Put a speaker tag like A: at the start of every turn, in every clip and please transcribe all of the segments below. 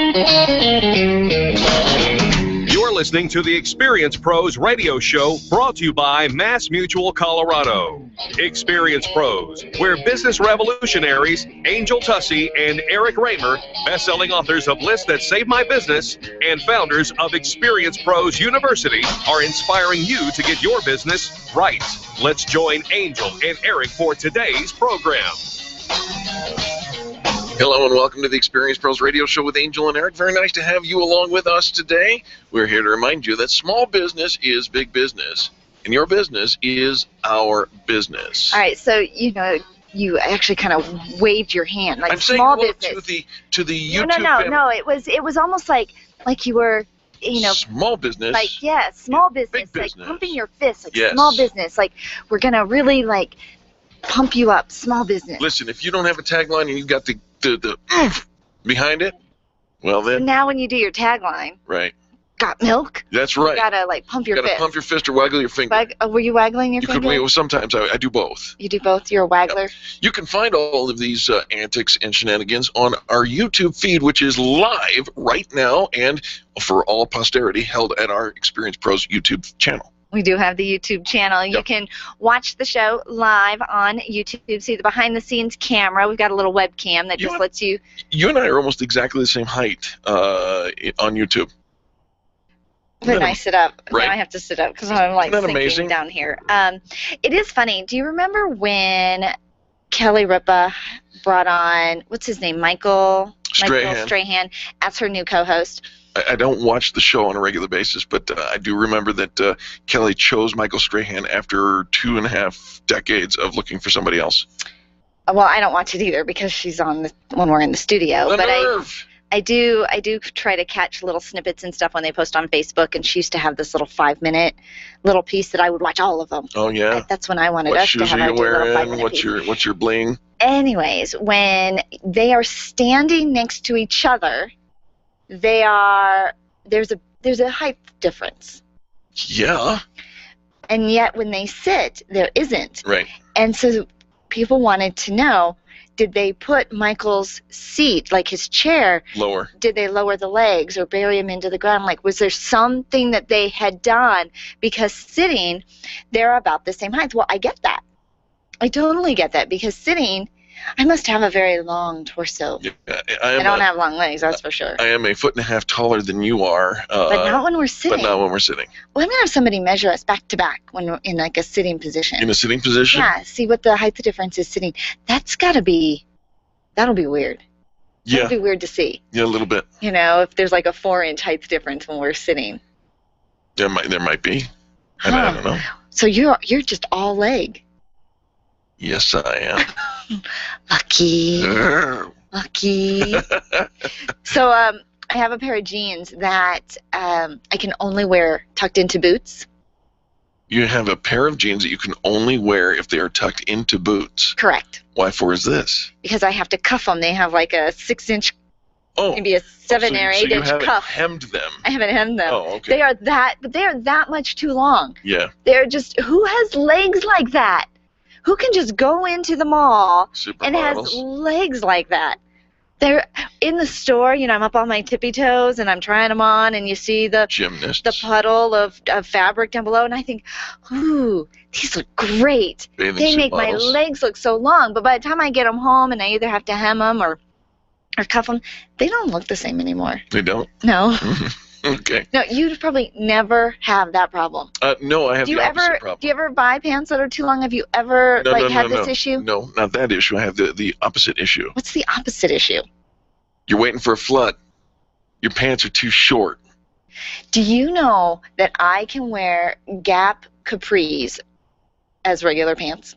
A: You're listening to the Experience Pros radio show brought to you by Mass Mutual Colorado. Experience Pros, where business revolutionaries Angel Tussey and Eric Raymer, best-selling authors of Lists That Save My Business and founders of Experience Pros University, are inspiring you to get your business right. Let's join Angel and Eric for today's program.
B: Hello and welcome to the Experience Pros Radio Show with Angel and Eric. Very nice to have you along with us today. We're here to remind you that small business is big business, and your business is our business.
C: All right, so you actually kind of waved your hand like
B: I'm
C: small
B: saying
C: business.
B: to the YouTube
C: No. It was almost like you were
B: small business.
C: Like small business,
B: big business.
C: like pumping your fist, like
B: Yes.
C: small business, like we're gonna really like pump you up, small business.
B: Listen, if you don't have a tagline and you've got the oomph behind it, well then.
C: Now when you do your tagline,
B: right.
C: got milk?
B: That's right.
C: You gotta like pump your fist.
B: You gotta pump your fist or waggle your finger.
C: Were you waggling your finger?
B: Sometimes I do both.
C: You do both? You're a waggler?
B: Yep. You can find all of these antics and shenanigans on our YouTube feed, which is live right now and for all posterity held at our Experience Pros YouTube channel.
C: We do have the YouTube channel. You can watch the show live on YouTube, see the behind-the-scenes camera. We've got a little webcam that just lets you...
B: You and I are almost exactly the same height on YouTube.
C: When I sit up.
B: Right.
C: Now I have to sit up because I'm like sinking
B: amazing?
C: Down here. It is funny. Do you remember when Kelly Ripa brought on, what's his name, Michael Strahan as her new co-host?
B: I don't watch the show on a regular basis, but I do remember that Kelly chose Michael Strahan after 2.5 decades of looking for somebody else.
C: Well, I don't watch it either because she's on when we're in the studio. I do try to catch little snippets and stuff when they post on Facebook, and she used to have this little 5-minute little piece that I would watch all of them.
B: Oh yeah.
C: That's when I wanted us to have our little 5-minute piece.
B: What's your bling?
C: Anyways, when they are standing next to each other, there's a height difference.
B: Yeah.
C: And yet when they sit, there isn't.
B: Right.
C: And so people wanted to know, did they put Michael's seat, like his chair,
B: lower? Did
C: they lower the legs or bury him into the ground? Like, was there something that they had done? Because sitting, they're about the same height. Well, I get that. I totally get that because sitting, I must have a very long torso.
B: Yeah,
C: I don't have long legs, that's for sure.
B: I am 1.5 feet taller than you are.
C: But not when we're sitting.
B: But not when we're sitting.
C: Well, I'm going to have somebody measure us back to back when we're in like a sitting position.
B: In a sitting position?
C: Yeah, see what the height difference is sitting. That'll be weird.
B: Yeah.
C: That'll be weird to see.
B: Yeah, a little bit.
C: If there's like a 4-inch height difference when we're sitting.
B: There might be. And I don't know.
C: So you're just all leg.
B: Yes, I am.
C: Lucky. Lucky. So I have a pair of jeans that I can only wear tucked into boots.
B: You have a pair of jeans that you can only wear if they are tucked into boots.
C: Correct.
B: Why for is this?
C: Because I have to cuff them. They have like a 6-inch, maybe a 7 or 8 inch cuff.
B: You haven't hemmed them.
C: I haven't hemmed them.
B: Oh, okay.
C: They are that much too long.
B: Yeah.
C: They're just, who has legs like that? Who can just go into the mall and has legs like that? They're in the store, I'm up on my tippy toes and I'm trying them on, and you see the puddle of fabric down below, and I think, ooh, these look great. They make my legs look so long, but by the time I get them home and I either have to hem them or cuff them, they don't look the same anymore.
B: They don't?
C: No.
B: Okay.
C: No, you probably never have that problem.
B: No, I have the opposite problem.
C: Do you ever buy pants that are too long? Have you ever had this issue?
B: No, not that issue. I have the opposite issue.
C: What's the opposite issue?
B: You're waiting for a flood. Your pants are too short.
C: Do you know that I can wear Gap capris as regular pants?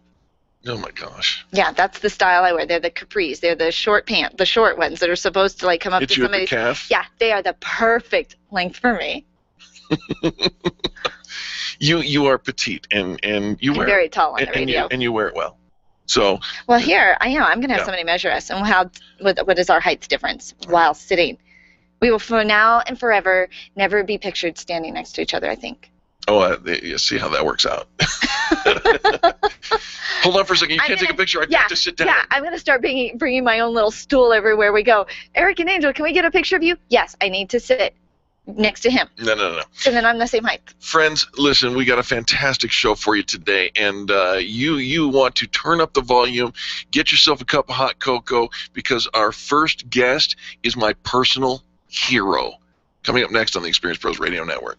B: Oh my gosh.
C: Yeah, that's the style I wear. They're the capris. They're the short ones that are supposed to come up to somebody's
B: calf.
C: Yeah, they are the perfect length for me.
B: You are petite and you wear
C: very tall on the radio.
B: And you wear it well. So.
C: Well, here I am. I'm going to have somebody measure us, and what is our height difference while sitting? We will, for now and forever, never be pictured standing next to each other, I think.
B: Oh, you see how that works out. Hold on for a second. You can't take a picture. I have to sit down.
C: Yeah, I'm going to start bringing my own little stool everywhere we go. Eric and Angel, can we get a picture of you? Yes, I need to sit next to him.
B: No.
C: So then I'm the same height.
B: Friends, listen, we got a fantastic show for you today, and you want to turn up the volume, get yourself a cup of hot cocoa, because our first guest is my personal hero. Coming up next on the Experience Pros Radio Network.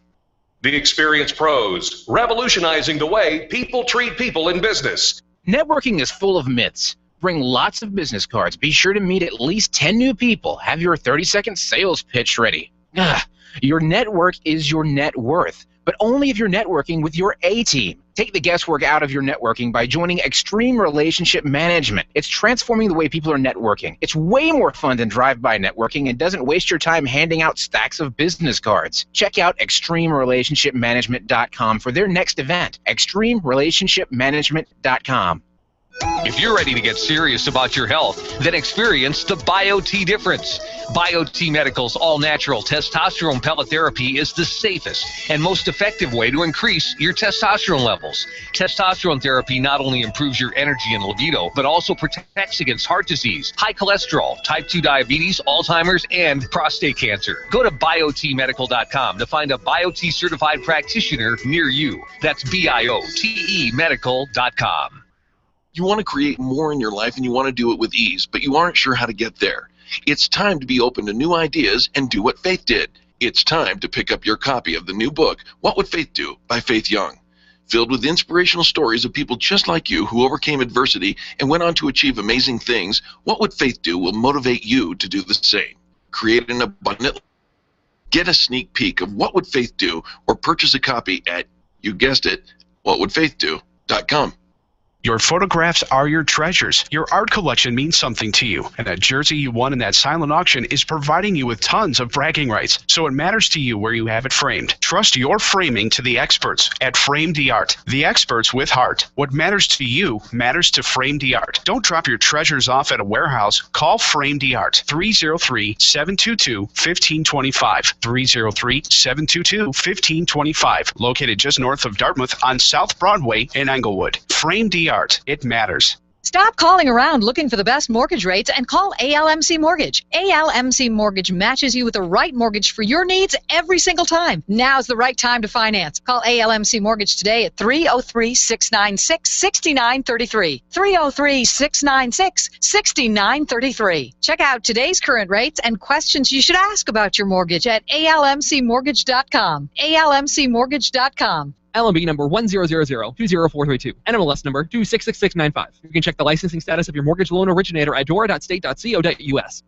A: The Experience Pros, revolutionizing the way people treat people in business.
D: Networking is full of myths. Bring lots of business cards. Be sure to meet at least 10 new people. Have your 30-second sales pitch ready. Your network is your net worth, but only if you're networking with your A-team. Take the guesswork out of your networking by joining Extreme Relationship Management. It's transforming the way people are networking. It's way more fun than drive-by networking and doesn't waste your time handing out stacks of business cards. Check out ExtremeRelationshipManagement.com for their next event. ExtremeRelationshipManagement.com.
E: If you're ready to get serious about your health, then experience the BioT difference. BioT Medical's all-natural testosterone pellet therapy is the safest and most effective way to increase your testosterone levels. Testosterone therapy not only improves your energy and libido, but also protects against heart disease, high cholesterol, type 2 diabetes, Alzheimer's, and prostate cancer. Go to biotmedical.com to find a BioT certified practitioner near you. That's BIOTE medical.com.
B: You want to create more in your life, and you want to do it with ease, but you aren't sure how to get there. It's time to be open to new ideas and do what Faith did. It's time to pick up your copy of the new book, What Would Faith Do? By Faith Young. Filled with inspirational stories of people just like you who overcame adversity and went on to achieve amazing things, What Would Faith Do? Will motivate you to do the same. Create an abundant life. Get a sneak peek of What Would Faith Do? Or purchase a copy at, you guessed it, whatwouldfaithdo.com.
F: Your photographs are your treasures. Your art collection means something to you, and that jersey you won in that silent auction is providing you with tons of bragging rights, so it matters to you where you have it framed. Trust your framing to the experts at Frame Art, the experts with heart. What matters to you matters to Frame Art. Don't drop your treasures off at a warehouse. Call Frame Art, 303-722-1525, 303-722-1525, located just north of Dartmouth on South Broadway in Englewood. Frame Art. It matters.
G: Stop calling around looking for the best mortgage rates and call ALMC Mortgage. ALMC Mortgage matches you with the right mortgage for your needs every single time. Now's the right time to finance. Call ALMC Mortgage today at 303-696-6933. 303-696-6933. Check out today's current rates and questions you should ask about your mortgage at almcmortgage.com. almcmortgage.com.
H: LMB number 100020432, NMLS number 266695. You can check the licensing status of your mortgage loan originator at dora.state.co.us.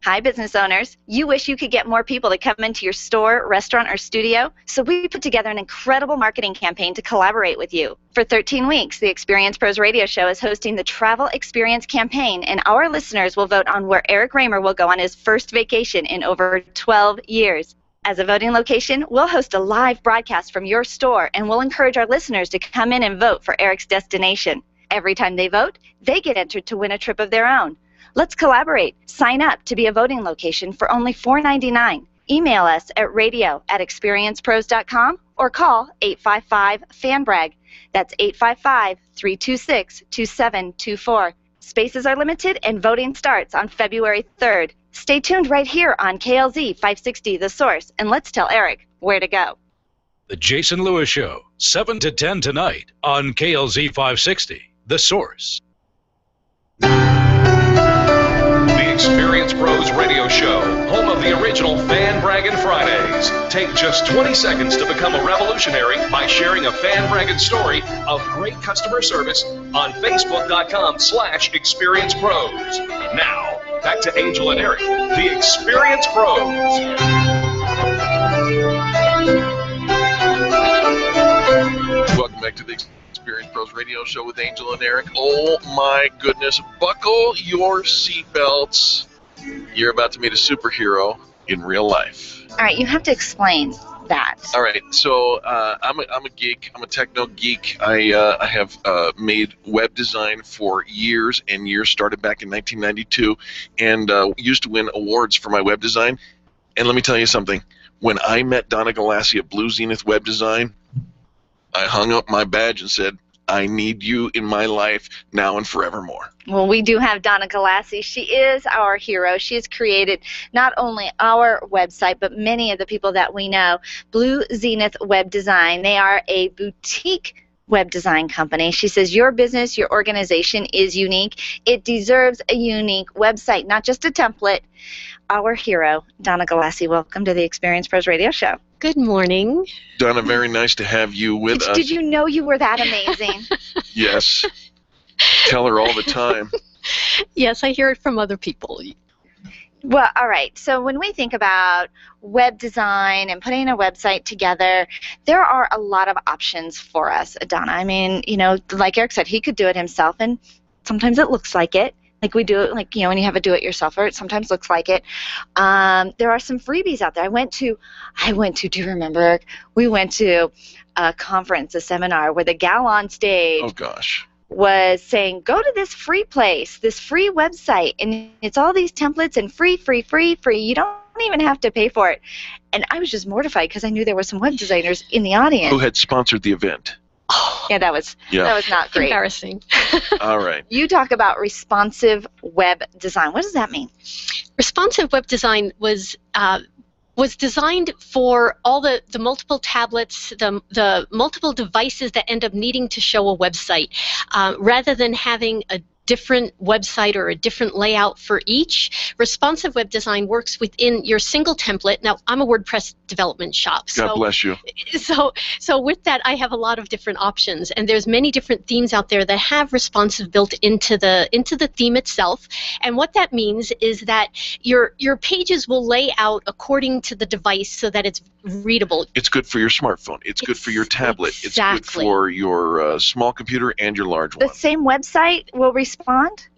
C: Hi, business owners. You wish you could get more people to come into your store, restaurant, or studio? So we put together an incredible marketing campaign to collaborate with you. For 13 weeks, the Experience Pros Radio Show is hosting the Travel Experience campaign, and our listeners will vote on where Eric Raymer will go on his first vacation in over 12 years. As a voting location, we'll host a live broadcast from your store, and we'll encourage our listeners to come in and vote for Eric's destination. Every time they vote, they get entered to win a trip of their own. Let's collaborate. Sign up to be a voting location for only $4.99. Email us at radio@experiencepros.com or call 855-FANBRAG. That's 855-326-2724. Spaces are limited, and voting starts on February 3rd. Stay tuned right here on KLZ 560 The Source, and let's tell Eric where to go.
I: The Jason Lewis Show, 7 to 10 tonight on KLZ 560 The Source.
A: The Experience Pros Radio Show, home of the original Fan Braggin' Fridays. Take just 20 seconds to become a revolutionary by sharing a Fan Braggin' story of great customer service on Facebook.com/Experience Pros. Now, back to Angel and Eric, the Experience Pros.
B: Welcome back to the Experience Pros Radio Show with Angel and Eric. Oh my goodness, buckle your seatbelts. You're about to meet a superhero in real life.
C: All right, you have to explain that.
B: All right, so I'm a geek. I'm a techno geek. I have made web design for years and years. Started back in 1992, and used to win awards for my web design. And let me tell you something. When I met Donna Galassi at Blue Zenith Web Design, I hung up my badge and said, I need you in my life now and forevermore.
C: Well, we do have Donna Galassi. She is our hero. She has created not only our website, but many of the people that we know. Blue Zenith Web Design. They are a boutique web design company. She says your business, your organization is unique. It deserves a unique website, not just a template. Our hero, Donna Galassi. Welcome to the Experience Pros Radio Show.
J: Good morning.
B: Donna, very nice to have you with us.
C: Did you know you were that amazing?
B: Yes. Tell her all the time.
J: Yes, I hear it from other people.
C: Well, all right. So when we think about web design and putting a website together, there are a lot of options for us, Donna. I mean, like Eric said, he could do it himself, and sometimes it looks like it. Like we do it, when you have a do-it-yourselfer, it sometimes looks like it. There are some freebies out there. I went to, do you remember, Eric? We went to a conference, a seminar, where the gal on stage was saying, go to this free place, this free website, and it's all these templates and free. You don't even have to pay for it. And I was just mortified because I knew there were some web designers in the audience.
B: Who had sponsored the event.
C: Oh, yeah, that was not great.
J: Embarrassing.
B: All right.
C: You talk about responsive web design. What does that mean?
J: Responsive web design was designed for all the multiple tablets, the multiple devices that end up needing to show a website, rather than having a different website or a different layout for each. Responsive web design works within your single template. Now, I'm a WordPress development shop.
B: God bless you.
J: So with that, I have a lot of different options, and there's many different themes out there that have responsive built into the theme itself. And what that means is that your pages will lay out according to the device so that it's readable.
B: It's good for your smartphone. It's good for your tablet.
J: Exactly.
B: It's good for your small computer and your large one.
C: The same website will respond?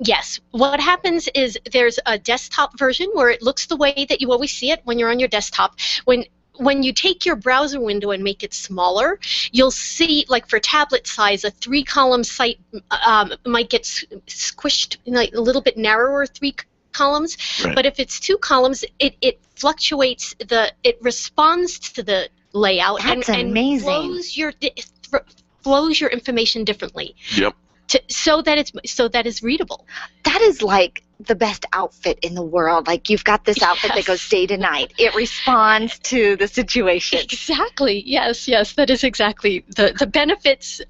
J: Yes. What happens is there's a desktop version where it looks the way that you always see it when you're on your desktop. When you take your browser window and make it smaller, you'll see, like for tablet size, a 3-column site might get squished, a little bit narrower 3 columns. Right. But if it's 2 columns, it fluctuates it responds to the layout.
C: That's amazing.
J: Flows your information differently.
B: Yep.
J: So that it's readable.
C: That is like the best outfit in the world. Like you've got this outfit that goes day to night. It responds to the situation.
J: Exactly. Yes. That is exactly the benefits.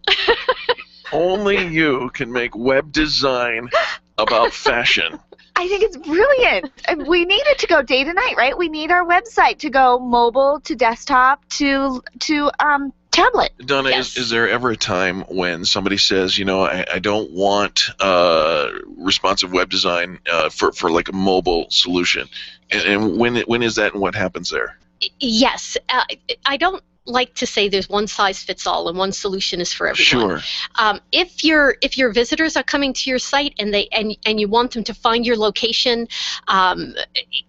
B: Only you can make web design about fashion.
C: I think it's brilliant. We need it to go day to night, right? We need our website to go mobile to desktop to tablet.
B: Donna, yes. is there ever a time when somebody says, I don't want responsive web design for like a mobile solution? And when is that and what happens there?
J: Yes. I don't like to say there's one size fits all and one solution is for everyone.
B: Sure.
J: If your visitors are coming to your site and you want them to find your location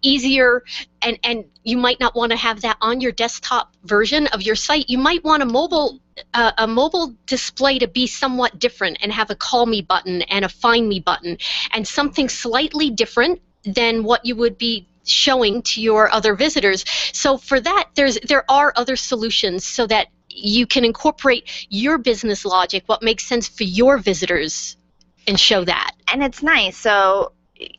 J: easier, and you might not want to have that on your desktop version of your site, you might want a mobile display to be somewhat different and have a call me button and a find me button and something slightly different than what you would be showing to your other visitors. So for that, there are other solutions so that you can incorporate your business logic, what makes sense for your visitors, and show that. And
C: it's nice. So,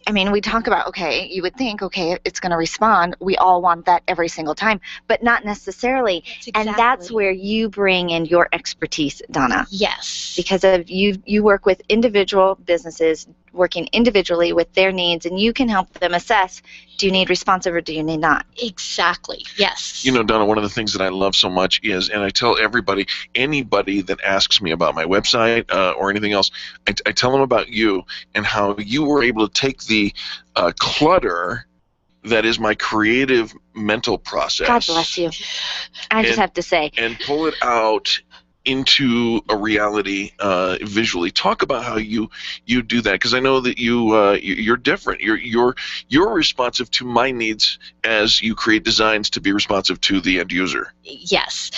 C: I mean, we talk about, you would think, it's going to respond. We all want that every single time, but not necessarily. And that's where you bring in your expertise, Donna.
J: Yes.
C: Because you work with individual businesses, working individually with their needs, and you can help them assess, do you need responsive or do you need not?
J: Exactly, yes.
B: Donna, one of the things that I love so much is, and I tell anybody that asks me about my website or anything else, I tell them about you and how you were able to take the clutter that is my creative mental process.
C: God bless you. I just have to say.
B: And pull it out into a reality visually. Talk about how you do that, because I know that you're different. You're responsive to my needs as you create designs to be responsive to the end user.
J: Yes.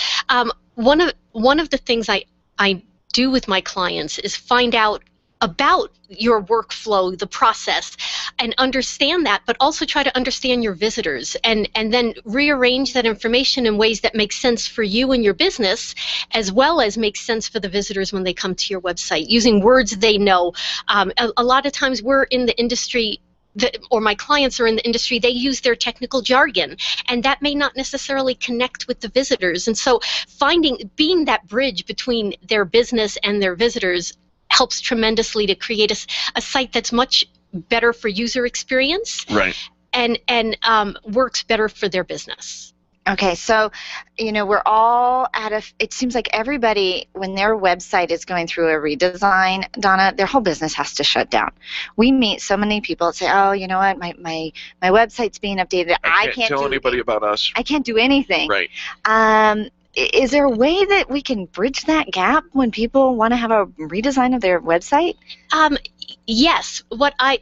J: One of the things I do with my clients is find out about your workflow, the process, and understand that, but also try to understand your visitors and then rearrange that information in ways that make sense for you and your business, as well as make sense for the visitors when they come to your website, using words they know. A lot of times we're in the industry, or my clients are in the industry, they use their technical jargon, and that may not necessarily connect with the visitors. And so being that bridge between their business and their visitors helps tremendously to create a site that's much better for user experience,
B: right,
J: and works better for their business.
C: Okay, so, we're all it seems like everybody, when their website is going through a redesign, Donna, their whole business has to shut down. We meet so many people that say, oh, you know what, my website's being updated.
B: I can't tell anybody about us.
C: I can't do anything.
B: Right.
C: Is there a way that we can bridge that gap when people want to have a redesign of their website?
J: Yes. What I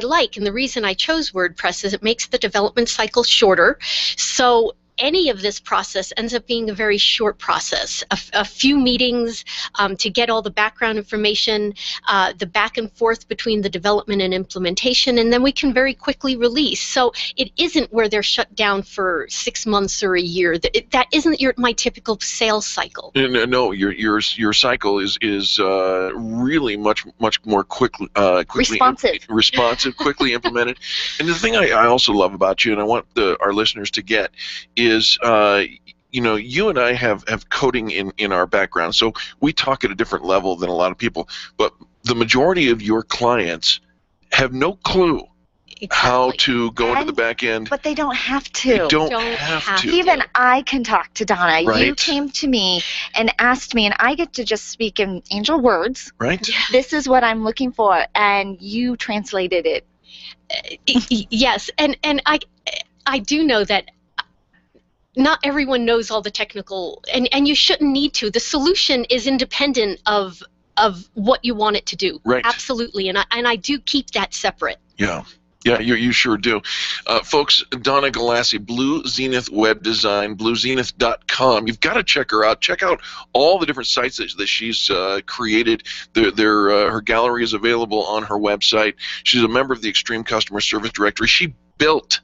J: like, and the reason I chose WordPress, is it makes the development cycle shorter. So any of this process ends up being a very short process, a few meetings to get all the background information, the back and forth between the development and implementation, and then we can very quickly release. So it isn't where they're shut down for 6 months or a year. That isn't my typical sales cycle.
B: No, your cycle is really much more quickly responsive, quickly implemented. And the thing I also love about you, and I want our listeners to get, is you and I have coding in our background, so we talk at a different level than a lot of people, but the majority of your clients have no clue how to go into the back end.
C: But they don't have to.
B: They don't have to.
C: Even I can talk to Donna.
B: Right.
C: You came to me and asked me, and I get to just speak in angel words.
B: Right.
C: This is what I'm looking for, and you translated it.
J: Yes, and I do know that not everyone knows all the technical, and you shouldn't need to. The solution is independent of what you want it to do.
B: Right.
J: Absolutely, and I do keep that separate.
B: Yeah. Yeah, you sure do. Folks, Donna Galassi, Blue Zenith Web Design, bluezenith.com. You've got to check her out. Check out all the different sites that she's created. Her gallery is available on her website. She's a member of the Extreme Customer Service Directory. She built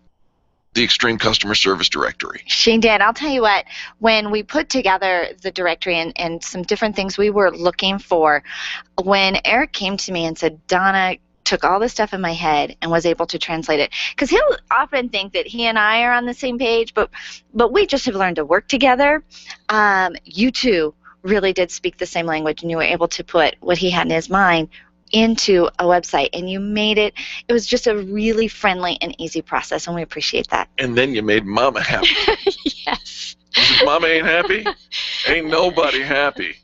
B: the Extreme Customer Service Directory.
C: She did. I'll tell you what, when we put together the directory and some different things we were looking for, when Eric came to me and said, Donna took all this stuff in my head and was able to translate it, because he'll often think that he and I are on the same page, but we just have learned to work together. You two really did speak the same language, and you were able to put what he had in his mind into a website, and you made it. It was just a really friendly and easy process, and we appreciate that.
B: And then you made Mama happy.
J: Yes.
B: If Mama ain't happy, ain't nobody happy.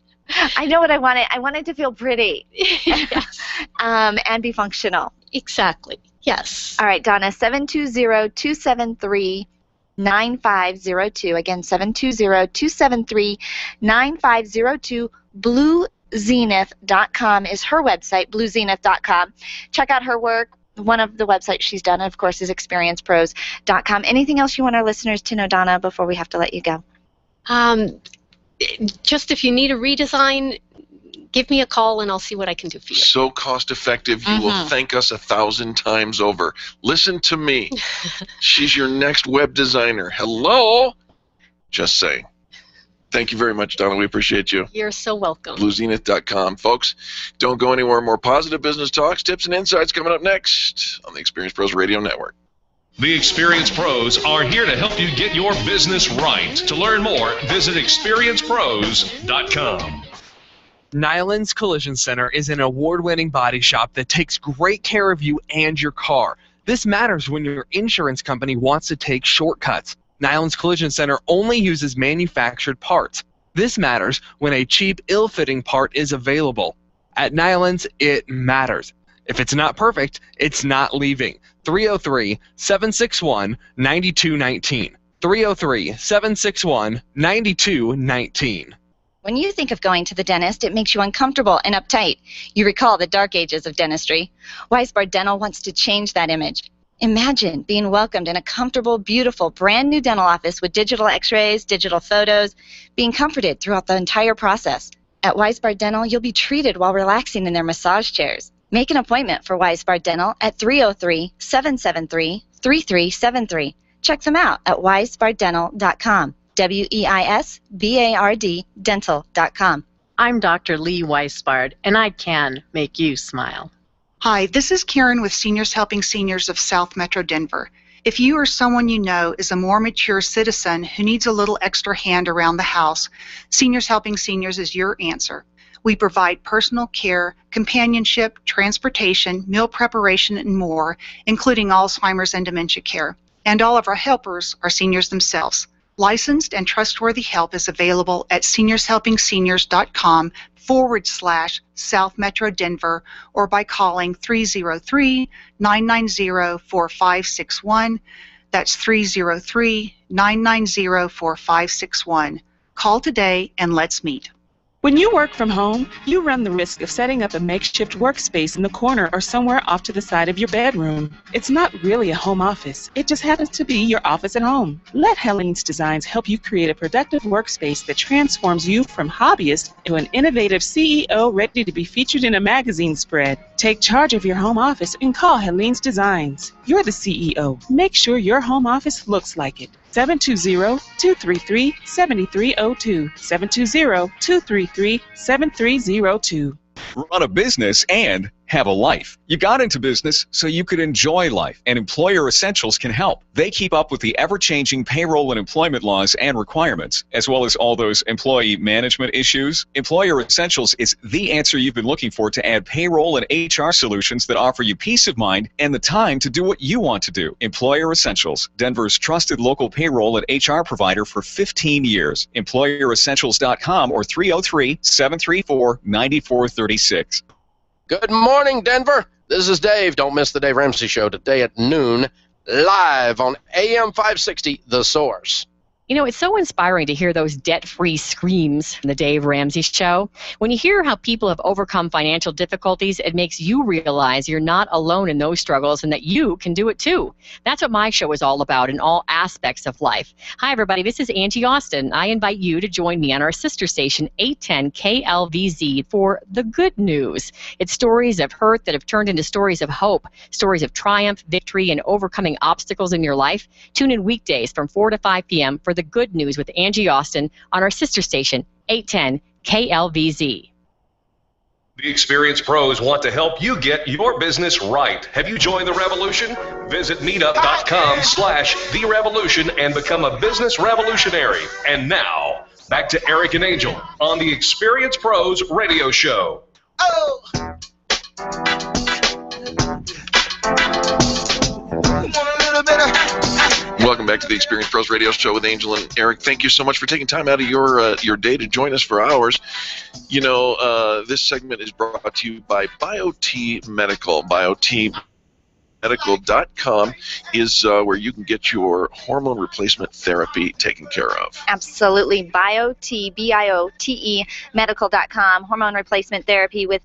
C: I know what I wanted. I wanted to feel pretty.
J: Yes.
C: And be functional.
J: Exactly. Yes.
C: All right, Donna, 720-273-9502. Again, 720-273-9502. BlueZenith.com is her website, BlueZenith.com. Check out her work. One of the websites she's done, of course, is ExperiencePros.com. Anything else you want our listeners to know, Donna, before we have to let you go?
J: Just if you need a redesign, give me a call and I'll see what I can do for you.
B: So cost effective, you will thank us 1,000 times over. Listen to me. She's your next web designer. Hello? Just saying. Thank you very much, Donna. We appreciate you.
J: You're so welcome.
B: BlueZenith.com. Folks, don't go anywhere. More positive business talks, tips, and insights coming up next on the Experience Pros Radio Network.
A: The Experience Pros are here to help you get your business right. To learn more, visit experiencepros.com.
H: Nyland's Collision Center is an award-winning body shop that takes great care of you and your car. This matters when your insurance company wants to take shortcuts. Nyland's Collision Center only uses manufactured parts. This matters when a cheap, ill-fitting part is available. At Nyland's, it matters. If it's not perfect, it's not leaving. 303-761-9219. 303-761-9219.
K: When you think of going to the dentist, it makes you uncomfortable and uptight. You recall the dark ages of dentistry. Weisbard Dental wants to change that image. Imagine being welcomed in a comfortable, beautiful, brand new dental office with digital x-rays, digital photos, being comforted throughout the entire process. At Weisbard Dental, you'll be treated while relaxing in their massage chairs. Make an appointment for Weisbard Dental at 303-773-3373. Check them out at weisbarddental.com. WEISBARD dental.com.
L: I'm Dr. Lee Weisbard, and I can make you smile.
M: Hi, this is Karen with Seniors Helping Seniors of South Metro Denver. If you or someone you know is a more mature citizen who needs a little extra hand around the house, Seniors Helping Seniors is your answer. We provide personal care, companionship, transportation, meal preparation, and more, including Alzheimer's and dementia care. And all of our helpers are seniors themselves. Licensed and trustworthy help is available at seniorshelpingSeniors.com/South Metro Denver or by calling 303-990-4561. That's 303-990-4561. Call today and let's meet.
N: When you work from home, you run the risk of setting up a makeshift workspace in the corner or somewhere off to the side of your bedroom. It's not really a home office. It just happens to be your office at home. Let Helene's Designs help you create a productive workspace that transforms you from hobbyist to an innovative CEO ready to be featured in a magazine spread. Take charge of your home office and call Helene's Designs. You're the CEO. Make sure your home office looks like it. 720-233-7302. 720-233-7302.
O: Run a business and have a life. You got into business so you could enjoy life, and Employer Essentials can help. They keep up with the ever-changing payroll and employment laws and requirements, as well as all those employee management issues. Employer Essentials is the answer you've been looking for to add payroll and HR solutions that offer you peace of mind and the time to do what you want to do. Employer Essentials, Denver's trusted local payroll and HR provider for 15 years. EmployerEssentials.com or 303-734-9436.
P: Good morning, Denver. This is Dave. Don't miss the Dave Ramsey Show today at noon, live on AM 560, The Source.
Q: You know, it's so inspiring to hear those debt-free screams from the Dave Ramsey Show. When you hear how people have overcome financial difficulties, it makes you realize you're not alone in those struggles and that you can do it too. That's what my show is all about in all aspects of life. Hi, everybody. This is Angie Austin. I invite you to join me on our sister station, 810 KLVZ, for The Good News. It's stories of hurt that have turned into stories of hope, stories of triumph, victory, and overcoming obstacles in your life. Tune in weekdays from 4 to 5 p.m. for The Good News with Angie Austin on our sister station, 810 KLVZ.
A: The experienced pros want to help you get your business right. Have you joined the revolution? Visit meetup.com/The Revolution and become a business revolutionary. And now, back to Eric and Angel on the Experienced Pros Radio Show.
R: Oh!
B: Welcome back to the Experience Pros Radio Show with Angel and Eric. Thank you so much for taking time out of your day to join us for ours. You know, this segment is brought to you by BioT Medical. BioTMedical.com is where you can get your hormone replacement therapy taken care of.
C: Absolutely. BioT, B-I-O-T-E, medical.com, hormone replacement therapy with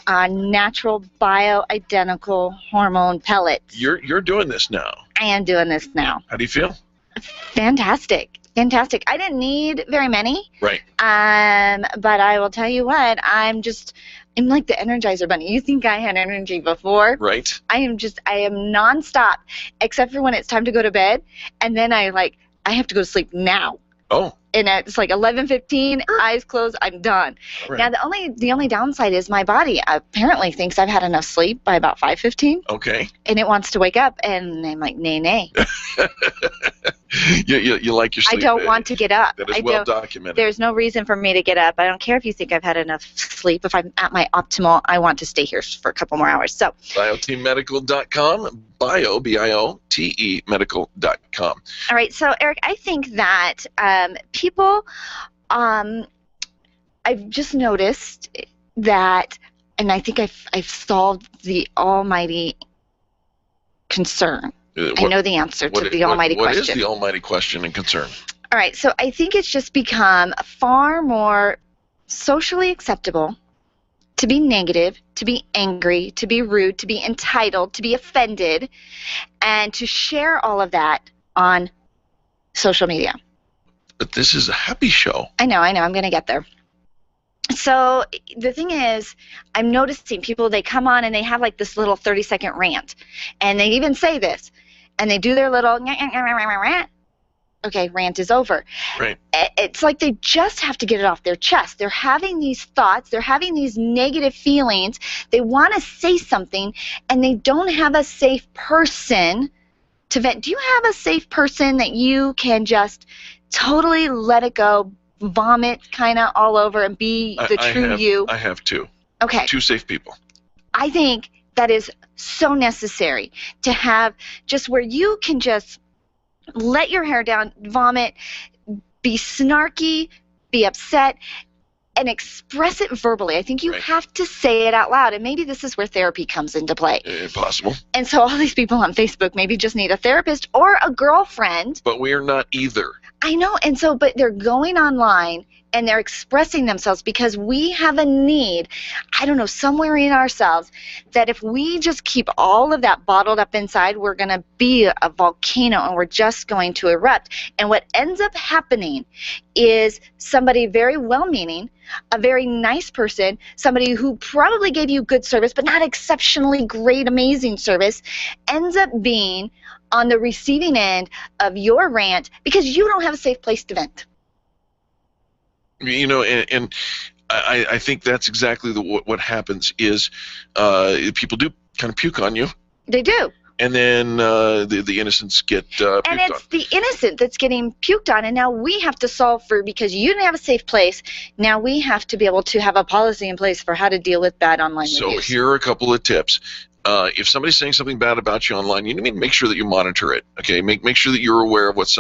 C: natural bioidentical hormone pellets.
B: You're doing this now.
C: I am doing this now.
B: How do you feel?
C: Fantastic. Fantastic. I didn't need very many.
B: Right.
C: But I will tell you what, I'm like the Energizer Bunny. You think I had energy before?
B: Right.
C: I am nonstop, except for when it's time to go to bed, and then I have to go to sleep now.
B: Oh.
C: And it's like 11:15, eyes closed, I'm done.
B: Right.
C: Now the only downside is my body apparently thinks I've had enough sleep by about 5:15.
B: Okay.
C: And it wants to wake up, and I'm like, nay.
B: you like your sleep.
C: I don't want to get up.
B: That is well documented.
C: There's no reason for me to get up. I don't care if you think I've had enough sleep. If I'm at my optimal, I want to stay here for a couple more hours. So
B: BioTMedical.com, B-I-O-T-E medical.com.
C: All right. So, Eric, I think that people, I've just noticed that, and I think I've solved the almighty concern. I know the answer to the almighty question.
B: What is the almighty question and concern?
C: All right, so I think it's just become far more socially acceptable to be negative, to be angry, to be rude, to be entitled, to be offended, and to share all of that on social media.
B: But this is a happy show.
C: I know, I'm going to get there. So the thing is, I'm noticing people, they come on and they have like this little 30-second rant. And they even say this. And they do their little rant. Okay, rant is over.
B: Right.
C: It's like they just have to get it off their chest. They're having these thoughts. They're having these negative feelings. They want to say something, and they don't have a safe person to vent. Do you have a safe person that you can just totally let it go, vomit kind of all over, and be the true you?
B: I have two.
C: Okay.
B: Two safe people.
C: I think that is so necessary to have, just where you can just let your hair down, vomit, be snarky, be upset, and express it verbally. I think you have to say it out loud, and maybe this is where therapy comes into play.
B: Possible.
C: And so all these people on Facebook maybe just need a therapist or a girlfriend.
B: But we are not either.
C: I know, and so, but they're going online and they're expressing themselves because we have a need, I don't know, somewhere in ourselves, that if we just keep all of that bottled up inside, we're going to be a volcano and we're just going to erupt. And what ends up happening is somebody very well-meaning, a very nice person, somebody who probably gave you good service but not exceptionally great, amazing service, ends up being on the receiving end of your rant because you don't have a safe place to vent.
B: You know, and I think that's exactly what happens is people do kind of puke on you.
C: They do.
B: And then the innocents get puked
C: and it's
B: on.
C: the innocent that's getting puked on, and now we have to solve for, because you didn't have a safe place, now we have to be able to have a policy in place for how to deal with bad online reviews.
B: So here are a couple of tips. If somebody's saying something bad about you online, you need to make sure that you monitor it. Okay, make sure that you're aware of what's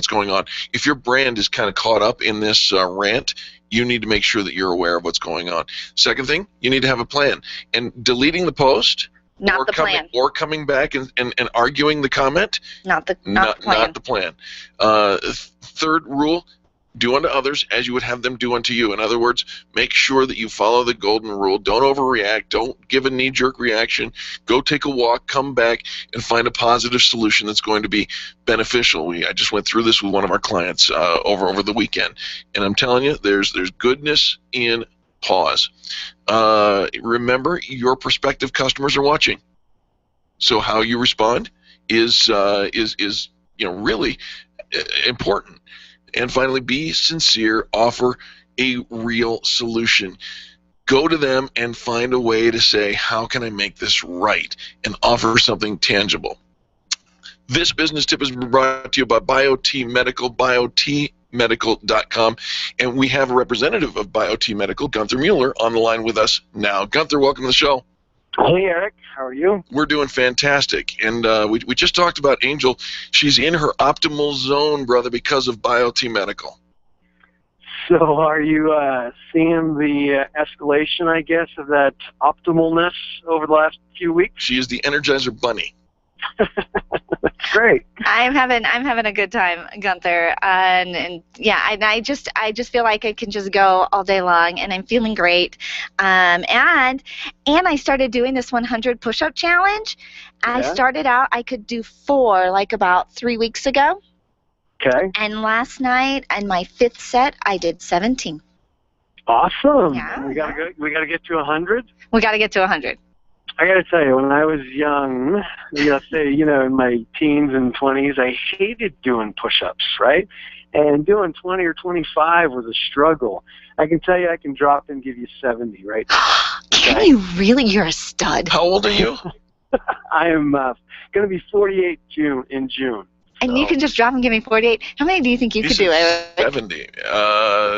B: going on. If your brand is kind of caught up in this rant, you need to make sure that you're aware of what's going on. Second thing, you need to have a plan. And deleting the post,
C: not the plan,
B: or coming back and arguing the comment,
C: not the
B: plan. Third rule: do unto others as you would have them do unto you. In other words, make sure that you follow the golden rule. Don't overreact. Don't give a knee-jerk reaction. Go take a walk, come back, and find a positive solution that's going to be beneficial. I just went through this with one of our clients over the weekend, and I'm telling you, there's goodness in pause. Remember, your prospective customers are watching, so how you respond is really important. And finally, be sincere. Offer a real solution. Go to them and find a way to say, how can I make this right? And offer something tangible. This business tip is brought to you by BioT Medical, biotmedical.com. And we have a representative of BioT Medical, Gunther Mueller, on the line with us now. Gunther, welcome to the show.
R: Hey, Eric. How are you?
B: We're doing fantastic. And we just talked about Angel. She's in her optimal zone, brother, because of BioT Medical.
R: So are you seeing the escalation, I guess, of that optimalness over the last few weeks?
B: She is the Energizer Bunny.
R: That's great.
C: I'm having a good time, Gunther, and I just feel like I can just go all day long, and I'm feeling great. And I started doing this 100 push-up challenge. I started out, I could do 4 like about 3 weeks ago.
R: Okay.
C: And last night, in my 5th set, I did 17.
R: Awesome.
C: Yeah.
R: We gotta get to 100.
C: We got to get to 100.
R: I got to tell you, when I was young, in my teens and 20s, I hated doing push-ups, right? And doing 20 or 25 was a struggle. I can tell you I can drop and give you 70 right now.
C: Can you really? You're a stud.
B: How old are you?
R: I am going to be 48 in June.
C: And you can just drop and give me 48. How many do you think you could do, Eric?
B: 70.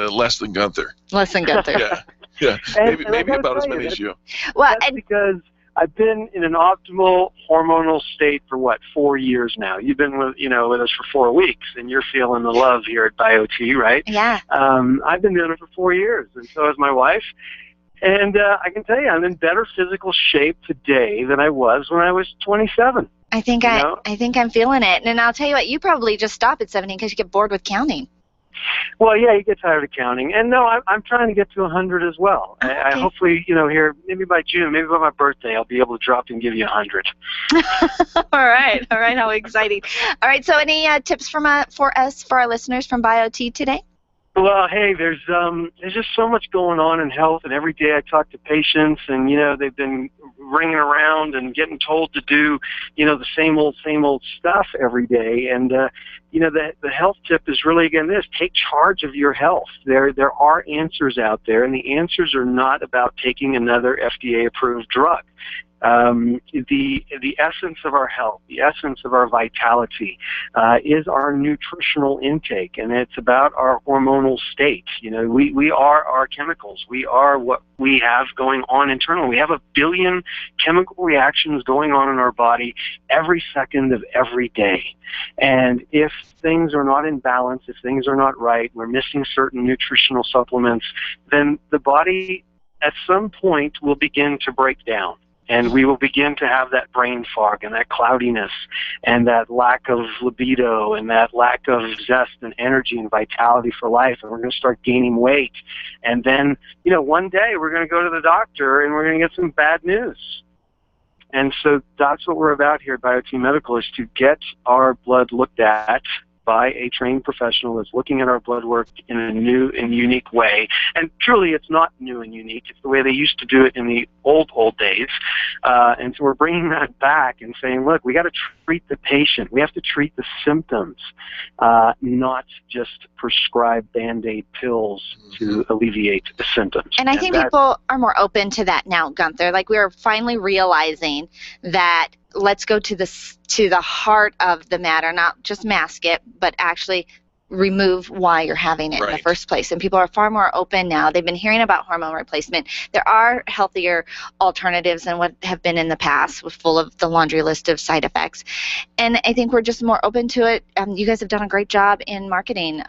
B: Less than Gunther.
C: Less than Gunther.
B: Yeah. Maybe about as many as you.
R: Well, that's because I've been in an optimal hormonal state for 4 years now. You've been with us for 4 weeks, and you're feeling the love here at BioT, right?
C: Yeah.
R: I've been doing it for 4 years, and so has my wife. And I can tell you, I'm in better physical shape today than I was when I was 27.
C: I think I'm feeling it. And I'll tell you what, you probably just stop at 17 because you get bored with counting.
R: Well, yeah, you get tired of counting. And no, I'm trying to get to 100 as well.
C: Okay.
R: I hopefully, here, maybe by June, maybe by my birthday, I'll be able to drop and give you 100.
C: All right. How exciting. All right, so any tips for our listeners from BioT today?
R: Well, hey, there's just so much going on in health, and every day I talk to patients, and they've been ringing around and getting told to do the same old stuff every day. And the health tip is really, again, this: take charge of your health. There are answers out there, and the answers are not about taking another FDA-approved drug. The essence of our health, the essence of our vitality, is our nutritional intake, and it's about our hormonal state. We are our chemicals. We are what we have going on internally. We have 1 billion chemical reactions going on in our body every second of every day. And if things are not in balance, if things are not right, we're missing certain nutritional supplements, then the body at some point will begin to break down. And we will begin to have that brain fog and that cloudiness and that lack of libido and that lack of zest and energy and vitality for life. And we're going to start gaining weight. And then, one day we're going to go to the doctor and we're going to get some bad news. And so that's what we're about here at BioT Medical, is to get our blood looked at by a trained professional that's looking at our blood work in a new and unique way. And truly, it's not new and unique. It's the way they used to do it in the old days. And so we're bringing that back and saying, look, we got to treat the patient. We have to treat the symptoms, not just prescribe Band-Aid pills to alleviate the symptoms.
K: And I think people are more open to that now, Gunther. Like, we're finally realizing that let's go to the heart of the matter, not just mask it, but actually remove why you're having it in the first place. And people are far more open now. They've been hearing about hormone replacement. There are healthier alternatives than what have been in the past, full of the laundry list of side effects. And I think we're just more open to it. You guys have done a great job in marketing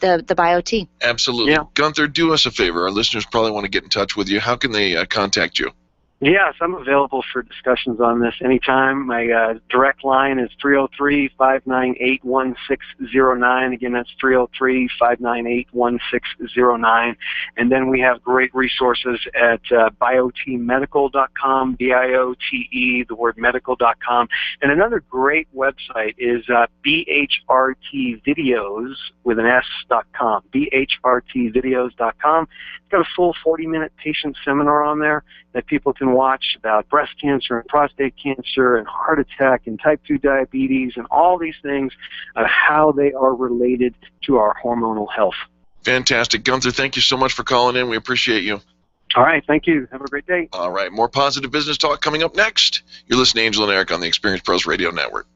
K: the BioT.
B: Absolutely. Yeah. Gunther, do us a favor. Our listeners probably want to get in touch with you. How can they contact you?
R: Yes, I'm available for discussions on this anytime. My direct line is 303-598-1609. Again, that's 303-598-1609. And then we have great resources at biotmedical.com, B-I-O-T-E, the word medical.com. And another great website is bhrtvideos with an S.com, bhrtvideos.com. It's got a full 40-minute patient seminar on there that people can watch about breast cancer and prostate cancer and heart attack and type 2 diabetes and all these things, how they are related to our hormonal health.
B: Fantastic. Gunther, thank you so much for calling in. We appreciate you.
R: All right. Thank you. Have a great day.
B: All right. More positive business talk coming up next. You're listening to Angel and Eric on the Experience Pros Radio Network.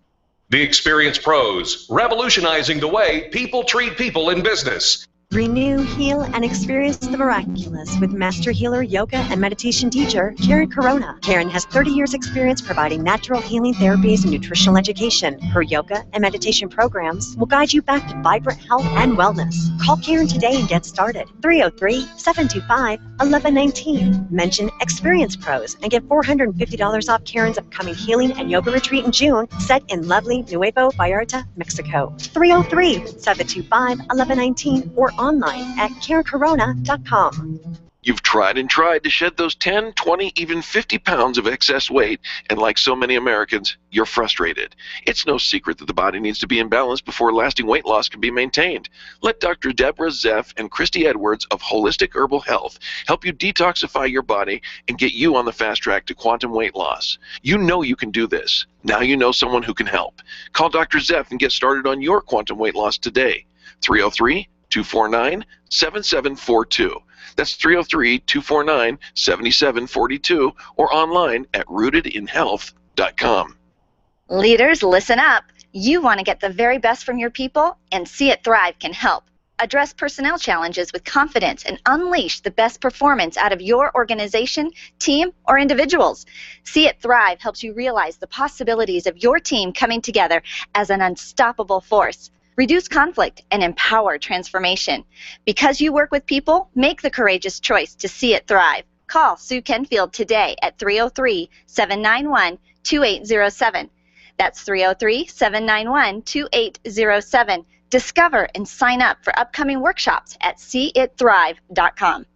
A: The Experience Pros, revolutionizing the way people treat people in business.
S: Renew, heal, and experience the miraculous with master healer, yoga, and meditation teacher, Karen Corona. Karen has 30 years experience providing natural healing therapies and nutritional education. Her yoga and meditation programs will guide you back to vibrant health and wellness. Call Karen today and get started. 303-725-1119. Mention Experience Pros and get $450 off Karen's upcoming healing and yoga retreat in June, set in lovely Nuevo Vallarta, Mexico. 303-725-1119 or online at karencorona.com.
B: You've tried and tried to shed those 10, 20, even 50 pounds of excess weight, and like so many Americans, you're frustrated. It's no secret that the body needs to be in balance before lasting weight loss can be maintained. Let Dr. Deborah Zeff and Christy Edwards of Holistic Herbal Health help you detoxify your body and get you on the fast track to quantum weight loss. You know you can do this. Now you know someone who can help. Call Dr. Zeff and get started on your quantum weight loss today. 303-249-7742. That's 303-249-7742 or online at rootedinhealth.com.
K: Leaders, listen up. You want to get the very best from your people, and See It Thrive can help. Address personnel challenges with confidence and unleash the best performance out of your organization, team, or individuals. See It Thrive helps you realize the possibilities of your team coming together as an unstoppable force. Reduce conflict and empower transformation. Because you work with people, make the courageous choice to see it thrive. Call Sue Kenfield today at 303-791-2807. That's 303-791-2807. Discover and sign up for upcoming workshops at seeitthrive.com.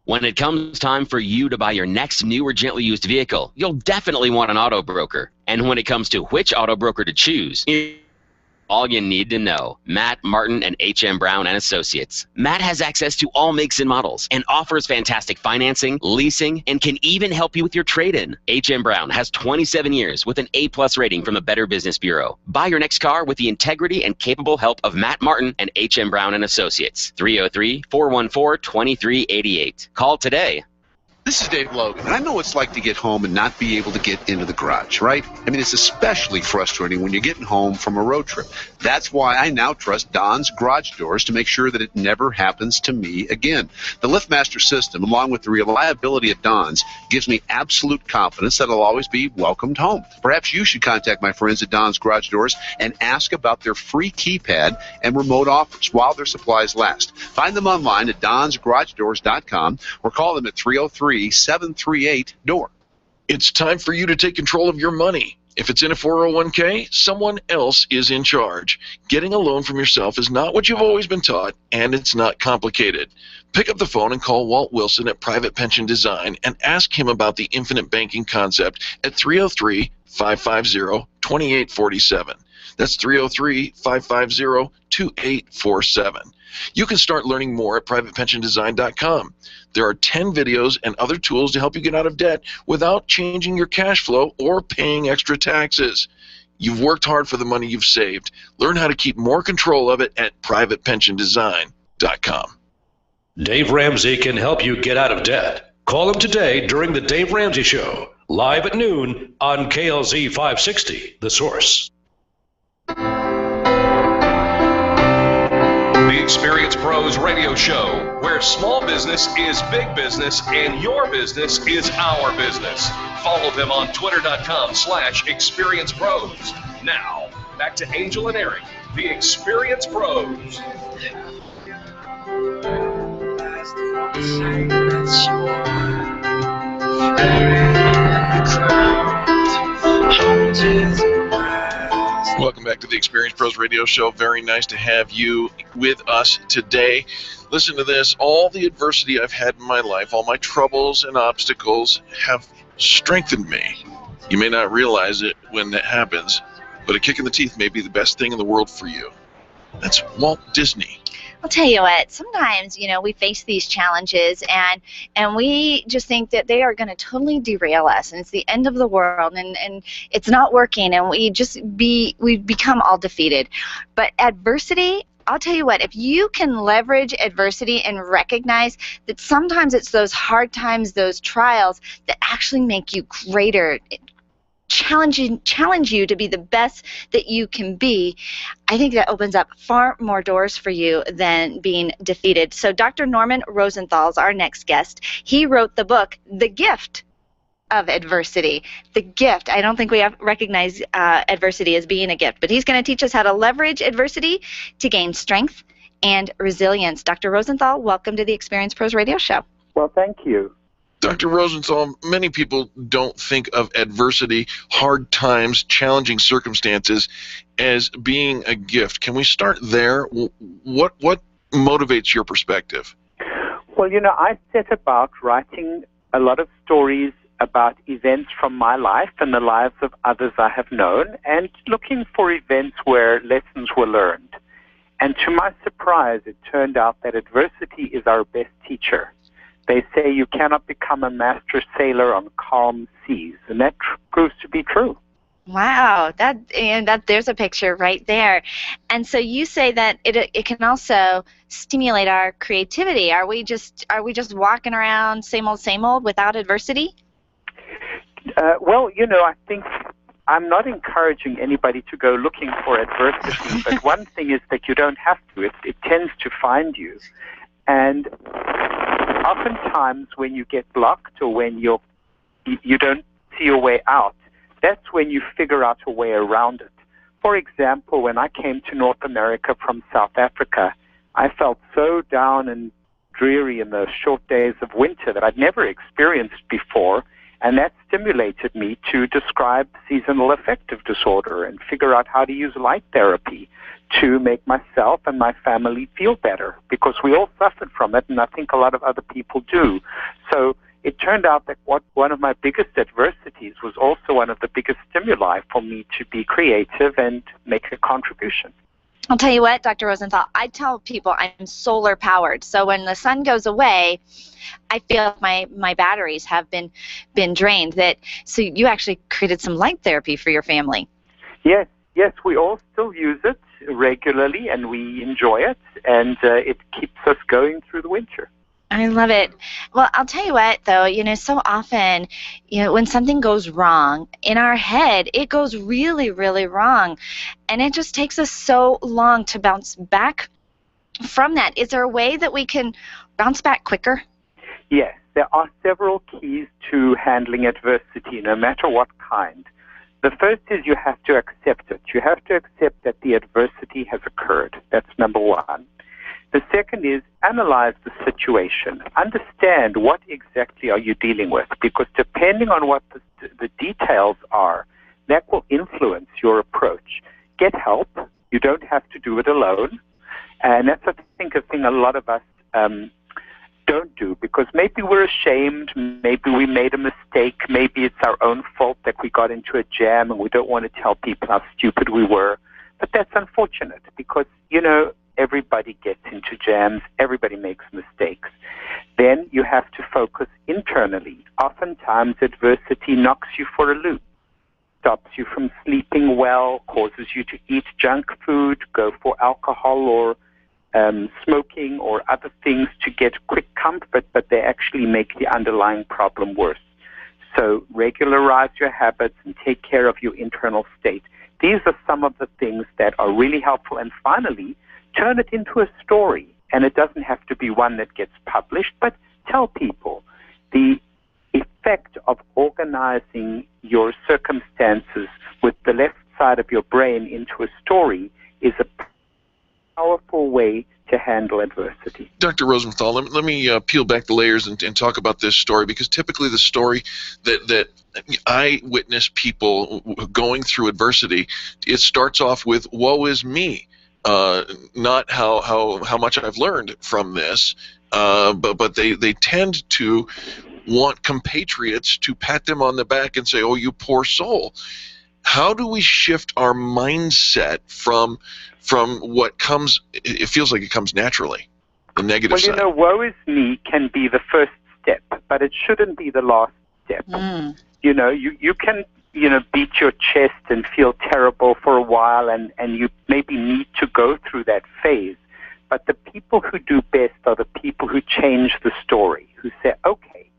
T: When it comes time for you to buy your next new or gently used vehicle, you'll definitely want an auto broker. And when it comes to which auto broker to choose, All you need to know. Matt Martin and H.M. Brown and Associates. Matt has access to all makes and models and offers fantastic financing, leasing, and can even help you with your trade-in. H.M. Brown has 27 years with an A+ rating from the Better Business Bureau. Buy your next car with the integrity and capable help of Matt Martin and H.M. Brown and Associates. 303-414-2388. Call today.
U: This is Dave Logan, and I know what it's like to get home and not be able to get into the garage, right? I mean, it's especially frustrating when you're getting home from a road trip. That's why I now trust Don's Garage Doors to make sure that it never happens to me again. The LiftMaster system, along with the reliability of Don's, gives me absolute confidence that I'll always be welcomed home. Perhaps you should contact my friends at Don's Garage Doors and ask about their free keypad and remote offers while their supplies last. Find them online at donsgaragedoors.com or call them at 303-738-DOOR.
B: It's time for you to take control of your money. If it's in a 401k, someone else is in charge. Getting a loan from yourself is not what you've always been taught, and it's not complicated. Pick up the phone and call Walt Wilson at Private Pension Design and ask him about the infinite banking concept at 303-550-2847. That's 303-550-2847. You can start learning more at privatepensiondesign.com. There are 10 videos and other tools to help you get out of debt without changing your cash flow or paying extra taxes. You've worked hard for the money you've saved. Learn how to keep more control of it at privatepensiondesign.com.
I: Dave Ramsey can help you get out of debt. Call him today during the Dave Ramsey Show, live at noon on KLZ 560, The Source.
A: The Experience Pros Radio Show, where small business is big business and your business is our business. Follow them on twitter.com/experiencepros. Now, back to Angel and Eric, the Experience Pros.
B: Welcome back to the Experience Pros Radio Show. Very nice to have you with us today. Listen to this. All the adversity I've had in my life, all my troubles and obstacles have strengthened me. You may not realize it when that happens, but a kick in the teeth may be the best thing in the world for you. That's Walt Disney.
C: I'll tell you what, sometimes, we face these challenges and we just think that they are going to totally derail us and it's the end of the world and it's not working and we become all defeated. But adversity, I'll tell you what, if you can leverage adversity and recognize that sometimes it's those hard times, those trials that actually make you greater, challenge you to be the best that you can be, I think that opens up far more doors for you than being defeated. So Dr. Norman Rosenthal is our next guest. He wrote the book, The Gift of Adversity. The gift. I don't think we recognize adversity as being a gift, but he's going to teach us how to leverage adversity to gain strength and resilience. Dr. Rosenthal, welcome to the Experience Pros Radio Show.
V: Well, thank you.
B: Dr. Rosenthal, many people don't think of adversity, hard times, challenging circumstances as being a gift. Can we start there? What motivates your perspective?
V: Well, I set about writing a lot of stories about events from my life and the lives of others I have known and looking for events where lessons were learned. And to my surprise, it turned out that adversity is our best teacher. They say you cannot become a master sailor on calm seas, and that proves to be true.
C: Wow, there's a picture right there. And so you say that it can also stimulate our creativity. Are we just walking around same old without adversity?
V: Well, I think I'm not encouraging anybody to go looking for adversity, but one thing is that you don't have to. It tends to find you. And oftentimes when you get blocked or when you don't see a way out, that's when you figure out a way around it. For example, when I came to North America from South Africa, I felt so down and dreary in the short days of winter that I'd never experienced before, and that stimulated me to describe seasonal affective disorder and figure out how to use light therapy to make myself and my family feel better, because we all suffered from it, and I think a lot of other people do. So it turned out that one of my biggest adversities was also one of the biggest stimuli for me to be creative and make a contribution.
C: I'll tell you what, Dr. Rosenthal, I tell people I'm solar powered. So when the sun goes away, I feel my batteries have been drained. So you actually created some light therapy for your family.
V: Yes, we all still use it regularly, and we enjoy it, and it keeps us going through the winter.
C: I love it. Well, I'll tell you what, though, so often, when something goes wrong, in our head, it goes really, really wrong. And it just takes us so long to bounce back from that. Is there a way that we can bounce back quicker?
V: Yes, there are several keys to handling adversity, no matter what kind. The first is you have to accept it. You have to accept that the adversity has occurred. That's number one. The second is analyze the situation. Understand what exactly are you dealing with, because depending on what the details are, that will influence your approach. Get help. You don't have to do it alone. And that's, I think, a thing a lot of us don't do, because maybe we're ashamed, maybe we made a mistake, maybe it's our own fault that we got into a jam and we don't want to tell people how stupid we were. But that's unfortunate because, everybody gets into jams, everybody makes mistakes. Then you have to focus internally. Oftentimes adversity knocks you for a loop, stops you from sleeping well, causes you to eat junk food, go for alcohol or smoking or other things to get quick comfort, but they actually make the underlying problem worse. So regularize your habits and take care of your internal state. These are some of the things that are really helpful. And finally, turn it into a story. And it doesn't have to be one that gets published, but tell people the effect of organizing your circumstances with the left side of your brain into a story is a powerful way to handle adversity.
B: Dr. Rosenthal, let me peel back the layers and talk about this story, because typically the story that I witness people going through adversity, it starts off with "woe is me," not how much I've learned from this, but they tend to want compatriots to pat them on the back and say, "Oh, you poor soul." How do we shift our mindset from what comes, it feels like it comes naturally, the negative side?
V: Woe is me can be the first step, but it shouldn't be the last step. You can, beat your chest and feel terrible for a while, and you maybe need to go through that phase. But the people who do best are the people who change the story, who say, okay,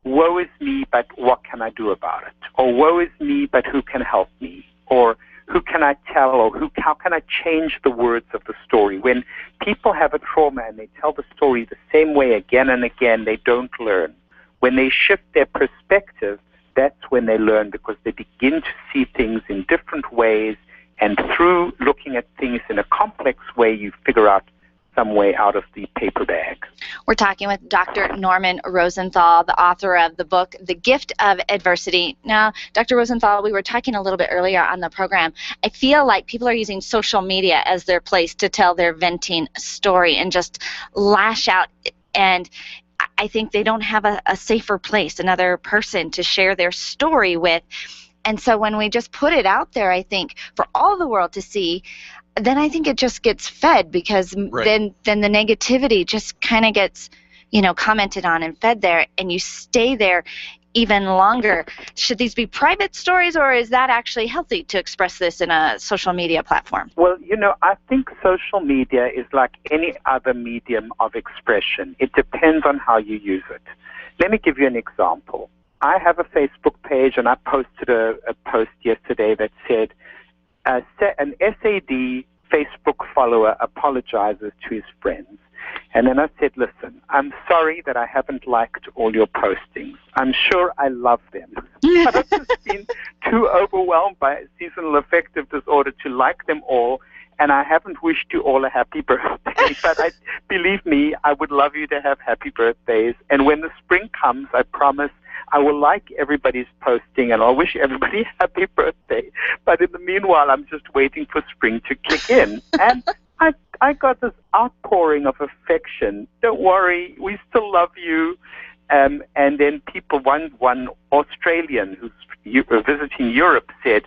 V: woe is me, but what can I do about it? Or woe is me, but who can help me? Or who can I tell, or how can I change the words of the story? When people have a trauma and they tell the story the same way again and again, they don't learn. When they shift their perspective, that's when they learn, because they begin to see things in different ways, and through looking at things in a complex way, you figure out some way out of the paper bag.
C: We're talking with Dr. Norman Rosenthal, the author of the book, The Gift of Adversity. Now, Dr. Rosenthal, we were talking a little bit earlier on the program. I feel like people are using social media as their place to tell their venting story and just lash out, and I think they don't have a safer place, another person to share their story with. And so when we just put it out there, I think, for all the world to see, then I think it just gets fed, because then the negativity just kind of gets, commented on and fed there, and you stay there even longer. Should these be private stories, or is that actually healthy to express this in a social media platform?
V: Well, I think social media is like any other medium of expression. It depends on how you use it. Let me give you an example. I have a Facebook page, and I posted a post yesterday that said, an SAD Facebook follower apologizes to his friends. And then I said, listen, I'm sorry that I haven't liked all your postings. I'm sure I love them. But I've just been too overwhelmed by seasonal affective disorder to like them all, and I haven't wished you all a happy birthday. But believe me, I would love you to have happy birthdays. And when the spring comes, I promise I will like everybody's posting, and I'll wish everybody happy birthday. But in the meanwhile, I'm just waiting for spring to kick in. And I got this outpouring of affection. Don't worry, we still love you. And then people, one Australian who's visiting Europe said,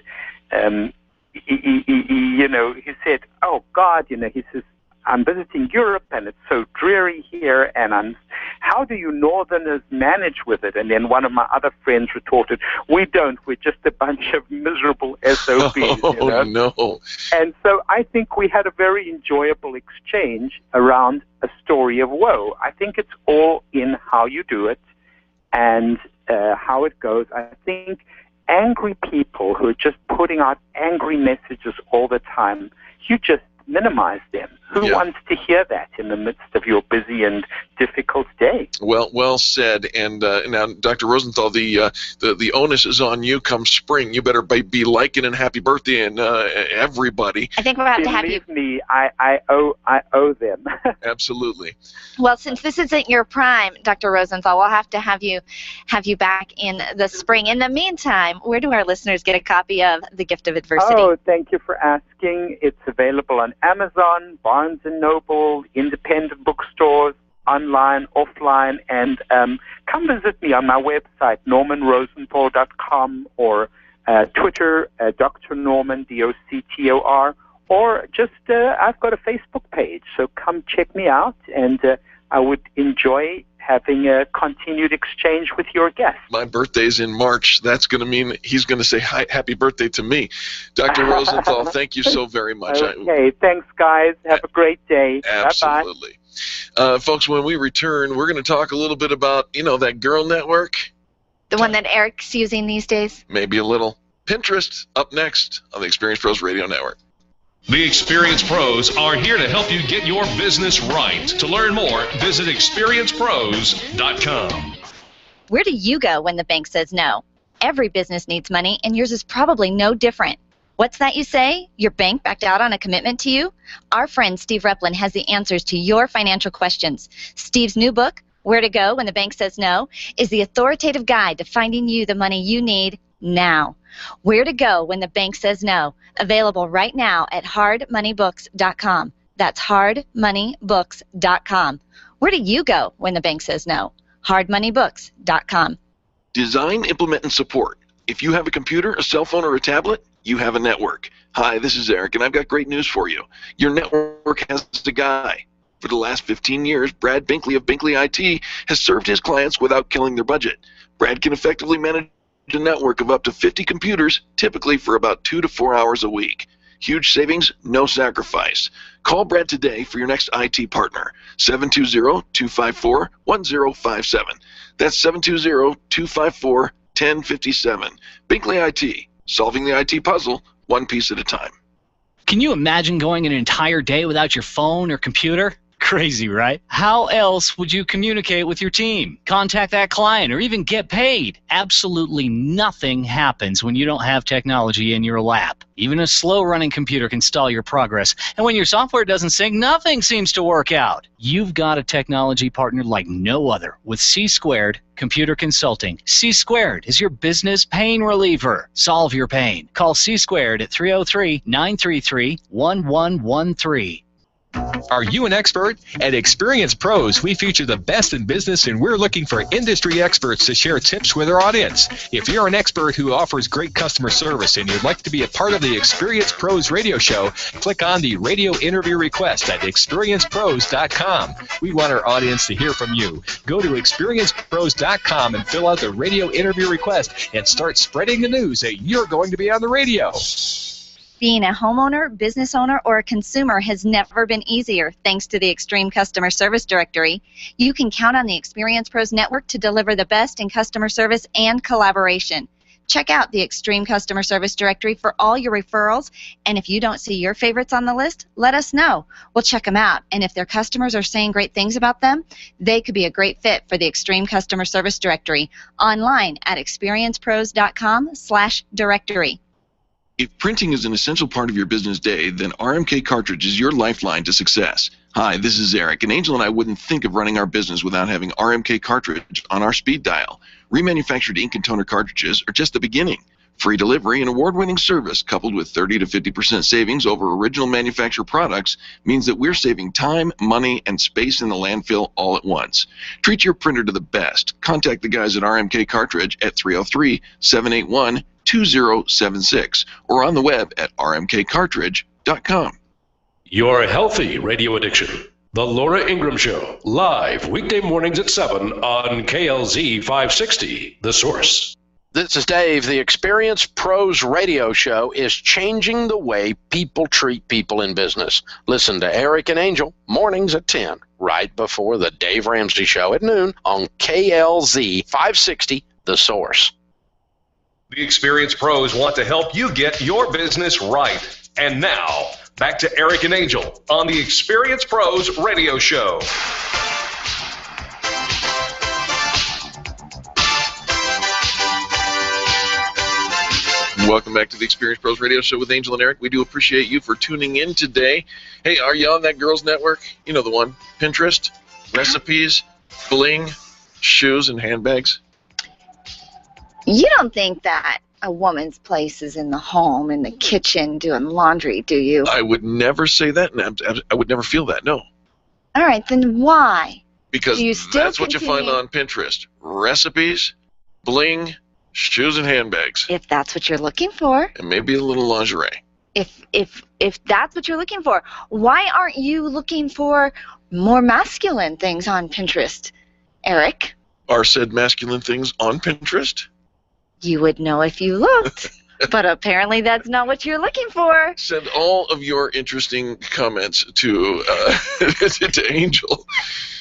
V: he said, oh God, he says, I'm visiting Europe and it's so dreary here, and how do you Northerners manage with it? And then one of my other friends retorted, we don't, we're just a bunch of miserable SOBs.
B: Oh, no.
V: And so I think we had a very enjoyable exchange around a story of woe. I think it's all in how you do it and how it goes. I think angry people who are just putting out angry messages all the time, you just minimize them. Who wants to hear that in the midst of your busy and difficult day?
B: Well said. And now, Dr. Rosenthal, the onus is on you come spring. You better be liking and happy birthday and everybody.
C: I think we'll have to have you.
V: Believe me, I owe them.
B: Absolutely.
C: Well, since this isn't your prime, Dr. Rosenthal, we'll have to have you back in the spring. In the meantime, where do our listeners get a copy of The Gift of Adversity?
V: Oh, thank you for asking. It's available on Amazon, Barnes & Noble, independent bookstores, online, offline, and come visit me on my website, normanrosenthal.com, or Twitter, Dr. Norman, DOCTOR, or just I've got a Facebook page, so come check me out, and I would enjoy having a continued exchange with your guest.
B: My birthday's in March. That's going to mean he's going to say happy birthday to me. Dr. Rosenthal, thank you so very much.
V: Okay, thanks, guys. Have a great day.
B: Absolutely.
V: Bye-bye.
B: Folks, when we return, we're going to talk a little bit about, that girl network.
C: The one that Eric's using these days?
B: Maybe a little. Pinterest, up next on the Experience Pros Radio Network.
A: The Experience Pros are here to help you get your business right. To learn more, visit experiencepros.com.
K: Where do you go when the bank says no? Every business needs money, and yours is probably no different. What's that you say? Your bank backed out on a commitment to you? Our friend Steve Replin has the answers to your financial questions. Steve's new book, Where to Go When the Bank Says No, is the authoritative guide to finding you the money you need now. Where to Go When the Bank Says No, available right now at hardmoneybooks.com. That's hardmoneybooks.com. Where do you go when the bank says no? hardmoneybooks.com.
B: Design, implement, and support. If you have a computer, a cell phone, or a tablet, you have a network. Hi, this is Eric, and I've got great news for you. Your network has a guy. For the last 15 years, Brad Binkley of Binkley IT has served his clients without killing their budget. Brad can effectively manage a network of up to 50 computers, typically for about 2 to 4 hours a week. Huge savings, no sacrifice. Call Brad today for your next IT partner, 720-254-1057. That's 720-254-1057. Binkley IT, solving the IT puzzle one piece at a time.
D: Can you imagine going an entire day without your phone or computer? Crazy, right? How else would you communicate with your team, contact that client, or even get paid? Absolutely nothing happens when you don't have technology in your lap. Even a slow-running computer can stall your progress. And when your software doesn't sync, nothing seems to work out. You've got a technology partner like no other with C-Squared Computer Consulting. C-Squared is your business pain reliever. Solve your pain. Call C-Squared at 303-933-1113.
E: Are you an expert? At Experience Pros, we feature the best in business, and we're looking for industry experts to share tips with our audience. If you're an expert who offers great customer service and you'd like to be a part of the Experience Pros radio show, click on the radio interview request at experiencepros.com. We want our audience to hear from you. Go to experiencepros.com and fill out the radio interview request and start spreading the news that you're going to be on the radio.
K: Being a homeowner, business owner, or a consumer has never been easier thanks to the Extreme Customer Service Directory. You can count on the Experience Pros Network to deliver the best in customer service and collaboration. Check out the Extreme Customer Service Directory for all your referrals, and if you don't see your favorites on the list, let us know. We'll check them out, and if their customers are saying great things about them, they could be a great fit for the Extreme Customer Service Directory online at experiencepros.com/directory.
B: If printing is an essential part of your business day, then RMK Cartridge is your lifeline to success. Hi, this is Eric, and Angel and I wouldn't think of running our business without having RMK Cartridge on our speed dial. Remanufactured ink and toner cartridges are just the beginning. Free delivery and award-winning service coupled with 30 to 50% savings over original manufacturer products means that we're saving time, money, and space in the landfill all at once. Treat your printer to the best. Contact the guys at RMK Cartridge at 303-781-2076 or on the web at rmkcartridge.com.
I: Your healthy radio addiction. The Laura Ingraham Show, live weekday mornings at 7 on KLZ 560, The Source.
P: This is Dave. The Experience Pros radio show is changing the way people treat people in business. Listen to Eric and Angel mornings at 10, right before the Dave Ramsey Show at noon on KLZ 560, The Source.
A: The Experience Pros want to help you get your business right. And now, back to Eric and Angel on the Experience Pros radio show.
B: Welcome back to the Experience Pros Radio Show with Angel and Eric. We do appreciate you for tuning in today. Hey, are you on that girls' network? You know the one. Pinterest, recipes, bling, shoes, and handbags.
C: You don't think that a woman's place is in the home, in the kitchen, doing laundry, do you?
B: I would never say that, and I would never feel that, no.
C: All right, then why?
B: Because that's what you find
C: continue-
B: on Pinterest. Recipes, bling, shoes, and handbags.
C: If that's what you're looking for.
B: And maybe a little lingerie.
C: If that's what you're looking for, why aren't you looking for more masculine things on Pinterest, Eric?
B: Are said masculine things on Pinterest?
C: You would know if you looked, but apparently that's not what you're looking for.
B: Send all of your interesting comments to Angel.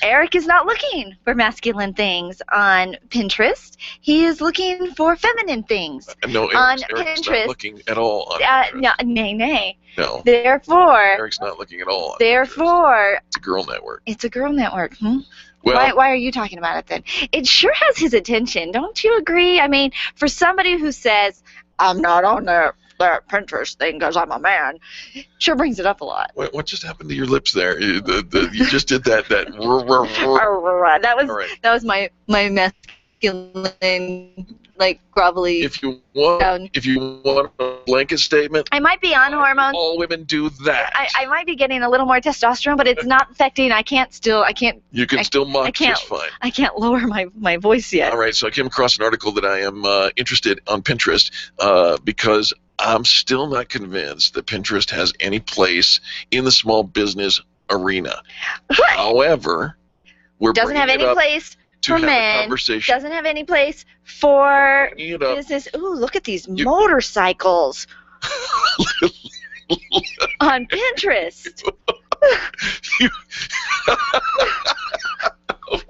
C: Eric is not looking for masculine things on Pinterest. He is looking for feminine things
B: No,
C: on
B: Eric's
C: Pinterest.
B: not looking at all on Pinterest.
C: Nay.
B: No.
C: Therefore,
B: Eric's not looking at all on
C: Pinterest.
B: It's a girl network.
C: It's a girl network.
B: Well,
C: why are you talking about it then? It sure has his attention. Don't you agree? I mean, for somebody who says, I'm not on that Pinterest thing because I'm a man, sure brings it up a lot.
B: What just happened to your lips there? You just did that. That
C: was my masculine, like grovelly.
B: If you want a blanket statement,
C: I might be on hormones.
B: All women do that.
C: I might be getting a little more testosterone, but it's not affecting. I can't.
B: You can still mock just fine.
C: I can't lower my voice yet.
B: All right, so I came across an article that I am interested on Pinterest because I'm still not convinced that Pinterest has any place in the small business arena.
C: What?
B: However,
C: doesn't have any place for men. Doesn't have any place for business. Ooh, look at these motorcycles on Pinterest.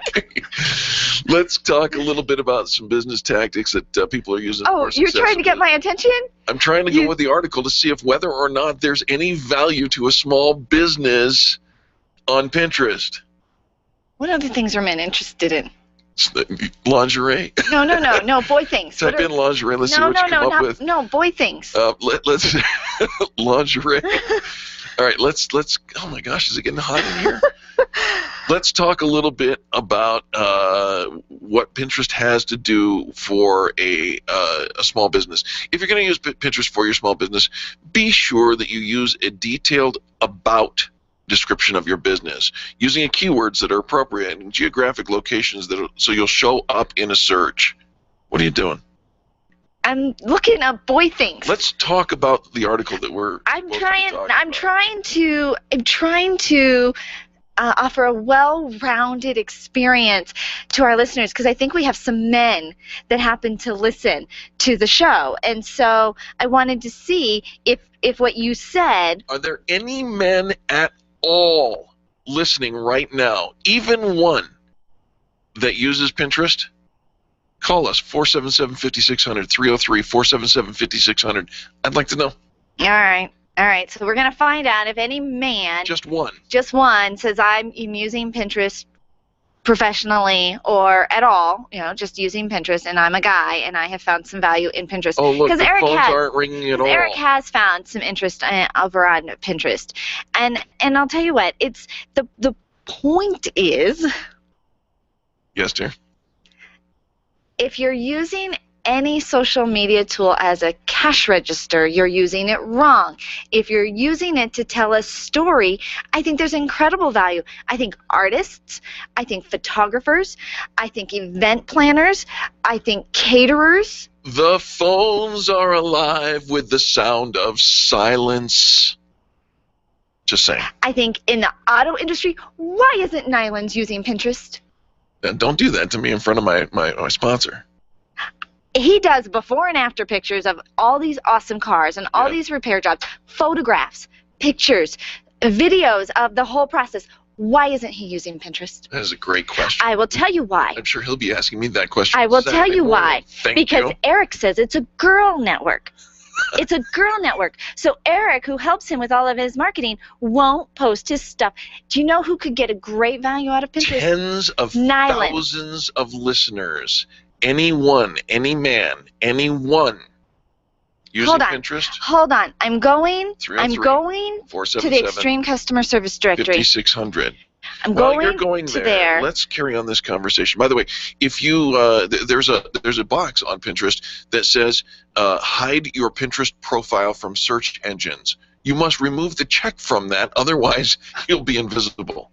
B: Okay. Let's talk a little bit about some business tactics that people are using.
C: Oh, you're trying to get my attention?
B: I'm trying to go with the article to see if whether or not there's any value to a small business on Pinterest.
C: What other things are men interested in?
B: Lingerie.
C: No, boy things.
B: Type in lingerie. Let's see what you come up with.
C: No, boy things.
B: Let's lingerie. All right, let's. Oh my gosh, is it getting hot in here? Let's talk a little bit about what Pinterest has to do for a small business. If you're going to use Pinterest for your small business, be sure that you use a detailed about description of your business, using keywords that are appropriate and geographic locations so you'll show up in a search. What are you doing?
C: I'm looking up boy things.
B: Let's talk about the article that
C: I'm trying to offer a well-rounded experience to our listeners, because I think we have some men that happen to listen to the show, and so I wanted to see if what you said.
B: Are there any men at all listening right now, even one, that uses Pinterest? Call us, 477-5600, 303-477-5600. I'd like to know.
C: All right. So we're going to find out if any man,
B: just one,
C: says I'm using Pinterest professionally or at all, just using Pinterest, and I'm a guy and I have found some value in Pinterest.
B: Oh, look, the phones aren't ringing at all.
C: Eric has found some interest over on Pinterest. And I'll tell you what, it's the point is.
B: Yes, dear.
C: If you're using any social media tool as a cash register, you're using it wrong. If you're using it to tell a story, I think there's incredible value. I think artists, I think photographers, I think event planners, I think caterers.
B: The phones are alive with the sound of silence. Just saying.
C: I think in the auto industry, why isn't Nyland's using Pinterest?
B: Don't do that to me in front of my sponsor.
C: He does before and after pictures of all these awesome cars and all these repair jobs, photographs, pictures, videos of the whole process. Why isn't he using Pinterest?
B: That is a great question.
C: I will tell you why.
B: I'm sure he'll be asking me that question.
C: I will tell you why. Because
B: you.
C: Eric says it's a girl network. It's a girl network. So Eric, who helps him with all of his marketing, won't post his stuff. Do you know who could get a great value out of Pinterest?
B: Tens of
C: Nyland.
B: thousands of listeners. Anyone, any man, anyone using Pinterest.
C: Hold on. I'm going to
B: 477
C: the Extreme Customer Service Directory.
B: 5600.
C: I'm
B: You're going
C: to
B: there. Let's carry on this conversation. By the way, if you there's a box on Pinterest that says hide your Pinterest profile from search engines. You must remove the check from that, otherwise you'll be invisible.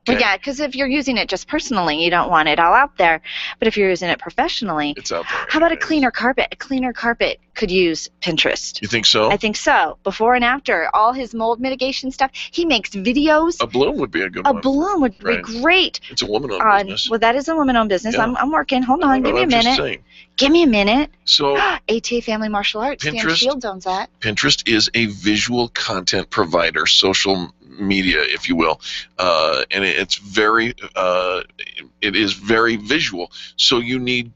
C: Well, yeah, because if you're using it just personally, you don't want it all out there. But if you're using it professionally,
B: it's out there.
C: How about a cleaner carpet? A cleaner carpet could use Pinterest.
B: You think so?
C: I think so. Before and after, all his mold mitigation stuff. He makes videos.
B: A bloom would be a good one.
C: A bloom would be great.
B: It's a woman-owned business.
C: Well, that is a woman-owned business.
B: Yeah.
C: I'm working. Hold on. Give me a
B: I'm just
C: minute.
B: saying.
C: Give me a minute.
B: So
C: ATA Family Martial Arts. Dan
B: Pinterest-
C: Shields owns that.
B: Pinterest is a visual content provider, social media, if you will, and it's very, it is very visual. So you need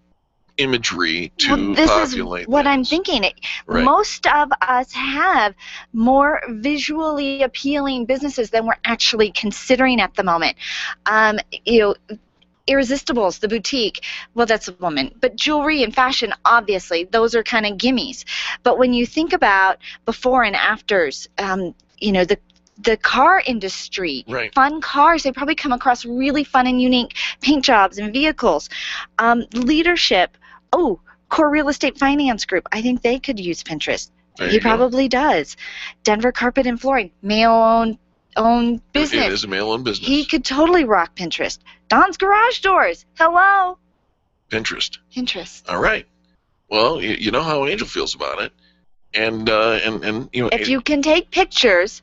B: imagery to
C: This
B: populate.
C: is what I'm thinking.
B: Right.
C: Most of us have more visually appealing businesses than we're actually considering at the moment. Irresistibles, the boutique, well, that's a woman. But jewelry and fashion, obviously, those are kind of gimmies. But when you think about before and afters, the car industry, fun cars, they probably come across really fun and unique paint jobs and vehicles. Leadership, Core Real Estate Finance Group, I think they could use Pinterest. He probably does. Denver Carpet and Flooring, male-owned business.
B: It is a male-owned business.
C: He could totally rock Pinterest. Don's Garage Doors, hello.
B: Pinterest.
C: Pinterest.
B: All right. Well, you know how Angel feels about it, and
C: if you can take pictures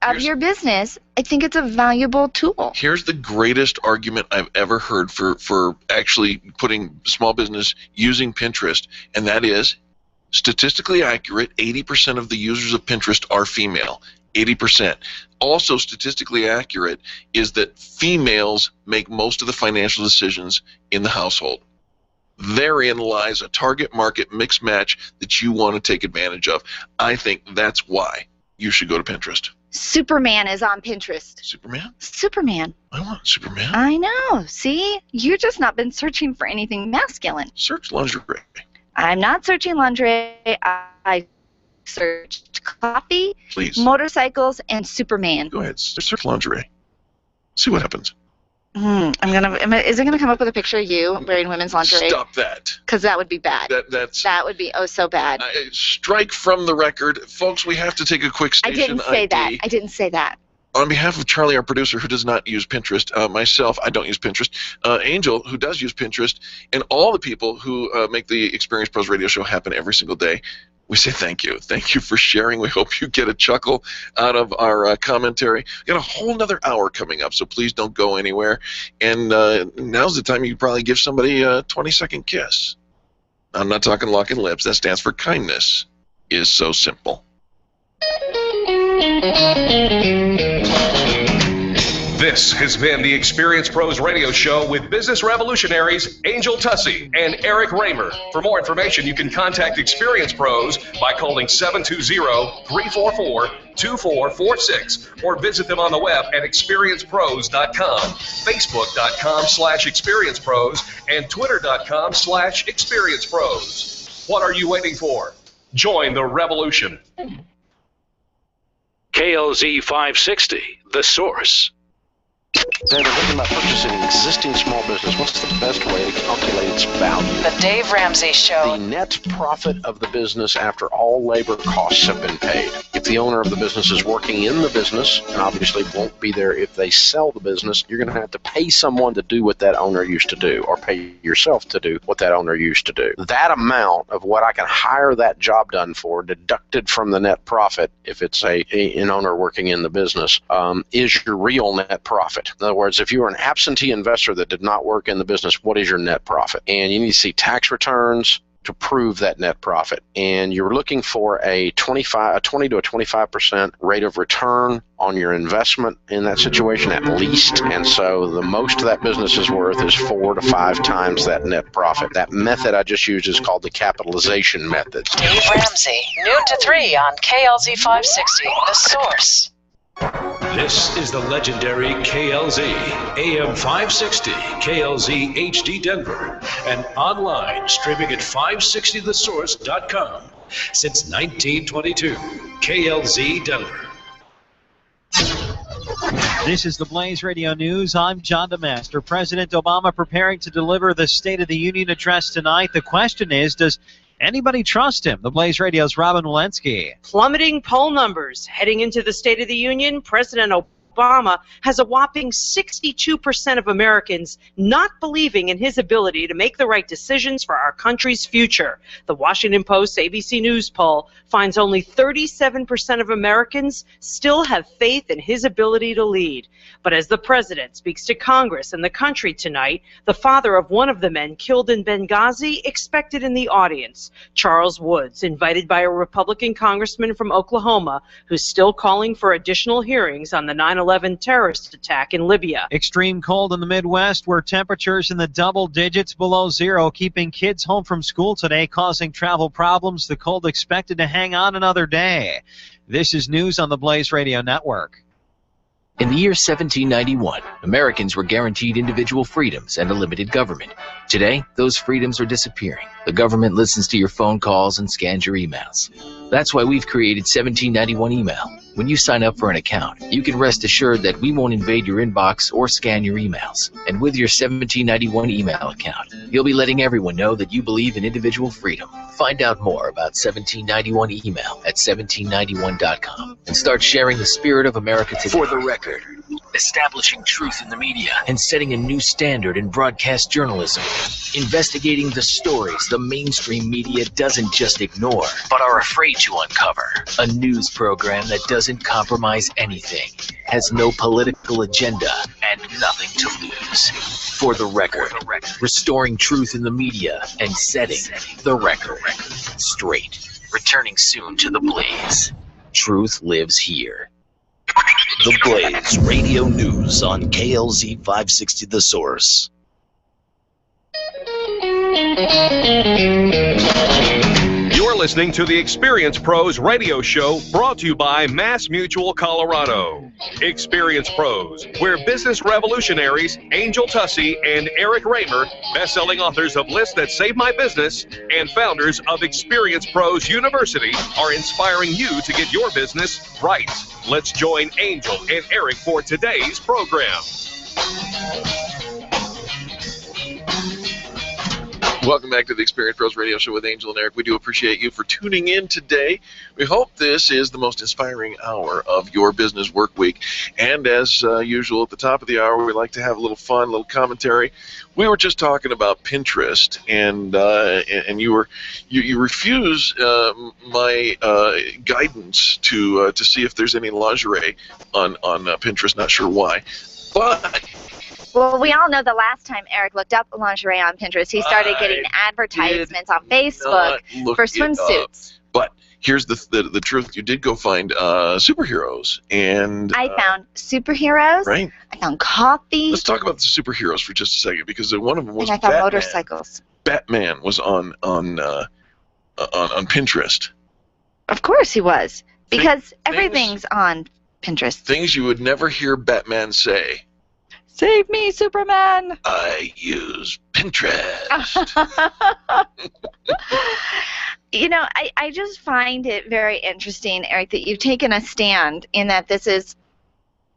C: of your business, I think it's a valuable tool.
B: Here's the greatest argument I've ever heard for actually putting small business using Pinterest, and that is statistically accurate. 80% of the users of Pinterest are female. 80%. Also statistically accurate is that females make most of the financial decisions in the household. Therein lies a target market mix match that you want to take advantage of. I think that's why you should go to Pinterest.
C: Superman is on Pinterest. Superman.
B: I want Superman.
C: I know. See? You've just not been searching for anything masculine.
B: Search lingerie.
C: I'm not searching lingerie. I searched coffee, motorcycles, and Superman.
B: Go ahead. Search lingerie. See what happens.
C: Is it gonna come up with a picture of you wearing women's lingerie?
B: Stop that.
C: Because that would be bad.
B: That
C: would be so bad.
B: Strike from the record, folks. We have to take a quick station
C: I didn't say that.
B: On behalf of Charlie, our producer, who does not use Pinterest, myself, I don't use Pinterest, Angel, who does use Pinterest, and all the people who make the Experience Pros radio show happen every single day, we say thank you. Thank you for sharing. We hope you get a chuckle out of our commentary. We've got a whole nother hour coming up, so please don't go anywhere. And now's the time you probably give somebody a 20-second kiss. I'm not talking locking lips. That stands for kindness. Is so simple.
A: This has been the Experience Pros radio show with business revolutionaries Angel Tussey and Eric Raymer. For more information, you can contact Experience Pros by calling 720-344-2446 or visit them on the web at experiencepros.com, facebook.com/experiencepros, and twitter.com/experiencepros. What are you waiting for? Join the revolution.
I: KLZ 560, The Source.
P: David, thinking about purchasing an existing small business, what's the best way to calculate its value?
L: The Dave Ramsey Show.
P: The net profit of the business after all labor costs have been paid. If the owner of the business is working in the business, and obviously won't be there if they sell the business, you're going to have to pay someone to do what that owner used to do, or pay yourself to do what that owner used to do. That amount of what I can hire that job done for, deducted from the net profit, if it's an owner working in the business, is your real net profit. In other words, if you were an absentee investor that did not work in the business, what is your net profit? And you need to see tax returns to prove that net profit. And you're looking for a 20 to a 25% rate of return on your investment in that situation at least. And so the most that business is worth is 4 to 5 times that net profit. That method I just used is called the capitalization method.
L: Dave Ramsey, noon to 3 on KLZ 560, The Source.
I: This is the legendary KLZ AM 560 KLZ HD Denver and online streaming at 560thesource.com since 1922. KLZ Denver.
F: This is the Blaze Radio News. I'm John DeMaster. President Obama preparing to deliver the State of the Union address tonight. The question is, does anybody trust him? The Blaze Radio's Robin Walensky.
G: Plummeting poll numbers. Heading into the State of the Union, President Obama has a whopping 62% of Americans not believing in his ability to make the right decisions for our country's future. The Washington Post ABC News poll finds only 37% of Americans still have faith in his ability to lead. But as the president speaks to Congress and the country tonight, the father of one of the men killed in Benghazi expected in the audience, Charles Woods, invited by a Republican congressman from Oklahoma who's still calling for additional hearings on the 9/11 terrorist attack in Libya.
F: Extreme cold in the Midwest, where temperatures in the double digits below zero, keeping kids home from school today, causing travel problems. The cold expected to hang on another day. This is news on the Blaze Radio Network.
W: In the year 1791, Americans were guaranteed individual freedoms and a limited government. Today, those freedoms are disappearing. The government listens to your phone calls and scans your emails. That's why we've created 1791 Email. When you sign up for an account, you can rest assured that we won't invade your inbox or scan your emails. And with your 1791 Email account, you'll be letting everyone know that you believe in individual freedom. Find out more about 1791 Email at 1791.com and start sharing the spirit of America today. For the record, establishing truth in the media and setting a new standard in broadcast journalism. Investigating the stories the mainstream media doesn't just ignore, but are afraid to uncover. A news program that doesn't compromise anything, has no political agenda, and nothing to lose. For the record, restoring truth in the media and setting the record straight. Returning soon to the Blaze. Truth lives here.
X: The Blaze Radio News on KLZ 560 The Source.
A: You're listening to the Experience Pros radio show brought to you by Mass Mutual Colorado. Experience Pros, where business revolutionaries Angel Tussey and Eric Raymer, best-selling authors of Lists That Save My Business and founders of Experience Pros University, are inspiring you to get your business right. Let's join Angel and Eric for today's program.
B: Welcome back to the Experience Pros Radio Show with Angel and Eric. We do appreciate you for tuning in today. We hope this is the most inspiring hour of your business work week. And as usual, at the top of the hour, we like to have a little fun, a little commentary. We were just talking about Pinterest, and you refuse my guidance to see if there's any lingerie on Pinterest. Not sure why, but.
C: Well, we all know the last time Eric looked up lingerie on Pinterest, he started getting advertisements on Facebook for swimsuits.
B: But here's the truth. You did go find superheroes. And
C: I found superheroes.
B: Right.
C: I found coffee.
B: Let's talk about the superheroes for just a second, because one of them was
C: and I found
B: Batman.
C: motorcycles.
B: Batman was on Pinterest.
C: Of course he was, because everything's on Pinterest.
B: Things you would never hear Batman say.
C: Save me, Superman!
B: I use Pinterest.
C: You know, I just find it very interesting, Eric, that you've taken a stand in that this is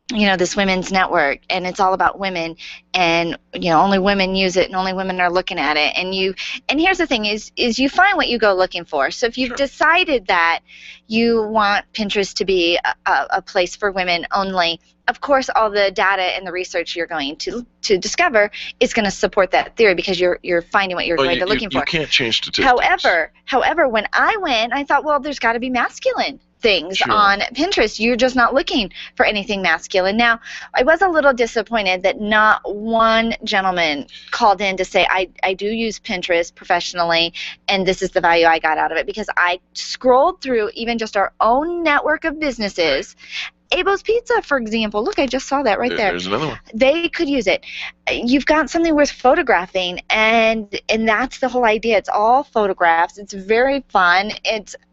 C: this women's network, and it's all about women, and only women use it and only women are looking at it, and here's the thing is you find what you go looking for. So if you've decided that you want Pinterest to be a place for women only, of course all the data and the research you're going to discover is going to support that theory, because you're finding what you're going to looking for.
B: You can't change statistics.
C: However, when I went, I thought, well, there's got to be masculine things on Pinterest. You're just not looking for anything masculine. Now, I was a little disappointed that not one gentleman called in to say, I do use Pinterest professionally, and this is the value I got out of it, because I scrolled through even just our own network of businesses. Abo's Pizza, for example. Look, I just saw that right there.
B: There's another one.
C: They could use it. You've got something worth photographing, and that's the whole idea. It's all photographs. It's very fun.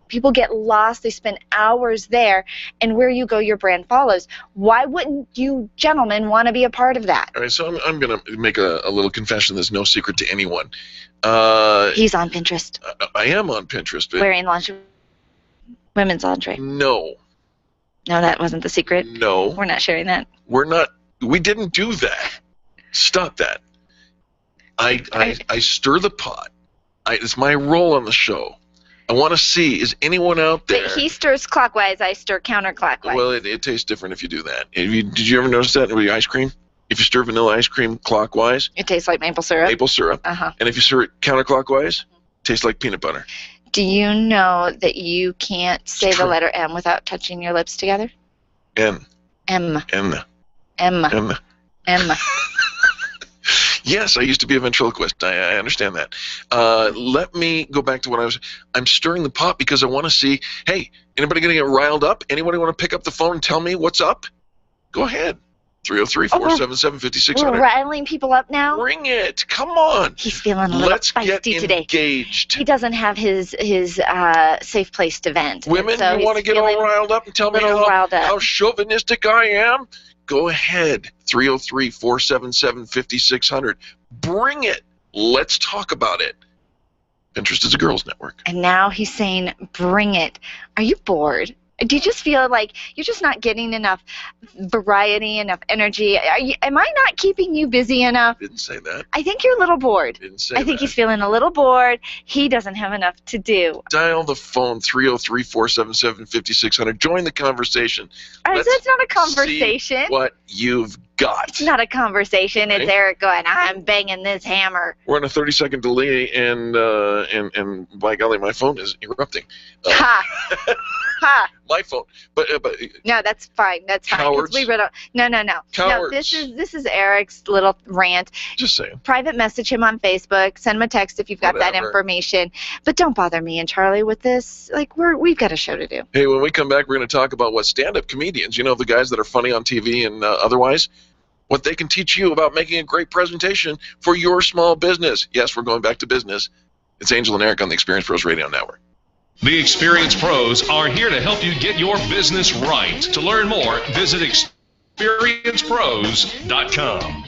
C: People get lost. They spend hours there, and where you go, your brand follows. Why wouldn't you gentlemen want to be a part of that?
B: All right, so I'm going to make a little confession that's no secret to anyone.
C: He's on Pinterest.
B: I am on Pinterest. But
C: wearing lingerie. Women's lingerie.
B: No.
C: No, that wasn't the secret?
B: No.
C: We're not sharing that.
B: We're not. We didn't do that. Stop that. I stir the pot. It's my role on the show. I want to see, is anyone out there?
C: But he stirs clockwise, I stir counterclockwise.
B: Well, it tastes different if you do that. Did you ever notice that with your ice cream? If you stir vanilla ice cream clockwise,
C: it tastes like maple syrup.
B: Maple syrup.
C: Uh-huh.
B: And if you stir it counterclockwise, it tastes like peanut butter.
C: Do you know that you can't say the letter M without touching your lips together?
B: M.
C: M.
B: M.
C: M.
B: M.
C: M.
B: Yes, I used to be a ventriloquist. I understand that. Let me go back to I'm stirring the pot because I want to see, hey, anybody going to get riled up? Anybody want to pick up the phone and tell me what's up? Go ahead. 303-477-5600.
C: We're riling people up now?
B: Bring it. Come on.
C: He's feeling a little feisty today.
B: Engaged.
C: He doesn't have his safe place to vent.
B: Women,
C: so
B: you want to get all riled up and tell me how chauvinistic I am? Go ahead. 303-477-5600. Bring it. Let's talk about it. Pinterest is a girls' network.
C: And now he's saying, bring it. Are you bored? Do you just feel like you're just not getting enough variety, enough energy? Am I not keeping you busy enough?
B: Didn't say that.
C: I think you're a little bored.
B: Didn't say that.
C: I think he's feeling a little bored. He doesn't have enough to do.
B: Dial the phone, 303-477-5600. Join the conversation.
C: That's not a conversation.
B: See what you've got.
C: It's not a conversation. It's Eric going, I'm banging this hammer.
B: We're on a 30-second delay, and by golly, my phone is erupting.
C: Ha! Ha!
B: My phone, but
C: no, that's fine. That's
B: cowards.
C: fine. No.
B: Cowards.
C: No, this is Eric's little rant.
B: Just saying.
C: Private message him on Facebook. Send him a text if you've got that information. But don't bother me and Charlie with this. Like we've got a show to do.
B: Hey, when we come back, we're going to talk about what stand-up comedians, the guys that are funny on TV and otherwise, what they can teach you about making a great presentation for your small business. Yes, we're going back to business. It's Angel and Eric on the Experience Pros Radio Network.
A: The Experience Pros are here to help you get your business right. To learn more, visit experiencepros.com.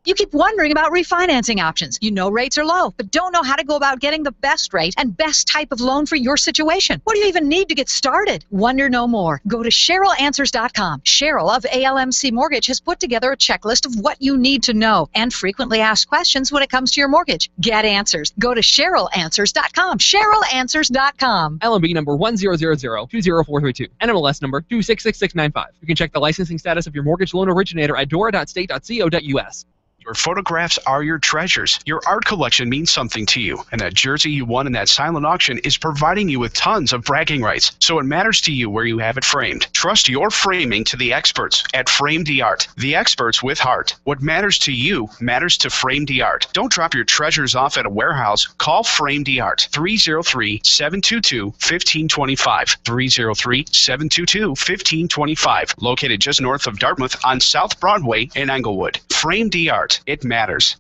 H: You keep wondering about refinancing options. You know rates are low, but don't know how to go about getting the best rate and best type of loan for your situation. What do you even need to get started? Wonder no more. Go to CherylAnswers.com. Cheryl of ALMC Mortgage has put together a checklist of what you need to know and frequently asked questions when it comes to your mortgage. Get answers. Go to CherylAnswers.com. CherylAnswers.com.
J: LMB number 100020432. NMLS number 266695. You can check the licensing status of your mortgage loan originator at dora.state.co.us.
M: Your photographs are your treasures. Your art collection means something to you, and that jersey you won in that silent auction is providing you with tons of bragging rights, so it matters to you where you have it framed. Trust your framing to the experts at Frame Art, the experts with heart. What matters to you matters to Frame Art. Don't drop your treasures off at a warehouse. Call Frame Art, 303-722-1525, 303-722-1525, located just north of Dartmouth on South Broadway in Englewood. Frame Art. It matters.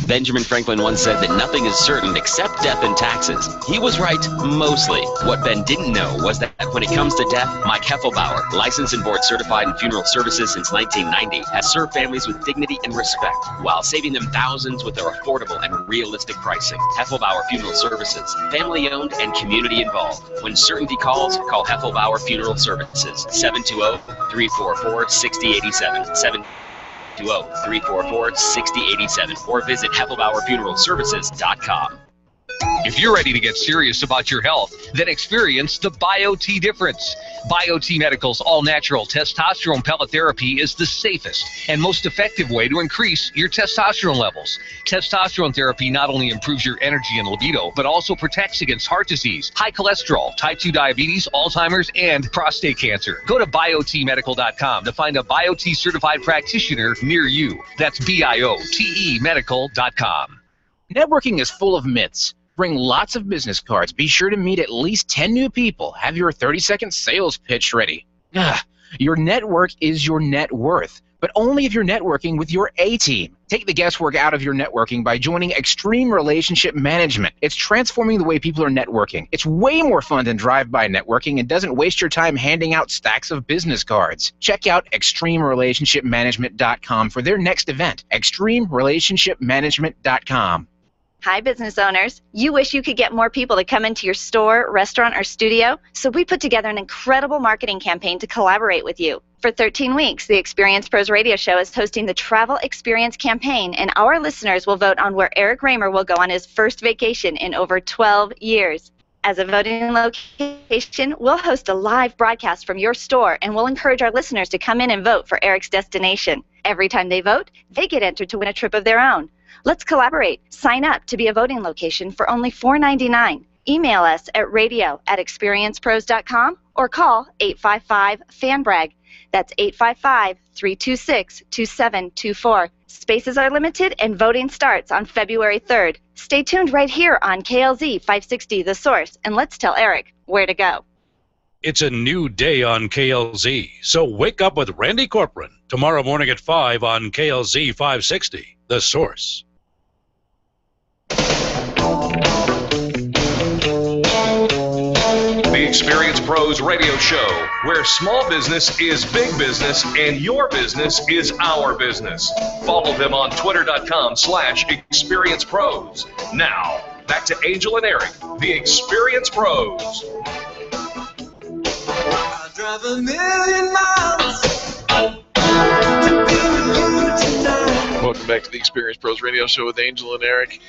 T: Benjamin Franklin once said that nothing is certain except death and taxes. He was right, mostly. What Ben didn't know was that when it comes to death, Mike Heffelbauer, licensed and board certified in funeral services since 1990, has served families with dignity and respect while saving them thousands with their affordable and realistic pricing. Heffelbauer Funeral Services, family owned and community involved. When certainty calls, call Heffelbauer Funeral Services, 720-344-6087, 720-344-6087, or visit HeffelbauerFuneralServices.com.
E: If you're ready to get serious about your health, then experience the BioT difference. BioT Medical's all-natural testosterone pellet therapy is the safest and most effective way to increase your testosterone levels. Testosterone therapy not only improves your energy and libido, but also protects against heart disease, high cholesterol, type 2 diabetes, Alzheimer's, and prostate cancer. Go to biotmedical.com to find a BioT certified practitioner near you. That's BIOTE medical.com.
N: Networking is full of myths. Bring lots of business cards. Be sure to meet at least 10 new people. Have your 30-second sales pitch ready. Your network is your net worth, but only if you're networking with your A-team. Take the guesswork out of your networking by joining Extreme Relationship Management. It's transforming the way people are networking. It's way more fun than drive-by networking and doesn't waste your time handing out stacks of business cards. Check out ExtremeRelationshipManagement.com for their next event. ExtremeRelationshipManagement.com.
K: Hi, business owners. You wish you could get more people to come into your store, restaurant, or studio? So we put together an incredible marketing campaign to collaborate with you. For 13 weeks, the Experience Pros Radio Show is hosting the Travel Experience Campaign, and our listeners will vote on where Eric Raymer will go on his first vacation in over 12 years. As a voting location, we'll host a live broadcast from your store, and we'll encourage our listeners to come in and vote for Eric's destination. Every time they vote, they get entered to win a trip of their own. Let's collaborate. Sign up to be a voting location for only $4.99. Email us at radio@experiencepros.com or call 855-FANBRAG. That's 855-326-2724. Spaces are limited and voting starts on February 3rd. Stay tuned right here on KLZ 560 The Source, and let's tell Eric where to go.
I: It's a new day on KLZ, so wake up with Randy Corcoran tomorrow morning at 5 on KLZ 560 The Source.
A: The Experience Pros Radio Show, where small business is big business and your business is our business. Follow them on twitter.com/experiencepros. Now, back to Angel and Eric, the Experience Pros.
O: I drive a million miles to be with you tonight.
B: Welcome back to the Experience Pros Radio Show with Angel and Eric.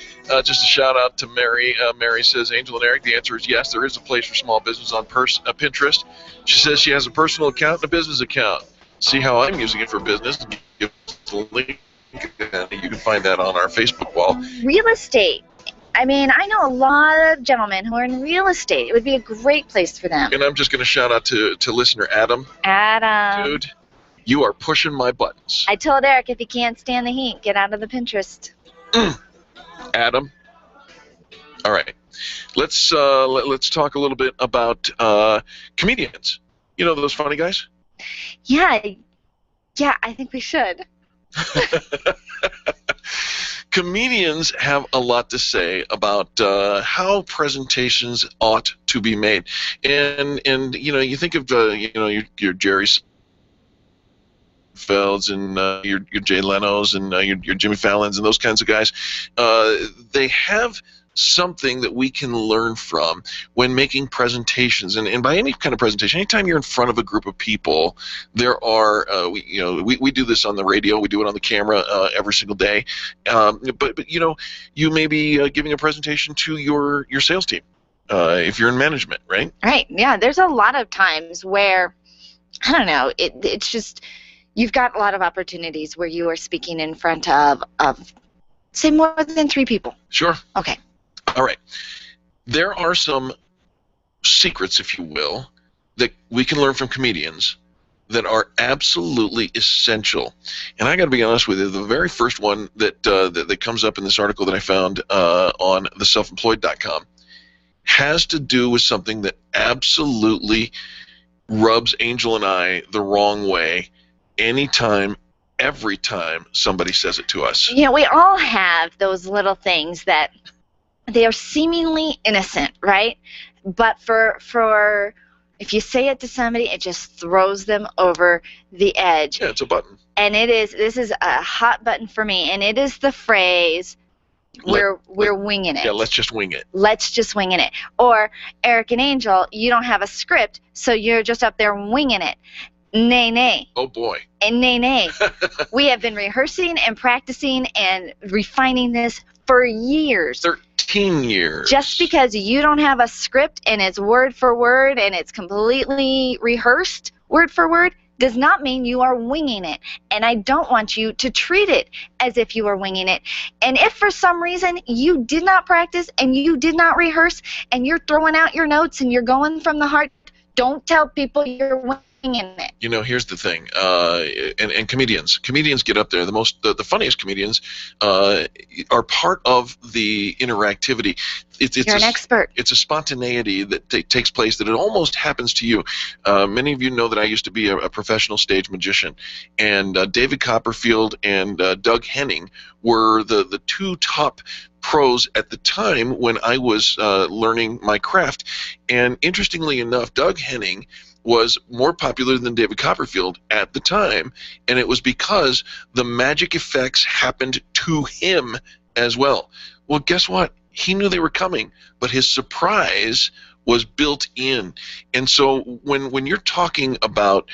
B: Just a shout out to Mary. Mary says, Angel and Eric, the answer is yes, there is a place for small business on Pinterest. She says she has a personal account and a business account. See how I'm using it for business? Give us the link. You can find that on our Facebook wall.
K: Real estate. I mean, I know a lot of gentlemen who are in real estate. It would be a great place for them.
B: And I'm just going to shout out to listener Adam.
K: Adam.
B: Dude, you are pushing my buttons.
K: I told Eric if he can't stand the heat, get out of the Pinterest.
B: Adam. All right. Let's talk a little bit about comedians. You know those funny guys?
K: Yeah, I think we should.
B: Comedians have a lot to say about how presentations ought to be made, and you think of your Jerry Seinfelds and your Jay Leno's and your Jimmy Fallon's and those kinds of guys. They have something that we can learn from when making presentations, and by any kind of presentation, anytime you're in front of a group of people, there are we do this on the radio, we do it on the camera every single day, but you may be giving a presentation to your sales team if you're in management, right?
K: Right. Yeah. There's a lot of times where I don't know. It's just you've got a lot of opportunities where you are speaking in front of say more than 3 people.
B: Sure.
K: Okay.
B: All right. There are some secrets, if you will, that we can learn from comedians that are absolutely essential. And I got to be honest with you, the very first one that comes up in this article that I found on theselfemployed.com has to do with something that absolutely rubs Angel and I the wrong way anytime every time somebody says it to us.
C: You know, we all have those little things that they are seemingly innocent, right? But for if you say it to somebody, it just throws them over the edge.
B: Yeah, it's a button.
C: And this is a hot button for me, and it is the phrase, we're winging it.
B: Yeah, let's just wing it.
C: Let's just winging it. Or, Eric and Angel, you don't have a script, so you're just up there winging it. Nay, nay.
B: Oh, boy.
C: And nay, nay. We have been rehearsing and practicing and refining this for years.
B: 13 years.
C: Just because you don't have a script and it's word for word and it's completely rehearsed word for word does not mean you are winging it. And I don't want you to treat it as if you are winging it. And if for some reason you did not practice and you did not rehearse and you're throwing out your notes and you're going from the heart, don't tell people you're winging it.
B: You know, here's the thing, and comedians get up there. The funniest comedians are part of the interactivity.
C: You're an expert.
B: It's a spontaneity that takes place that it almost happens to you. Many of you know that I used to be a professional stage magician, and David Copperfield and Doug Henning were the two top pros at the time when I was learning my craft. And interestingly enough, Doug Henning was more popular than David Copperfield at the time, and it was because the magic effects happened to him as well. Well, guess what? He knew they were coming, but his surprise was built in. And so when you're talking about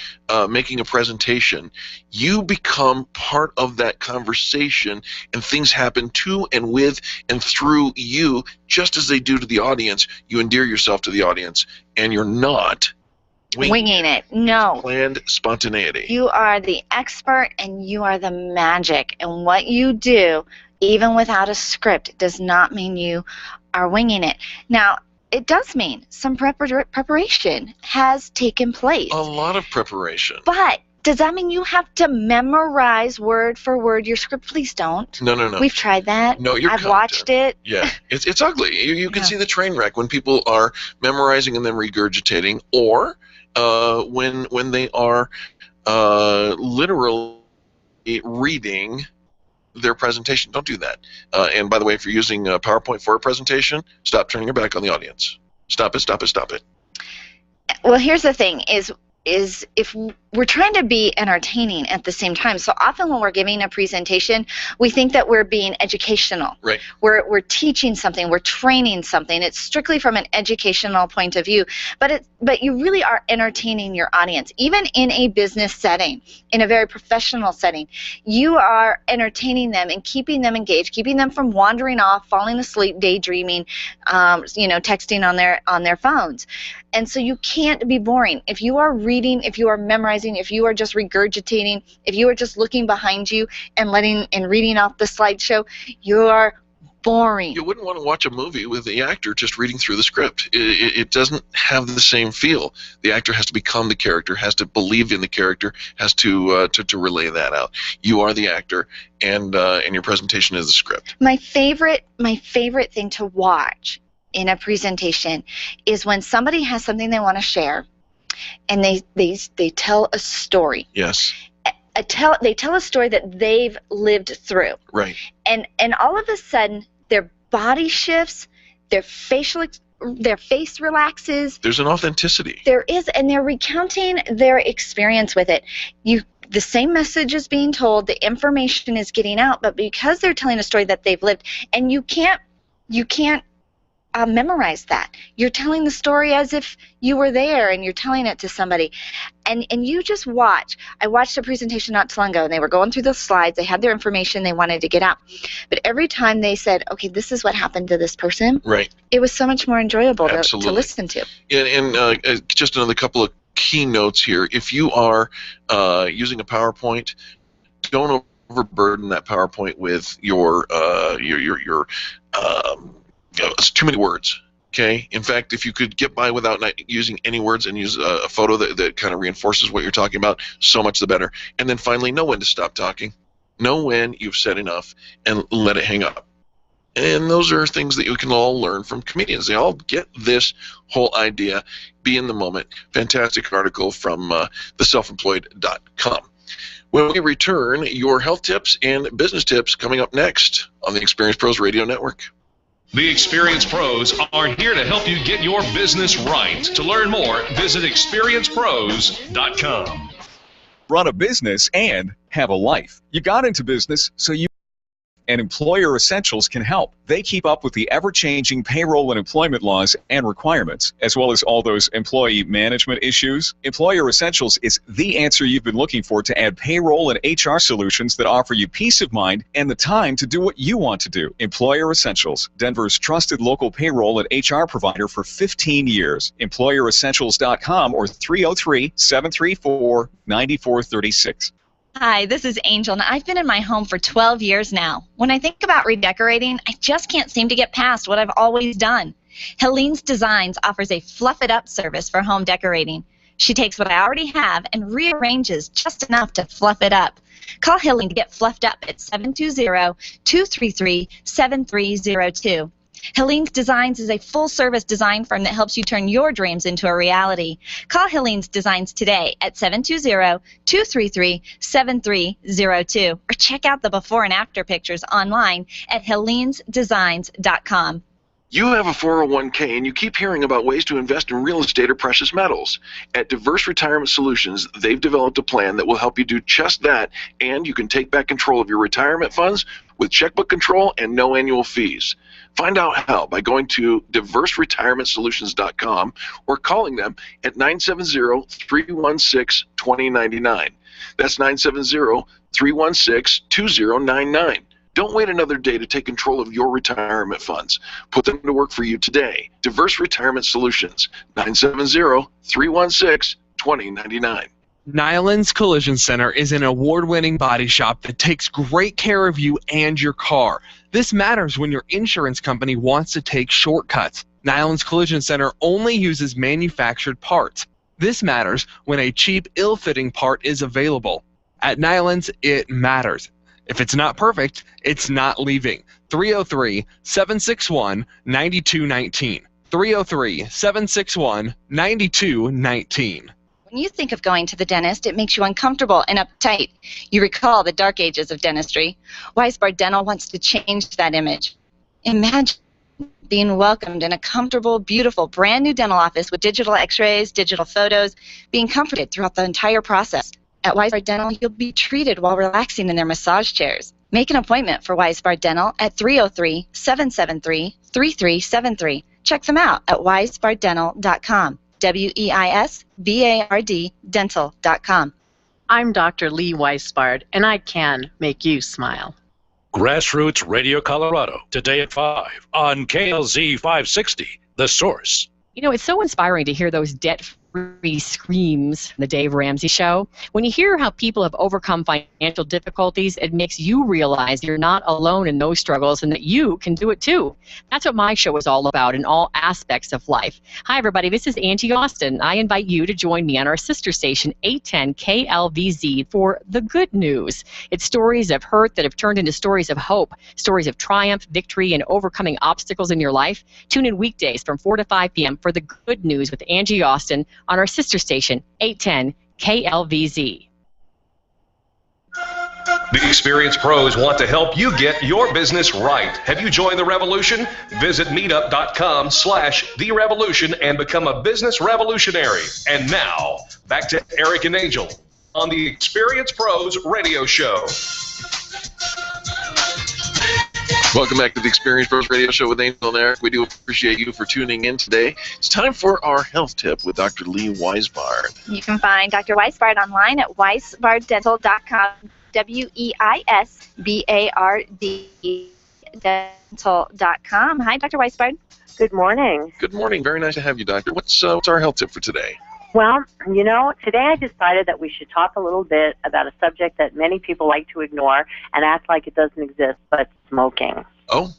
B: making a presentation, you become part of that conversation, and things happen to and with and through you just as they do to the audience. You endear yourself to the audience, and you're not
C: winging it. No.
B: Planned spontaneity.
C: You are the expert and you are the magic. And what you do, even without a script, does not mean you are winging it. Now, it does mean some preparation has taken place.
B: A lot of preparation.
C: But does that mean you have to memorize word for word your script? Please don't.
B: No.
C: We've tried that.
B: No,
C: I've watched it.
B: Yeah, it's ugly. You can see the train wreck when people are memorizing and then regurgitating, or when they are literally reading their presentation. Don't do that. And by the way, if you're using PowerPoint for a presentation, stop turning your back on the audience. Stop it.
C: Well, here's the thing, is if we're trying to be entertaining at the same time. So often when we're giving a presentation, we think that we're being educational.
B: Right.
C: We're teaching something, we're training something. It's strictly from an educational point of view. But you really are entertaining your audience. Even in a business setting, in a very professional setting, you are entertaining them and keeping them engaged, keeping them from wandering off, falling asleep, daydreaming, texting on their phones. And so you can't be boring. If you are reading, if you are memorizing, if you are just regurgitating, if you are just looking behind you and reading off the slideshow, you are boring.
B: You wouldn't want to watch a movie with the actor just reading through the script. It doesn't have the same feel. The actor has to become the character, has to believe in the character, has to relay that out. You are the actor, and your presentation is the script.
C: My favorite thing to watch in a presentation is when somebody has something they want to share, and they tell a story.
B: Yes.
C: They tell a story that they've lived through.
B: Right.
C: And all of a sudden, their body shifts, their face relaxes.
B: There's an authenticity.
C: There is, and they're recounting their experience with it. The same message is being told, the information is getting out, but because they're telling a story that they've lived, and you can't memorize that. You're telling the story as if you were there and you're telling it to somebody. And you just watch. I watched a presentation not too long ago, and they were going through the slides. They had their information they wanted to get out. But every time they said, okay, this is what happened to this person,
B: right,
C: it was so much more enjoyable to listen to.
B: And just another couple of key notes here. If you are using a PowerPoint, don't overburden that PowerPoint with your it's too many words. Okay. In fact, if you could get by without not using any words and use a photo that kind of reinforces what you're talking about, so much the better. And then finally, know when to stop talking. Know when you've said enough and let it hang up. And those are things that you can all learn from comedians. They all get this whole idea. Be in the moment. Fantastic article from theselfemployed.com. When we return, your health tips and business tips coming up next on the Experience Pros Radio Network.
A: The Experience Pros are here to help you get your business right. To learn more, visit experiencepros.com.
Q: Run a business and have a life. You got into business, so you and Employer Essentials can help. They keep up with the ever-changing payroll and employment laws and requirements, as well as all those employee management issues. Employer Essentials is the answer you've been looking for to add payroll and HR solutions that offer you peace of mind and the time to do what you want to do. Employer Essentials, Denver's trusted local payroll and HR provider for 15 years. EmployerEssentials.com or 303-734-9436.
K: Hi, this is Angel, and I've been in my home for 12 years now. When I think about redecorating, I just can't seem to get past what I've always done. Helene's Designs offers a fluff-it-up service for home decorating. She takes what I already have and rearranges just enough to fluff it up. Call Helene to get fluffed up at 720-233-7302. Helene's Designs is a full-service design firm that helps you turn your dreams into a reality. Call Helene's Designs today at 720-233-7302 or check out the before and after pictures online at helenesdesigns.com.
B: You have a 401k and you keep hearing about ways to invest in real estate or precious metals. At Diverse Retirement Solutions, they've developed a plan that will help you do just that, and you can take back control of your retirement funds with checkbook control and no annual fees. Find out how by going to diverseretirementsolutions.com or calling them at 970-316-2099. That's 970-316-2099. Don't wait another day to take control of your retirement funds. Put them to work for you today. Diverse Retirement Solutions, 970-316-2099.
J: Nyland's Collision Center is an award-winning body shop that takes great care of you and your car. This matters when your insurance company wants to take shortcuts. Nyland's Collision Center only uses manufactured parts. This matters when a cheap, ill-fitting part is available. At Nyland's, it matters. If it's not perfect, it's not leaving. 303-761-9219. 303-761-9219.
K: When you think of going to the dentist, it makes you uncomfortable and uptight. You recall the dark ages of dentistry. Weisbard Dental wants to change that image. Imagine being welcomed in a comfortable, beautiful, brand new dental office with digital x-rays, digital photos, being comforted throughout the entire process. At Weisbard Dental, you'll be treated while relaxing in their massage chairs. Make an appointment for Weisbard Dental at 303-773-3373. Check them out at weisbarddental.com. WEISBARD dental.com.
R: I'm Dr. Lee Weisbard, and I can make you smile.
I: Grassroots Radio Colorado, today at 5 on KLZ 560, The Source.
S: You know, it's so inspiring to hear those debt-free screams in the Dave Ramsey Show. When you hear how people have overcome financial difficulties, it makes you realize you're not alone in those struggles and that you can do it too. That's what my show is all about in all aspects of life. Hi, everybody. This is Angie Austin. I invite you to join me on our sister station, 810 KLVZ, for The Good News. It's stories of hurt that have turned into stories of hope, stories of triumph, victory, and overcoming obstacles in your life. Tune in weekdays from 4 to 5 p.m. for The Good News with Angie Austin on our sister station, 810 KLVZ.
A: The Experience Pros want to help you get your business right. Have you joined the revolution? Visit meetup.com/therevolution and become a business revolutionary. And now, back to Eric and Angel on the Experience Pros Radio Show.
B: Welcome back to the Experience Pros Radio Show with Angel and Eric. We do appreciate you for tuning in today. It's time for our health tip with Dr. Lee Weisbard.
K: You can find Dr. Weisbard online at weisbarddental.com, WEISBARD dental.com. Hi, Dr. Weisbard.
U: Good morning.
B: Good morning. Very nice to have you, Doctor. What's our health tip for today?
U: Well, you know, today I decided that we should talk a little bit about a subject that many people like to ignore and act like it doesn't exist, but smoking.
B: Oh.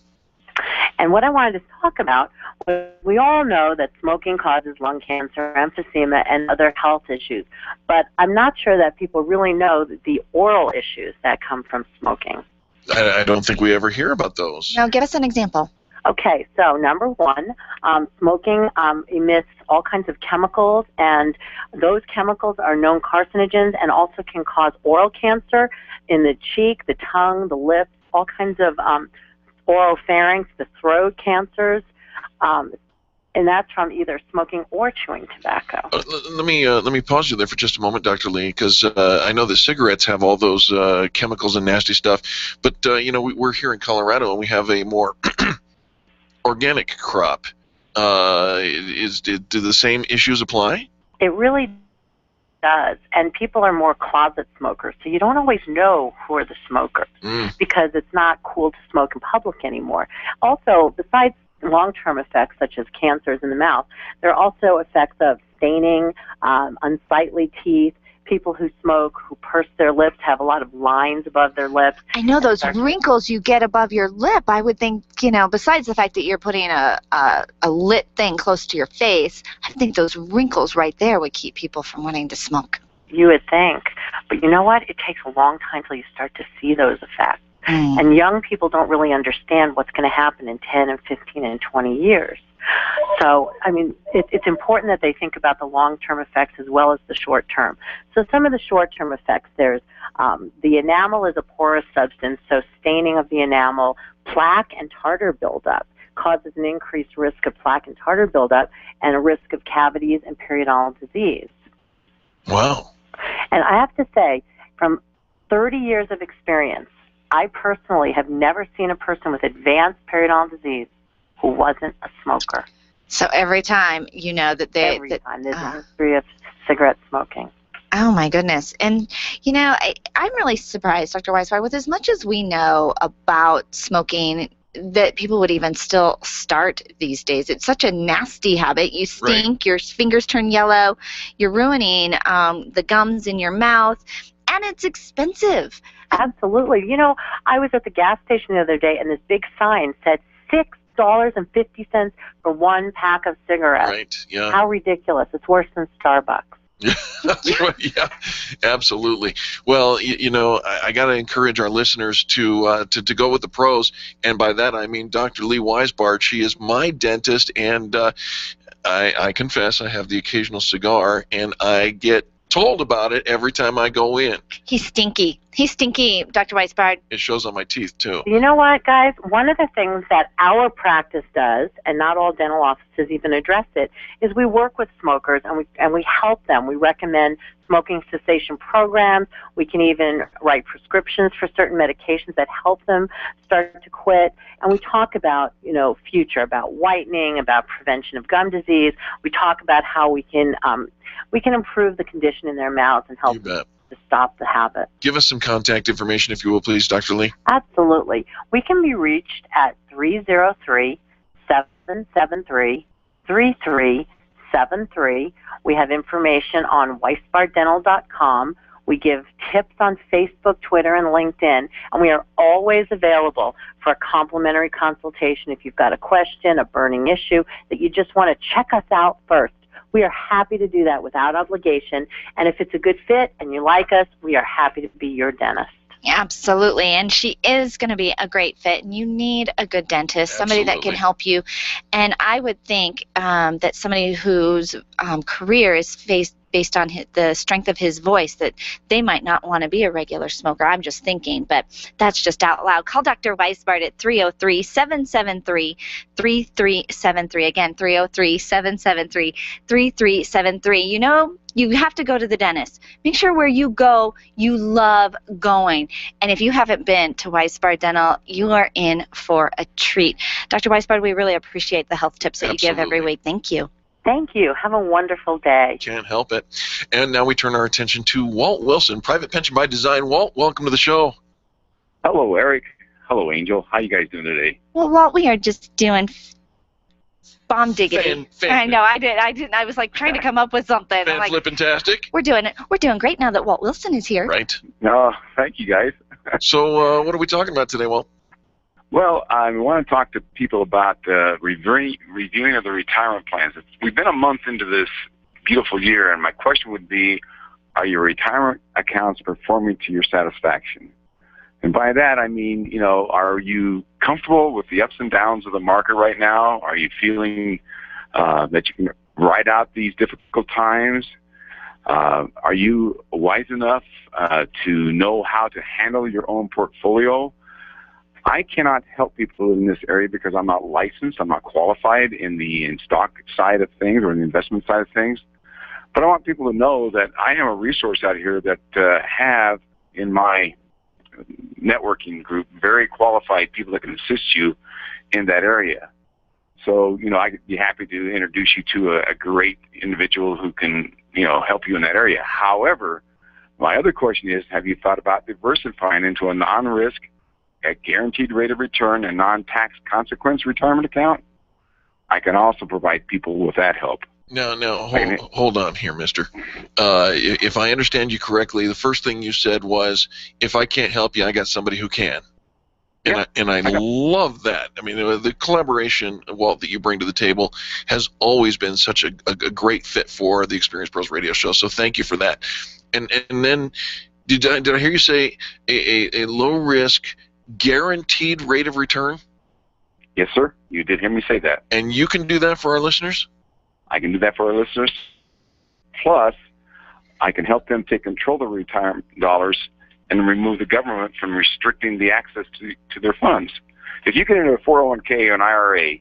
U: And what I wanted to talk about was, we all know that smoking causes lung cancer, emphysema, and other health issues, but I'm not sure that people really know the oral issues that come from smoking.
B: I don't think we ever hear about those.
K: Now, give us an example.
U: Okay, so number one, smoking emits all kinds of chemicals, and those chemicals are known carcinogens and also can cause oral cancer in the cheek, the tongue, the lips, all kinds of oropharynx, the throat cancers, and that's from either smoking or chewing tobacco.
B: Let me pause you there for just a moment, Dr. Lee, because I know the cigarettes have all those chemicals and nasty stuff, but we're here in Colorado and we have a more organic crop. Do the same issues apply?
U: It really does, and people are more closet smokers, so you don't always know who are the smokers because it's not cool to smoke in public anymore. Also, besides long-term effects such as cancers in the mouth, there are also effects of staining, unsightly teeth. People who smoke, who purse their lips, have a lot of lines above their lips.
C: I know those wrinkles you get above your lip. I would think, besides the fact that you're putting a lit thing close to your face, I think those wrinkles right there would keep people from wanting to smoke.
U: You would think. But you know what? It takes a long time till you start to see those effects. And young people don't really understand what's going to happen in 10 and 15 and 20 years. So, it's important that they think about the long-term effects as well as the short-term. So some of the short-term effects, there's the enamel is a porous substance, so staining of the enamel, plaque and tartar buildup causes an increased risk of plaque and tartar buildup and a risk of cavities and periodontal disease.
B: Wow.
U: And I have to say, from 30 years of experience, I personally have never seen a person with advanced periodontal disease who wasn't a smoker.
C: So every time
U: every time there's a history of cigarette smoking.
C: Oh my goodness. And I'm really surprised, Dr. Weisbard, with as much as we know about smoking, that people would even still start these days. It's such a nasty habit. You stink, right. Your fingers turn yellow, you're ruining the gums in your mouth, and it's expensive.
U: Absolutely. I was at the gas station the other day, and this big sign said $6.50 for one pack of cigarettes.
B: Right, yeah.
U: How ridiculous. It's worse than Starbucks.
B: Yeah, absolutely. Well, I got to encourage our listeners to go with the pros, and by that I mean Dr. Lee Weisbard. She is my dentist, and I confess I have the occasional cigar, and I get told about it every time I go in.
C: He's stinky. He's stinky, Dr. Weisbard.
B: It shows on my teeth, too.
U: You know what, guys? One of the things that our practice does, and not all dental offices even address it, is we work with smokers and we help them. We recommend smoking cessation programs. We can even write prescriptions for certain medications that help them start to quit. And we talk about, future, about whitening, about prevention of gum disease. We talk about how we can improve the condition in their mouths and help them to stop the habit.
B: Give us some contact information, if you will, please, Dr. Lee.
U: Absolutely. We can be reached at 303-773-3373. We have information on weisbarddental.com. We give tips on Facebook, Twitter, and LinkedIn, and we are always available for a complimentary consultation if you've got a question, a burning issue, that you just want to check us out first. We are happy to do that without obligation, and if it's a good fit and you like us, we are happy to be your dentist.
C: Absolutely, and she is going to be a great fit, and you need a good dentist, somebody that can help you. And I would think that somebody whose career is based on the strength of his voice, that they might not want to be a regular smoker. I'm just thinking, but that's just out loud. Call Dr. Weisbard at 303-773-3373. Again, 303-773-3373. You have to go to the dentist. Make sure where you go, you love going. And if you haven't been to Weisbard Dental, you are in for a treat. Dr. Weisbard, we really appreciate the health tips that you give every week. Thank you.
U: Thank you. Have a wonderful day.
B: Can't help it. And now we turn our attention to Walt Wilson, Private Pension by Design. Walt, welcome to the show.
D: Hello, Eric. Hello, Angel. How you guys doing today?
C: Well, Walt, we are just doing bomb diggity. I know. I didn't. I was like trying to come up with something.
B: Flippin-tastic.
C: We're doing it. We're doing great now that Walt Wilson is here.
B: Right.
D: No, thank you, guys.
B: So, what are we talking about today, Walt?
D: Well, I want to talk to people about reviewing of the retirement plans. We've been a month into this beautiful year, and my question would be, are your retirement accounts performing to your satisfaction? And by that, I mean, are you comfortable with the ups and downs of the market right now? Are you feeling that you can ride out these difficult times? Are you wise enough to know how to handle your own portfolio? I cannot help people in this area because I'm not licensed. I'm not qualified in stock side of things or in the investment side of things. But I want people to know that I am a resource out here that have in my networking group very qualified people that can assist you in that area. So, I'd be happy to introduce you to a great individual who can, help you in that area. However, my other question is, have you thought about diversifying into a non-risk, a guaranteed rate of return, and non-tax consequence retirement account? I can also provide people with that help.
B: Now, hold on here, mister. If I understand you correctly, the first thing you said was, if I can't help you, I got somebody who can. And I love that. I mean, the collaboration, Walt, that you bring to the table has always been such a great fit for the Experience Pros radio show. So thank you for that. And then, did I hear you say a low risk, guaranteed rate of return?
D: Yes, sir. You did hear me say that.
B: And you can do that for our listeners?
D: I can do that for our listeners. Plus, I can help them take control of the retirement dollars and remove the government from restricting the access to their funds. If you get into a 401k or an IRA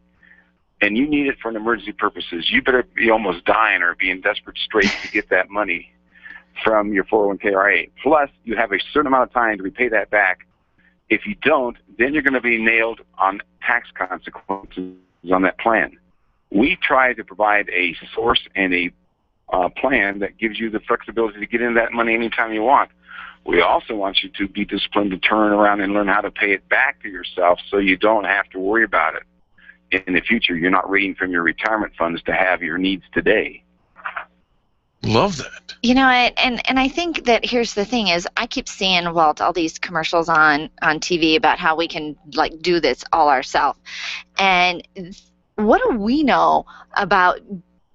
D: and you need it for an emergency purposes, you better be almost dying or be in desperate straits to get that money from your 401k or IRA. Plus, you have a certain amount of time to repay that back. If you don't, then you're going to be nailed on tax consequences on that plan. We try to provide a source and a plan that gives you the flexibility to get in that money anytime you want. We also want you to be disciplined to turn around and learn how to pay it back to yourself so you don't have to worry about it in the future. You're not waiting from your retirement funds to have your needs today.
B: Love that.
C: And I think that here's the thing is I keep seeing, Walt, all these commercials on TV about how we can do this all ourselves. And what do we know about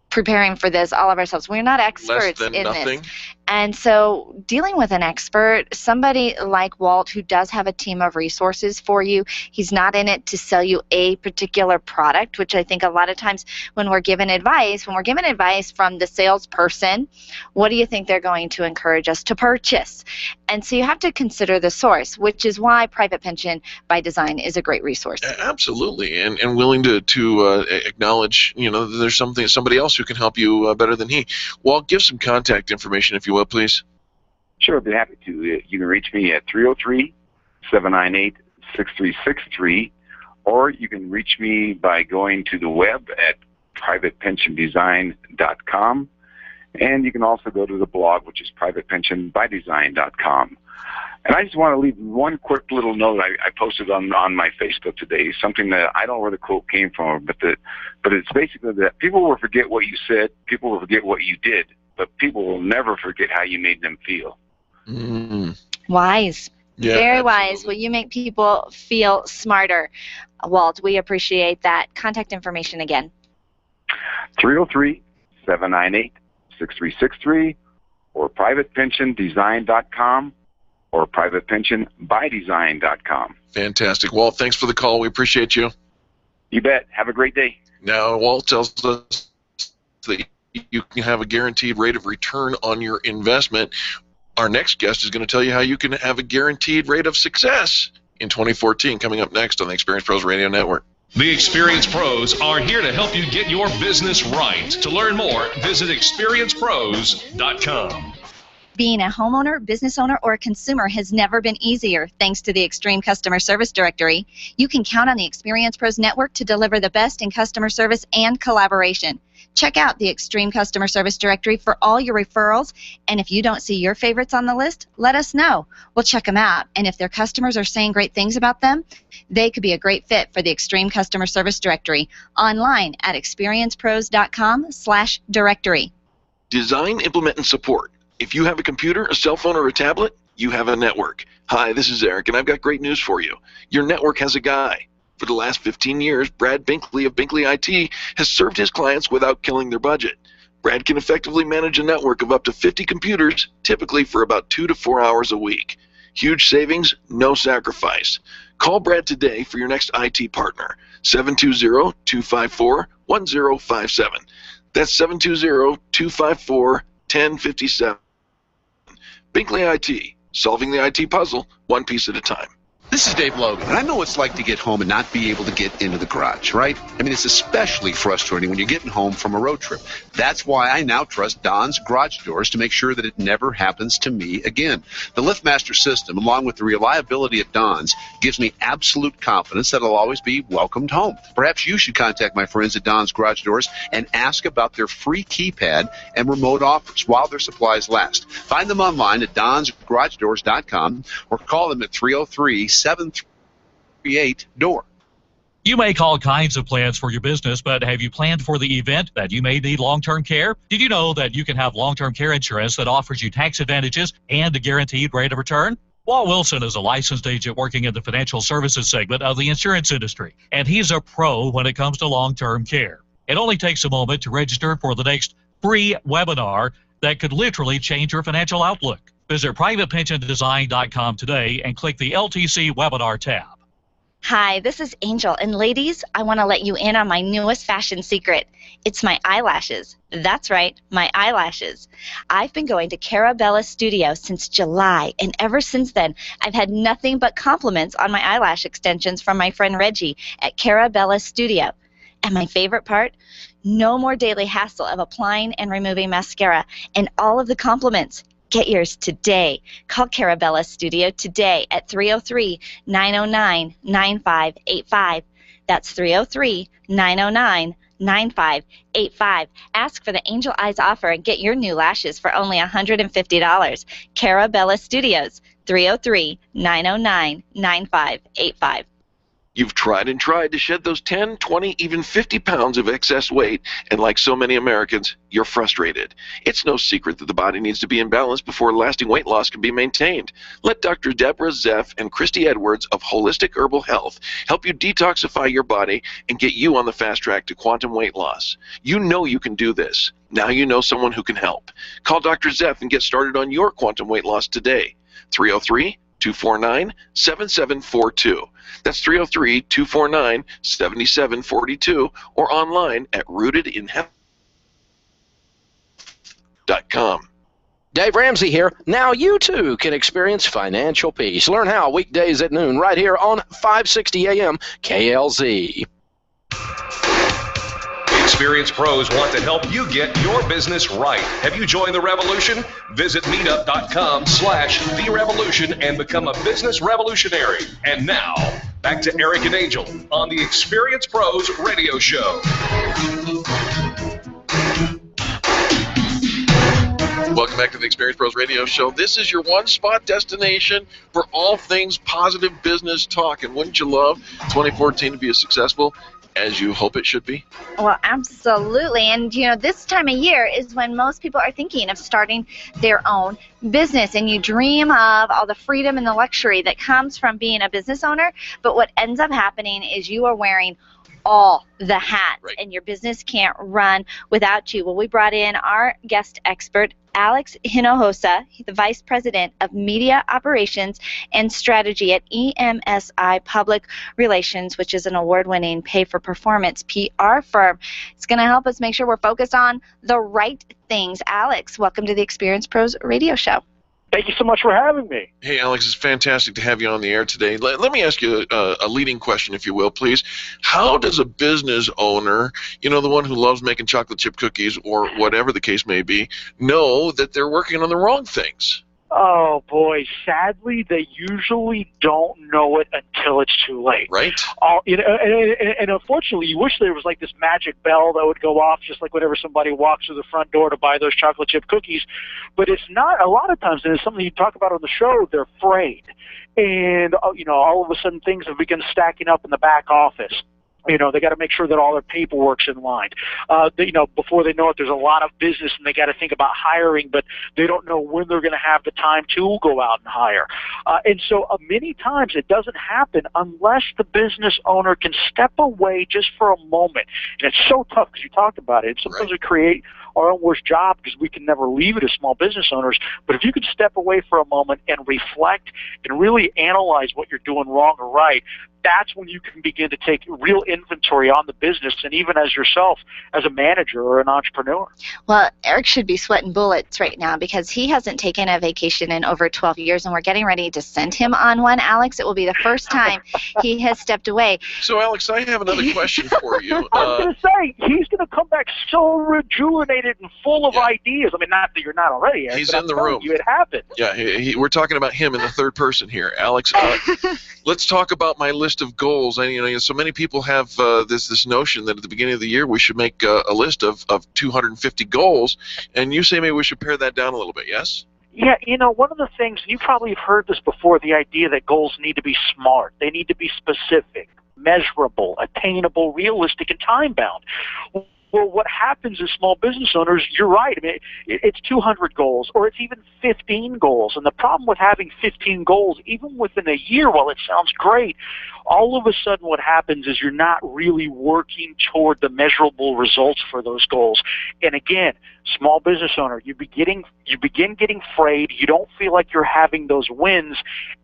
C: preparing for this all of ourselves? We're not experts in this. And so dealing with an expert, somebody like Walt who does have a team of resources for you, he's not in it to sell you a particular product, which I think a lot of times when we're given advice from the salesperson, what do you think they're going to encourage us to purchase? And so you have to consider the source, which is why Private Pension by Design is a great resource.
B: Absolutely, and willing to acknowledge, there's somebody else who can help you better than he. Walt, give some contact information if you will, please.
D: Sure, I'd be happy to. You can reach me at 303-798-6363, or you can reach me by going to the web at privatepensiondesign.com, and you can also go to the blog, which is privatepensionbydesign.com. And I just want to leave one quick little note I posted on my Facebook today, something that I don't know where the quote came from, but it's basically that people will forget what you said, people will forget what you did, but people will never forget how you made them feel.
C: Wise.
B: Yeah,
C: very
B: absolutely.
C: Wise. Well, you make people feel smarter. Walt, we appreciate that. Contact information again.
D: 303-798-6363 or privatepensiondesign.com or privatepensionbydesign.com.
B: Fantastic. Walt, thanks for the call. We appreciate you.
D: You bet. Have a great day.
B: Now, Walt tells us that you can have a guaranteed rate of return on your investment. Our next guest is going to tell you how you can have a guaranteed rate of success in 2014, coming up next on the Experience Pros Radio Network.
A: The Experience Pros are here to help you get your business right. To learn more, visit experiencepros.com.
K: Being a homeowner, business owner, or a consumer has never been easier thanks to the Extreme Customer Service Directory. You can count on the Experience Pros Network to deliver the best in customer service and collaboration. Check out the Extreme Customer Service Directory for all your referrals, and if you don't see your favorites on the list, let us know. We'll check them out, and if their customers are saying great things about them, they could be a great fit for the Extreme Customer Service Directory online at experiencepros.com/directory.
B: Design, implement, and support. If you have a computer, a cell phone, or a tablet, you have a network. Hi, this is Eric, and I've got great news for you. Your network has a guy. For the last 15 years, Brad Binkley of Binkley IT has served his clients without killing their budget. Brad can effectively manage a network of up to 50 computers, typically for about 2 to 4 hours a week. Huge savings, no sacrifice. Call Brad today for your next IT partner. 720-254-1057. That's 720-254-1057. Binkley IT, solving the IT puzzle one piece at a time.
G: This is Dave Logan, and I know what it's like to get home and not be able to get into the garage, right? I mean, it's especially frustrating when you're getting home from a road trip. That's why I now trust Don's Garage Doors to make sure that it never happens to me again. The LiftMaster system, along with the reliability of Don's, gives me absolute confidence that I'll always be welcomed home. Perhaps you should contact my friends at Don's Garage Doors and ask about their free keypad and remote offers while their supplies last. Find them online at donsgaragedoors.com or call them at 303-738-DOOR.
L: You make all kinds of plans for your business, but have you planned for the event that you may need long-term care? Did you know that you can have long-term care insurance that offers you tax advantages and a guaranteed rate of return? Walt Wilson is a licensed agent working in the financial services segment of the insurance industry, and he's a pro when it comes to long-term care. It only takes a moment to register for the next free webinar that could literally change your financial outlook. Visit privatepensiondesign.com today and click the LTC webinar tab.
K: Hi, this is Angel, and ladies, I want to let you in on my newest fashion secret. It's my eyelashes. That's right, my eyelashes. I've been going to Carabella Studio since July, and ever since then, I've had nothing but compliments on my eyelash extensions from my friend Reggie at Carabella Studio. And my favorite part? No more daily hassle of applying and removing mascara, and all of the compliments. Get yours today. Call Carabella Studio today at 303-909-9585. That's 303-909-9585. Ask for the Angel Eyes offer and get your new lashes for only $150. Carabella Studios, 303-909-9585.
B: You've tried and tried to shed those 10, 20, even 50 pounds of excess weight, and like so many Americans, you're frustrated. It's no secret that the body needs to be in balance before lasting weight loss can be maintained. Let Dr. Deborah Zeff and Christy Edwards of Holistic Herbal Health help you detoxify your body and get you on the fast track to quantum weight loss. You know you can do this. Now you know someone who can help. Call Dr. Zeff and get started on your quantum weight loss today. 303-249-7742. That's 303-249-7742 or online at rootedinhealth.com.
P: Dave Ramsey here. Now you too can experience financial peace. Learn how weekdays at noon right here on 560 AM KLZ.
A: Experienced pros want to help you get your business right. Have you joined the revolution? Visit meetup.com/therevolution and become a business revolutionary. And now, back to Eric and Angel on the Experienced Pros Radio Show.
B: Welcome back to the Experienced Pros Radio Show. This is your one-spot destination for all things positive business talk. And wouldn't you love 2014 to be as successful as you hope it should be?
C: Well, absolutely. And, you know, this time of year is when most people are thinking of starting their own business. And you dream of all the freedom and the luxury that comes from being a business owner. But what ends up happening is you are wearing all the hats, right, and your business can't run without you. Well, we brought in our guest expert, Alex Hinojosa, the Vice President of Media Operations and Strategy at EMSI Public Relations, which is an award-winning pay-for-performance PR firm. It's going to help us make sure we're focused on the right things. Alex, welcome to the Experience Pros Radio Show.
V: Thank you so much for having me.
B: Hey, Alex, it's fantastic to have you on the air today. Let me ask you a leading question, if you will, please. How does a business owner, you know, the one who loves making chocolate chip cookies or whatever the case may be, know that they're working on the wrong things?
V: Oh, boy. Sadly, they usually don't know it until it's too late.
B: Right.
V: You know, and unfortunately, you wish there was like this magic bell that would go off just like whenever somebody walks through the front door to buy those chocolate chip cookies. But it's not. A lot of times, and it's something you talk about on the show, they're afraid. And, you know, all of a sudden things have begun stacking up in the back office. You know, they got to make sure that all their paperwork's in line. You know, before they know it, there's a lot of business, and they got to think about hiring, but they don't know when they're going to have the time to go out and hire. And so many times it doesn't happen unless the business owner can step away just for a moment. And it's so tough because you talked about it. Sometimes we create our own worst job because we can never leave it as small business owners. But if you could step away for a moment and reflect and really analyze what you're doing wrong or right, that's when you can begin to take real inventory on the business, and even as yourself, as a manager or an entrepreneur.
K: Well, Eric should be sweating bullets right now because he hasn't taken a vacation in over 12 years, and we're getting ready to send him on one, Alex. It will be the first time he has stepped away.
B: So, Alex, I have another question for you.
V: I was going to say, he's going to come back so rejuvenated and full of ideas. I mean, not that you're not already, Eric,
B: He's
V: but
B: in the
V: I'm telling
B: room.
V: you, it happened.
B: Yeah, we're talking about him in the third person here. Alex, let's talk about my list of goals. So many people have this notion that at the beginning of the year we should make a list of 250 goals, and you say maybe we should pare that down a little bit, yes?
V: Yeah, one of the things, and you probably have heard this before, the idea that goals need to be smart. They need to be specific, measurable, attainable, realistic, and time-bound. Well, what happens as small business owners, you're right. I mean, it's 200 goals, or it's even 15 goals. And the problem with having 15 goals, even within a year, while it sounds great, all of a sudden what happens is you're not really working toward the measurable results for those goals. And again, small business owner, you begin getting frayed. You don't feel like you're having those wins,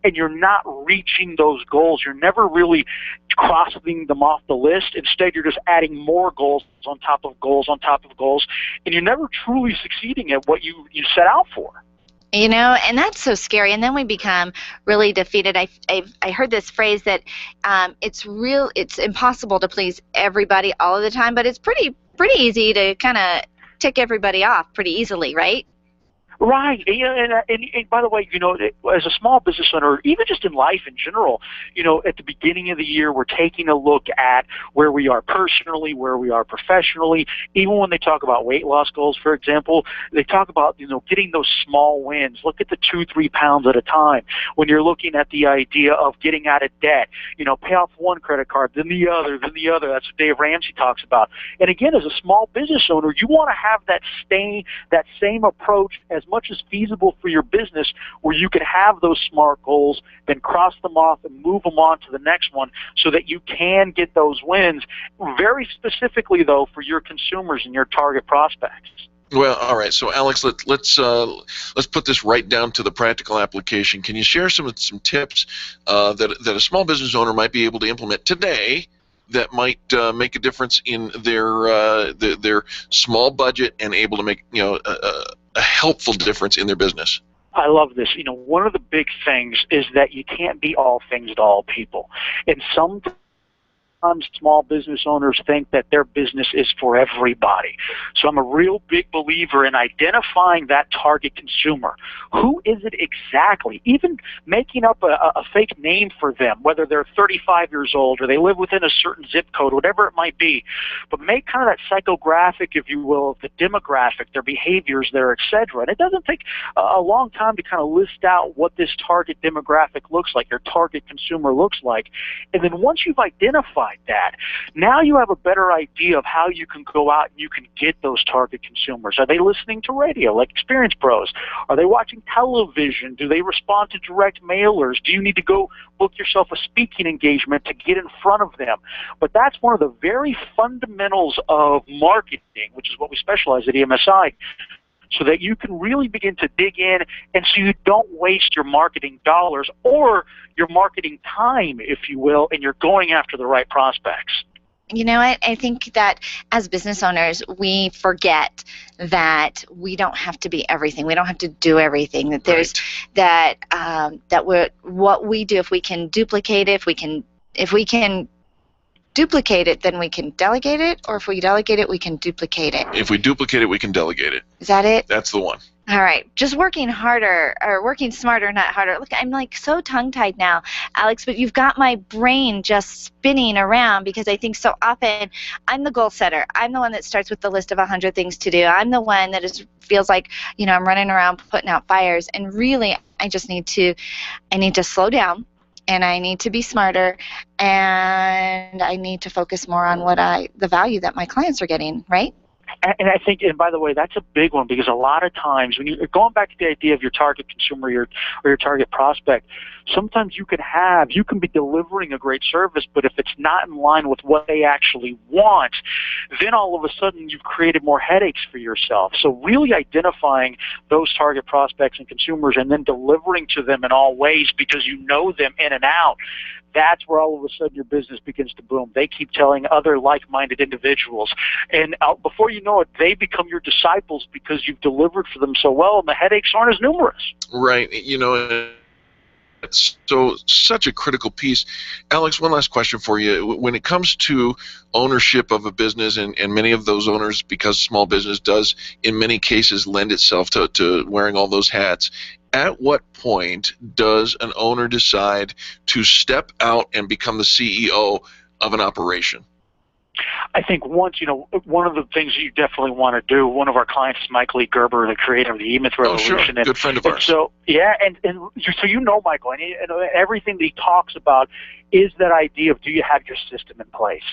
V: and you're not reaching those goals. You're never really crossing them off the list. Instead, you're just adding more goals on top of goals on top of goals, and you're never truly succeeding at what you set out for.
K: And that's so scary. And then we become really defeated. I heard this phrase that it's impossible to please everybody all of the time, but it's pretty easy to kind of tick everybody off pretty easily, right?
V: Right. And by the way, as a small business owner, even just in life in general, at the beginning of the year, we're taking a look at where we are personally, where we are professionally. Even when they talk about weight loss goals, for example, they talk about, getting those small wins. Look at the 2-3 pounds at a time. When you're looking at the idea of getting out of debt, pay off one credit card, then the other. That's what Dave Ramsey talks about. And again, as a small business owner, you want to have that same approach as much as feasible for your business, where you can have those SMART goals, then cross them off and move them on to the next one so that you can get those wins, very specifically, though, for your consumers and your target prospects.
B: Well, all right. So, Alex, let's put this right down to the practical application. Can you share some tips that a small business owner might be able to implement today that might make a difference in their small budget and able to make a helpful difference in their business?
V: I love this. One of the big things is that you can't be all things to all people. And sometimes small business owners think that their business is for everybody. So I'm a real big believer in identifying that target consumer. Who is it exactly? Even making up a fake name for them, whether they're 35 years old or they live within a certain zip code, whatever it might be. But make kind of that psychographic, if you will, the demographic, their behaviors there, et cetera. And it doesn't take a long time to kind of list out what this target demographic looks like, your target consumer looks like. And then once you've identified that, now you have a better idea of how you can go out and you can get those target consumers. Are they listening to radio like Experience Pros? Are they watching television? Do they respond to direct mailers? Do you need to go book yourself a speaking engagement to get in front of them? But that's one of the very fundamentals of marketing, which is what we specialize at EMSI, so that you can really begin to dig in, and so you don't waste your marketing dollars or your marketing time, if you will, and you're going after the right prospects.
K: You know what? I think that as business owners, we forget that we don't have to be everything. We don't have to do everything. That there's that what we do, if we can duplicate it, if we can duplicate it, then we can delegate it, or if we delegate it, we can duplicate it.
B: If we duplicate it, we can delegate it.
K: Is that it?
B: That's the one.
K: All right. Just working harder, or working smarter, not harder. Look, I'm like so tongue-tied now, Alex, but you've got my brain just spinning around because I think so often I'm the goal setter. I'm the one that starts with the list of 100 things to do. I'm the one that feels like, I'm running around putting out fires, and really I need to slow down. And I need to be smarter, and I need to focus more on the value that my clients are getting, right?
V: And I think, and by the way, that's a big one, because a lot of times when you're going back to the idea of your target consumer or your target prospect, sometimes you can be delivering a great service, but if it's not in line with what they actually want, then all of a sudden you've created more headaches for yourself. So really identifying those target prospects and consumers and then delivering to them in all ways because you know them in and out, that's where all of a sudden your business begins to boom. They keep telling other like-minded individuals. And before you know it, they become your disciples because you've delivered for them so well, and the headaches aren't as numerous.
B: Right. You know, so such a critical piece. Alex, one last question for you. When it comes to ownership of a business, and many of those owners, because small business does in many cases lend itself to wearing all those hats, at what point does an owner decide to step out and become the CEO of an operation?
V: I think one of the things you definitely want to do, one of our clients is Michael E. Gerber, the creator of the E-Myth Revolution.
B: Oh, sure. Good friend of ours.
V: So, yeah, and so you know Michael, and everything that he talks about is that idea of, do you have your system in place?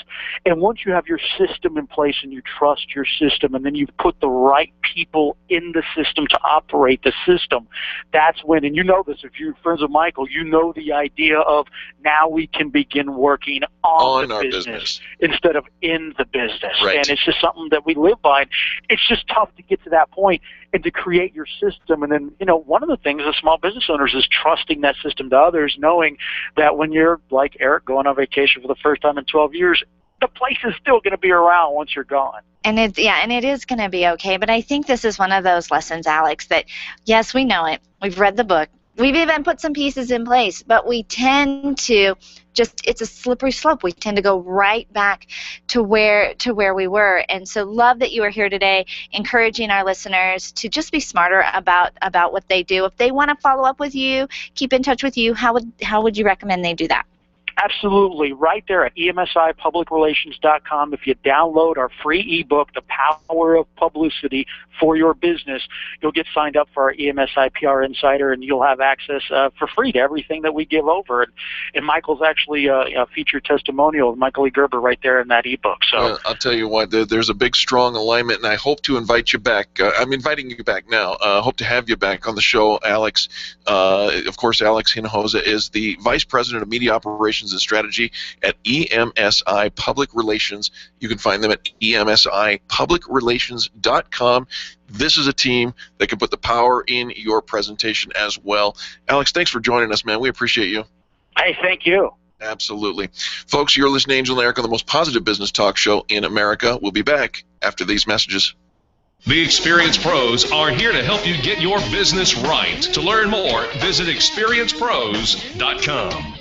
V: And once you have your system in place and you trust your system, and then you've put the right people in the system to operate the system, that's when, and you know this, if you're friends with Michael, you know the idea of now we can begin working on the business instead of in the business.
B: Right.
V: And it's just something that we live by. It's just tough to get to that point and to create your system. And then, one of the things as small business owners is trusting that system to others, knowing that when you're like Eric going on vacation for the first time in 12 years, the place is still going to be around once you're gone.
C: And it is going to be okay. But I think this is one of those lessons, Alex, that yes, we know it. We've read the book. We've even put some pieces in place, but we tend to it's a slippery slope. We tend to go right back to where we were. And so love that you are here today, encouraging our listeners to just be smarter about what they do. If they want to follow up with you, keep in touch with you, how would you recommend they do that?
V: Absolutely. Right there at emsipublicrelations.com. If you download our free ebook, The Power of Publicity for Your Business, you'll get signed up for our EMSI PR Insider, and you'll have access for free to everything that we give over. And Michael's actually a featured testimonial of Michael E. Gerber right there in that ebook. So
B: I'll tell you what, there's a big, strong alignment, and I hope to invite you back. I'm inviting you back now. Hope to have you back on the show, Alex. Of course, Alex Hinojosa is the Vice President of Media Operations and Strategy at EMSI Public Relations. You can find them at emsipublicrelations.com. This is a team that can put the power in your presentation as well. Alex, thanks for joining us, man. We appreciate you.
V: Hey, thank you.
B: Absolutely. Folks, you're listening to Angel and Eric on the most positive business talk show in America. We'll be back after these messages.
A: The Experienced Pros are here to help you get your business right. To learn more, visit experiencepros.com.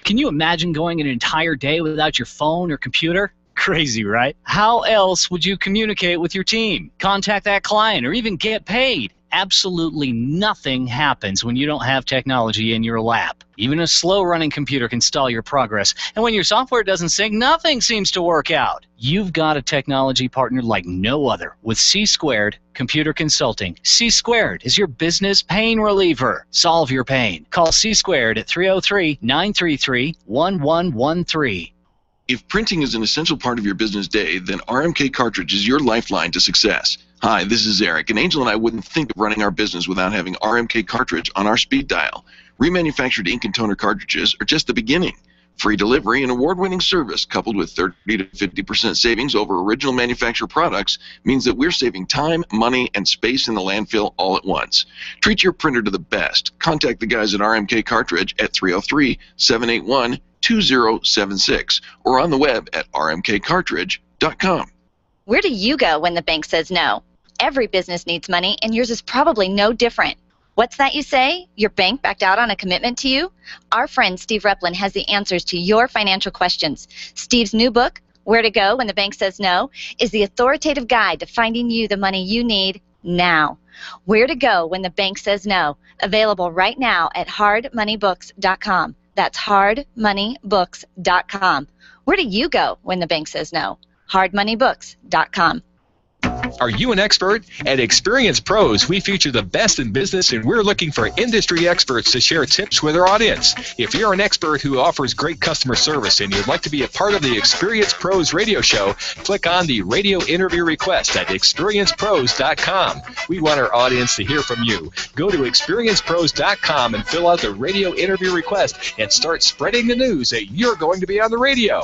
F: Can you imagine going an entire day without your phone or computer? Crazy, right? How else would you communicate with your team, contact that client, or even get paid? Absolutely nothing happens when you don't have technology in your lap. Even a slow-running computer can stall your progress, and when your software doesn't sync, nothing seems to work out. You've got a technology partner like no other with C2 Computer Consulting. C2 is your business pain reliever. Solve your pain. Call C2 at 303-933-1113.
B: If printing is an essential part of your business day, then RMK Cartridge is your lifeline to success. Hi, this is Eric, and Angel and I wouldn't think of running our business without having RMK Cartridge on our speed dial. Remanufactured ink and toner cartridges are just the beginning. Free delivery and award-winning service coupled with 30 to 50% savings over original manufacturer products means that we're saving time, money, and space in the landfill all at once. Treat your printer to the best. Contact the guys at RMK Cartridge at 303-781-2076 or on the web at rmkcartridge.com.
K: Where do you go when the bank says no? Every business needs money, and yours is probably no different. What's that you say? Your bank backed out on a commitment to you? Our friend Steve Replin has the answers to your financial questions. Steve's new book, Where to Go When the Bank Says No, is the authoritative guide to finding you the money you need now. Where to Go When the Bank Says No, available right now at hardmoneybooks.com. That's hardmoneybooks.com. Where do you go when the bank says no? hardmoneybooks.com.
E: Are you an expert? At Experience Pros, we feature the best in business, and we're looking for industry experts to share tips with our audience. If you're an expert who offers great customer service and you'd like to be a part of the Experience Pros radio show, click on the radio interview request at experiencepros.com. We want our audience to hear from you. Go to experiencepros.com and fill out the radio interview request and start spreading the news that you're going to be on the radio.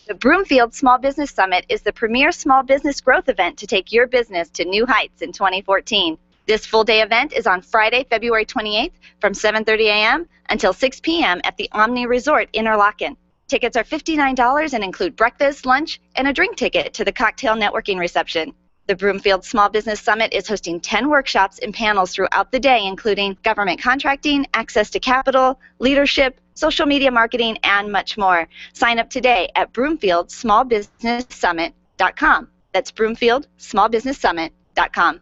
H: The Broomfield Small Business Summit is the premier small business growth event to take your business to new heights in 2014. This full-day event is on Friday, February 28th from 7:30 a.m. until 6 p.m. at the Omni Resort Interlaken. Tickets are $59 and include breakfast, lunch, and a drink ticket to the cocktail networking reception. The Broomfield Small Business Summit is hosting 10 workshops and panels throughout the day, including government contracting, access to capital, leadership, social media marketing, and much more. Sign up today at broomfieldsmallbusinesssummit.com. That's broomfieldsmallbusinesssummit.com.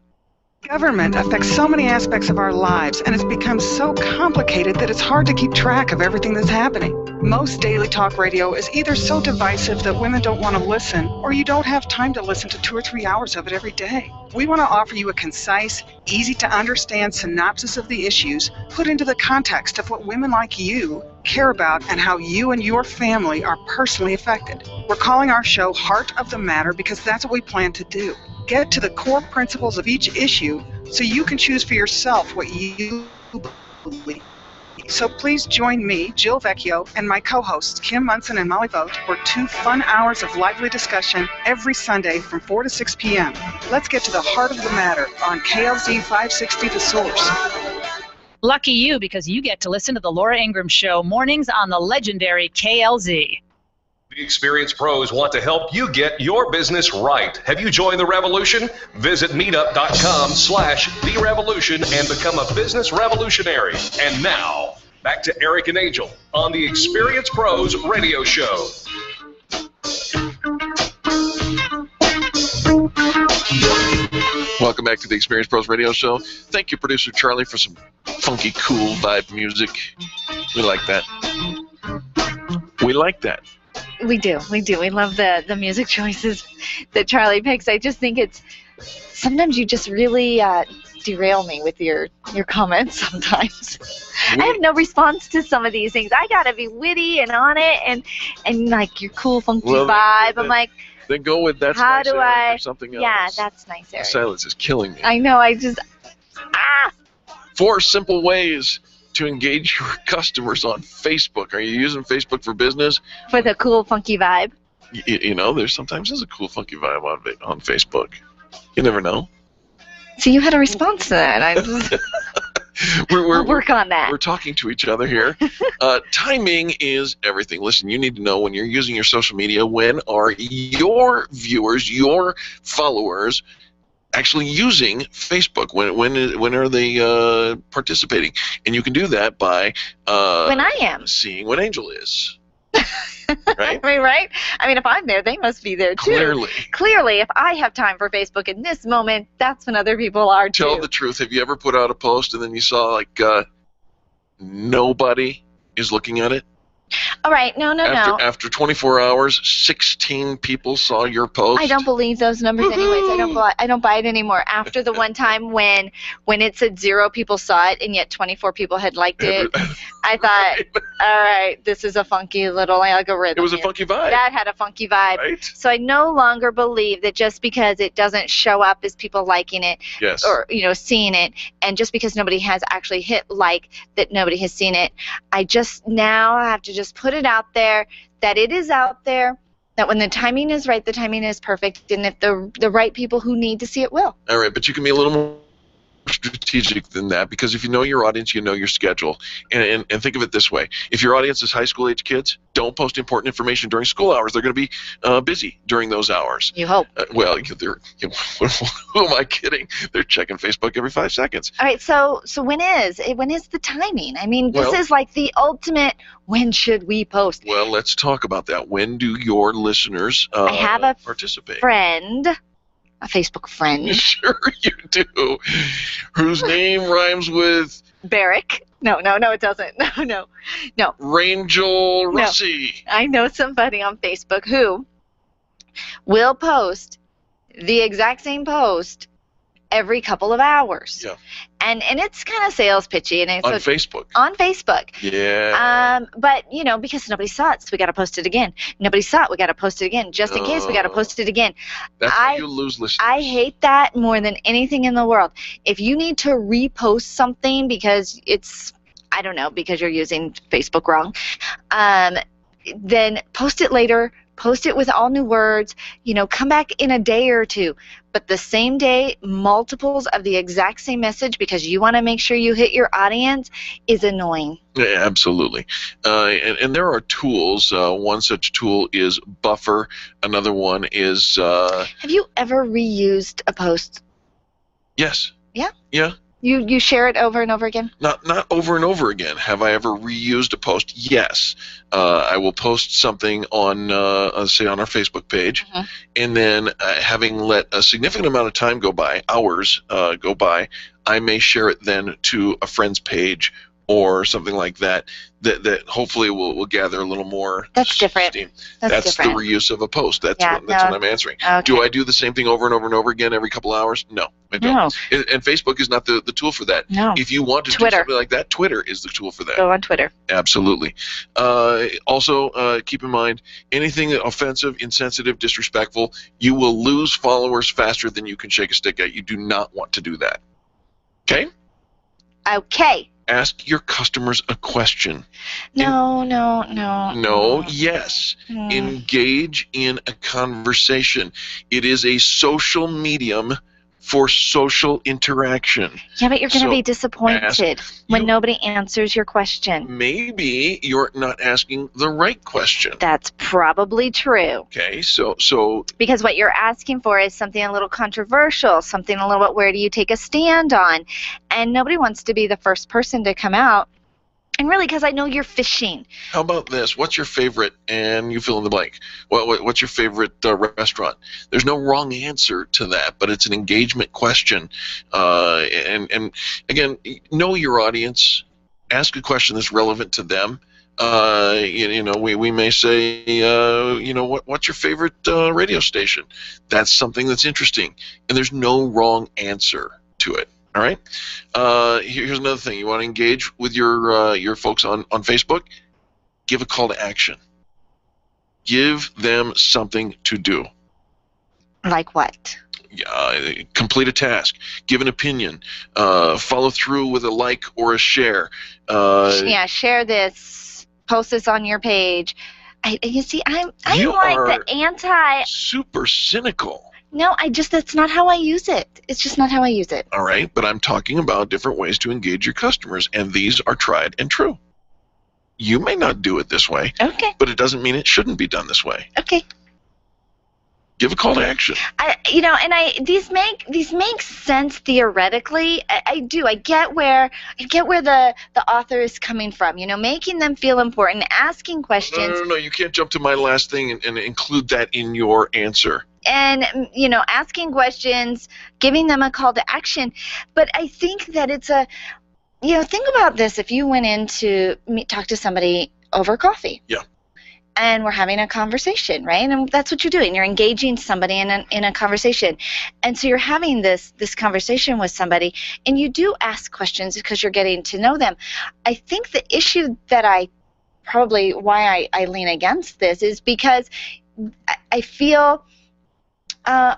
M: Government affects so many aspects of our lives, and it's become so complicated that it's hard to keep track of everything that's happening. Most daily talk radio is either so divisive that women don't want to listen, or you don't have time to listen to 2 or 3 hours of it every day. We want to offer you a concise, easy-to-understand synopsis of the issues put into the context of what women like you care about and how you and your family are personally affected. We're calling our show Heart of the Matter because that's what we plan to do. Get to the core principles of each issue so you can choose for yourself what you believe. So please join me, Jill Vecchio, and my co-hosts, Kim Munson and Molly Vogt, for 2 fun hours of lively discussion every Sunday from 4 to 6 p.m. Let's get to the heart of the matter on KLZ 560 The Source.
W: Lucky you, because you get to listen to the Laura Ingraham Show mornings on the legendary KLZ.
A: The Experience Pros want to help you get your business right. Have you joined the revolution? Visit meetup.com/therevolution and become a business revolutionary. And now, back to Eric and Angel on the Experience Pros radio show.
B: Welcome back to the Experience Pros radio show. Thank you, producer Charlie, for some funky, cool vibe music. We like that. We like that.
C: We do. We love the music choices that Charlie picks. I just think it's sometimes you just really derail me with your comments sometimes. I have no response to some of these things. I gotta be witty and on it and like your cool funky vibe. I'm like,
B: then go with that's
C: how
B: nice
C: do I?
B: Or something else.
C: Yeah, that's nice, Eric.
B: The silence is killing me.
C: I know. I just
B: 4 simple ways to engage your customers on Facebook. Are you using Facebook for business?
C: For the cool funky vibe.
B: You know, there's sometimes a cool funky vibe on Facebook. You never know.
C: So you had a response to that. I'll work on that.
B: We're talking to each other here. Timing is everything. Listen, you need to know when you're using your social media, when are your viewers, your followers, actually using Facebook? When are they participating? And you can do that by
C: when I am
B: seeing when Angel is. Right?
C: I mean, right? I mean, if I'm there, they must be there too. Clearly, if I have time for Facebook in this moment, that's when other people are too.
B: Tell the truth. Have you ever put out a post and then you saw like nobody is looking at it?
C: All right, no.
B: After 24 hours, 16 people saw your post.
C: I don't believe those numbers anyways. I don't buy it anymore. After the one time when it said 0 people saw it and yet 24 people had liked it, I thought, all right, this is a funky little algorithm.
B: It was a funky vibe.
C: That had a funky vibe.
B: Right?
C: So I no longer believe that just because it doesn't show up as people liking it or seeing it, and just because nobody has actually hit like, that nobody has seen it. I just now have to just put it out there that it is out there, that when the timing is right, the timing is perfect, and if the right people who need to see it will.
B: All right, but you can be a little more strategic than that, because if you know your audience, you know your schedule. And think of it this way. If your audience is high school age kids, don't post important information during school hours. They're going to be busy during those hours.
C: You hope.
B: Well, who am I kidding? They're checking Facebook every 5 seconds.
C: All right, so when is the timing? I mean, this is like the ultimate, when should we post?
B: Well, let's talk about that. When do your listeners
C: I have a
B: participate?
C: A Facebook friend.
B: Sure you do. Whose name rhymes with
C: Barrick. No, it doesn't. No.
B: Rangel Rossi.
C: No. I know somebody on Facebook who will post the exact same post every couple of hours.
B: Yeah.
C: And it's kind of sales pitchy. And it's
B: on Facebook.
C: On Facebook.
B: Yeah.
C: But, because nobody saw it, so we got to post it again. Nobody saw it, we got to post it again. Just in case, we got to post it again.
B: That's how you lose listeners.
C: I hate that more than anything in the world. If you need to repost something because because you're using Facebook wrong, then post it later. Post it with all new words, come back in a day or two. But the same day, multiples of the exact same message because you want to make sure you hit your audience is annoying.
B: Yeah, absolutely. And there are tools. One such tool is Buffer. Another one is...
C: Have you ever reused a post?
B: Yes.
C: Yeah?
B: Yeah.
C: You share it over and over again?
B: Not over and over again. Have I ever reused a post? Yes. I will post something on, say, on our Facebook page, and then having let a significant amount of time go by, hours go by, I may share it then to a friend's page or something like that. That hopefully will gather a little more.
C: That's different.
B: Steam.
C: That's different.
B: The reuse of a post. That's what I'm answering.
C: Okay.
B: Do I do the same thing over and over and over again every couple hours? No, I don't.
C: No.
B: And Facebook is not the tool for that.
C: No.
B: If you want to do something like that, Twitter is the tool for that.
C: Go on Twitter.
B: Absolutely. Also, keep in mind, anything offensive, insensitive, disrespectful, you will lose followers faster than you can shake a stick at. You do not want to do that. Okay?
C: Okay.
B: Ask your customers a question.
C: No,
B: yes. Engage in a conversation. It is a social medium for social interaction.
C: Yeah, but you're going to be disappointed when nobody answers your question.
B: Maybe you're not asking the right question.
C: That's probably true.
B: Okay, so
C: because what you're asking for is something a little controversial, something a little bit, where do you take a stand on? And nobody wants to be the first person to come out. And really, because I know you're fishing.
B: How about this? What's your favorite? And you fill in the blank. What's your favorite restaurant? There's no wrong answer to that, but it's an engagement question. And again, know your audience. Ask a question that's relevant to them. We may say, what's your favorite radio station? That's something that's interesting, and there's no wrong answer to it. All right. Here's another thing. You want to engage with your folks on Facebook? Give a call to action. Give them something to do.
C: Like what?
B: Complete a task. Give an opinion. Follow through with a like or a share.
C: Share this. Post this on your page. You see, I'm like the anti.
B: Super cynical.
C: No, that's not how I use it. It's just not how I use it.
B: All right, but I'm talking about different ways to engage your customers, and these are tried and true. You may not do it this way,
C: okay,
B: but it doesn't mean it shouldn't be done this way.
C: Okay.
B: Give a call to action.
C: These make sense theoretically. I do. I get where the author is coming from. Making them feel important, asking questions.
B: No. You can't jump to my last thing and include that in your answer.
C: And, asking questions, giving them a call to action. But I think that it's think about this. If you went in to talk to somebody over coffee.
B: Yeah.
C: And we're having a conversation, right? And that's what you're doing. You're engaging somebody in a conversation. And so you're having this conversation with somebody, and you do ask questions because you're getting to know them. I think the issue that why I lean against this is because I feel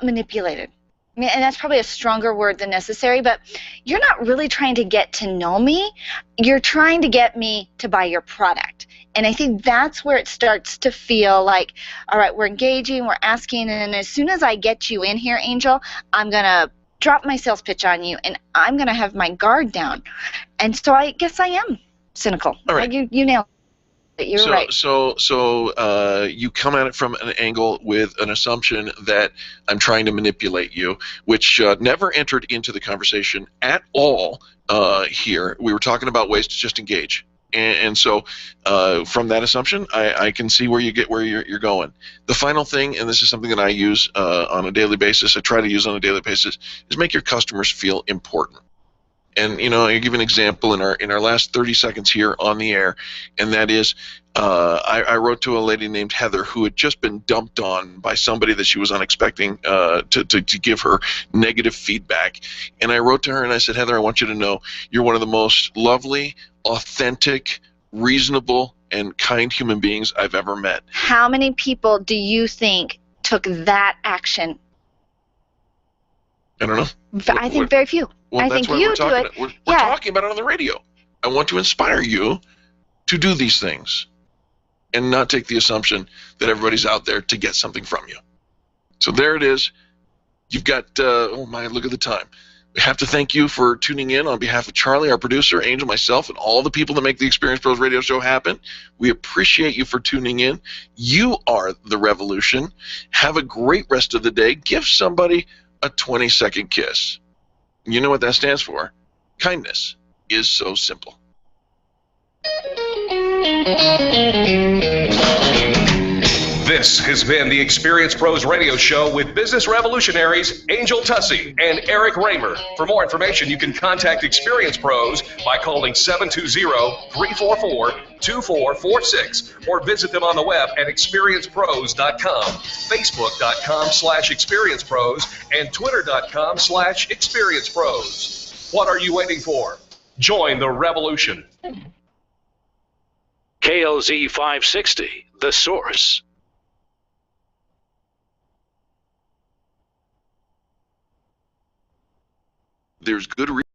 C: manipulated. I mean, and that's probably a stronger word than necessary, but you're not really trying to get to know me. You're trying to get me to buy your product. And I think that's where it starts to feel like, all right, we're engaging, we're asking, and as soon as I get you in here, Angel, I'm going to drop my sales pitch on you, and I'm going to have my guard down. And so I guess I am cynical.
B: All right.
C: You nailed it. You're right.
B: So you come at it from an angle with an assumption that I'm trying to manipulate you, which never entered into the conversation at all here. We were talking about ways to just engage. And so from that assumption, I can see where you're going. The final thing, and this is something that I use on a daily basis, I try to use on a daily basis, is make your customers feel important. And I give an example in our last 30 seconds here on the air, and that is I wrote to a lady named Heather who had just been dumped on by somebody that she was unexpecting to give her negative feedback. And I wrote to her and I said, Heather, I want you to know you're one of the most lovely, authentic, reasonable, and kind human beings I've ever met.
C: How many people do you think took that action?
B: I don't know.
C: I think very few.
B: Well,
C: I
B: that's
C: think
B: why
C: you
B: we're
C: do
B: talking.
C: it.
B: We're talking about it on the radio. I want to inspire you to do these things and not take the assumption that everybody's out there to get something from you. So there it is. You've got, oh my, look at the time. We have to thank you for tuning in on behalf of Charlie, our producer, Angel, myself, and all the people that make the Experience Pros radio show happen. We appreciate you for tuning in. You are the revolution. Have a great rest of the day. Give somebody a 20-second kiss. You know what that stands for? Kindness is so simple.
A: This has been the Experience Pros radio show with business revolutionaries Angel Tussey and Eric Raymer. For more information, you can contact Experience Pros by calling 720-344-2446 or visit them on the web at experiencepros.com, facebook.com/experiencepros, and twitter.com/experiencepros. What are you waiting for? Join the revolution.
I: KLZ 560, The Source.
B: There's good reason.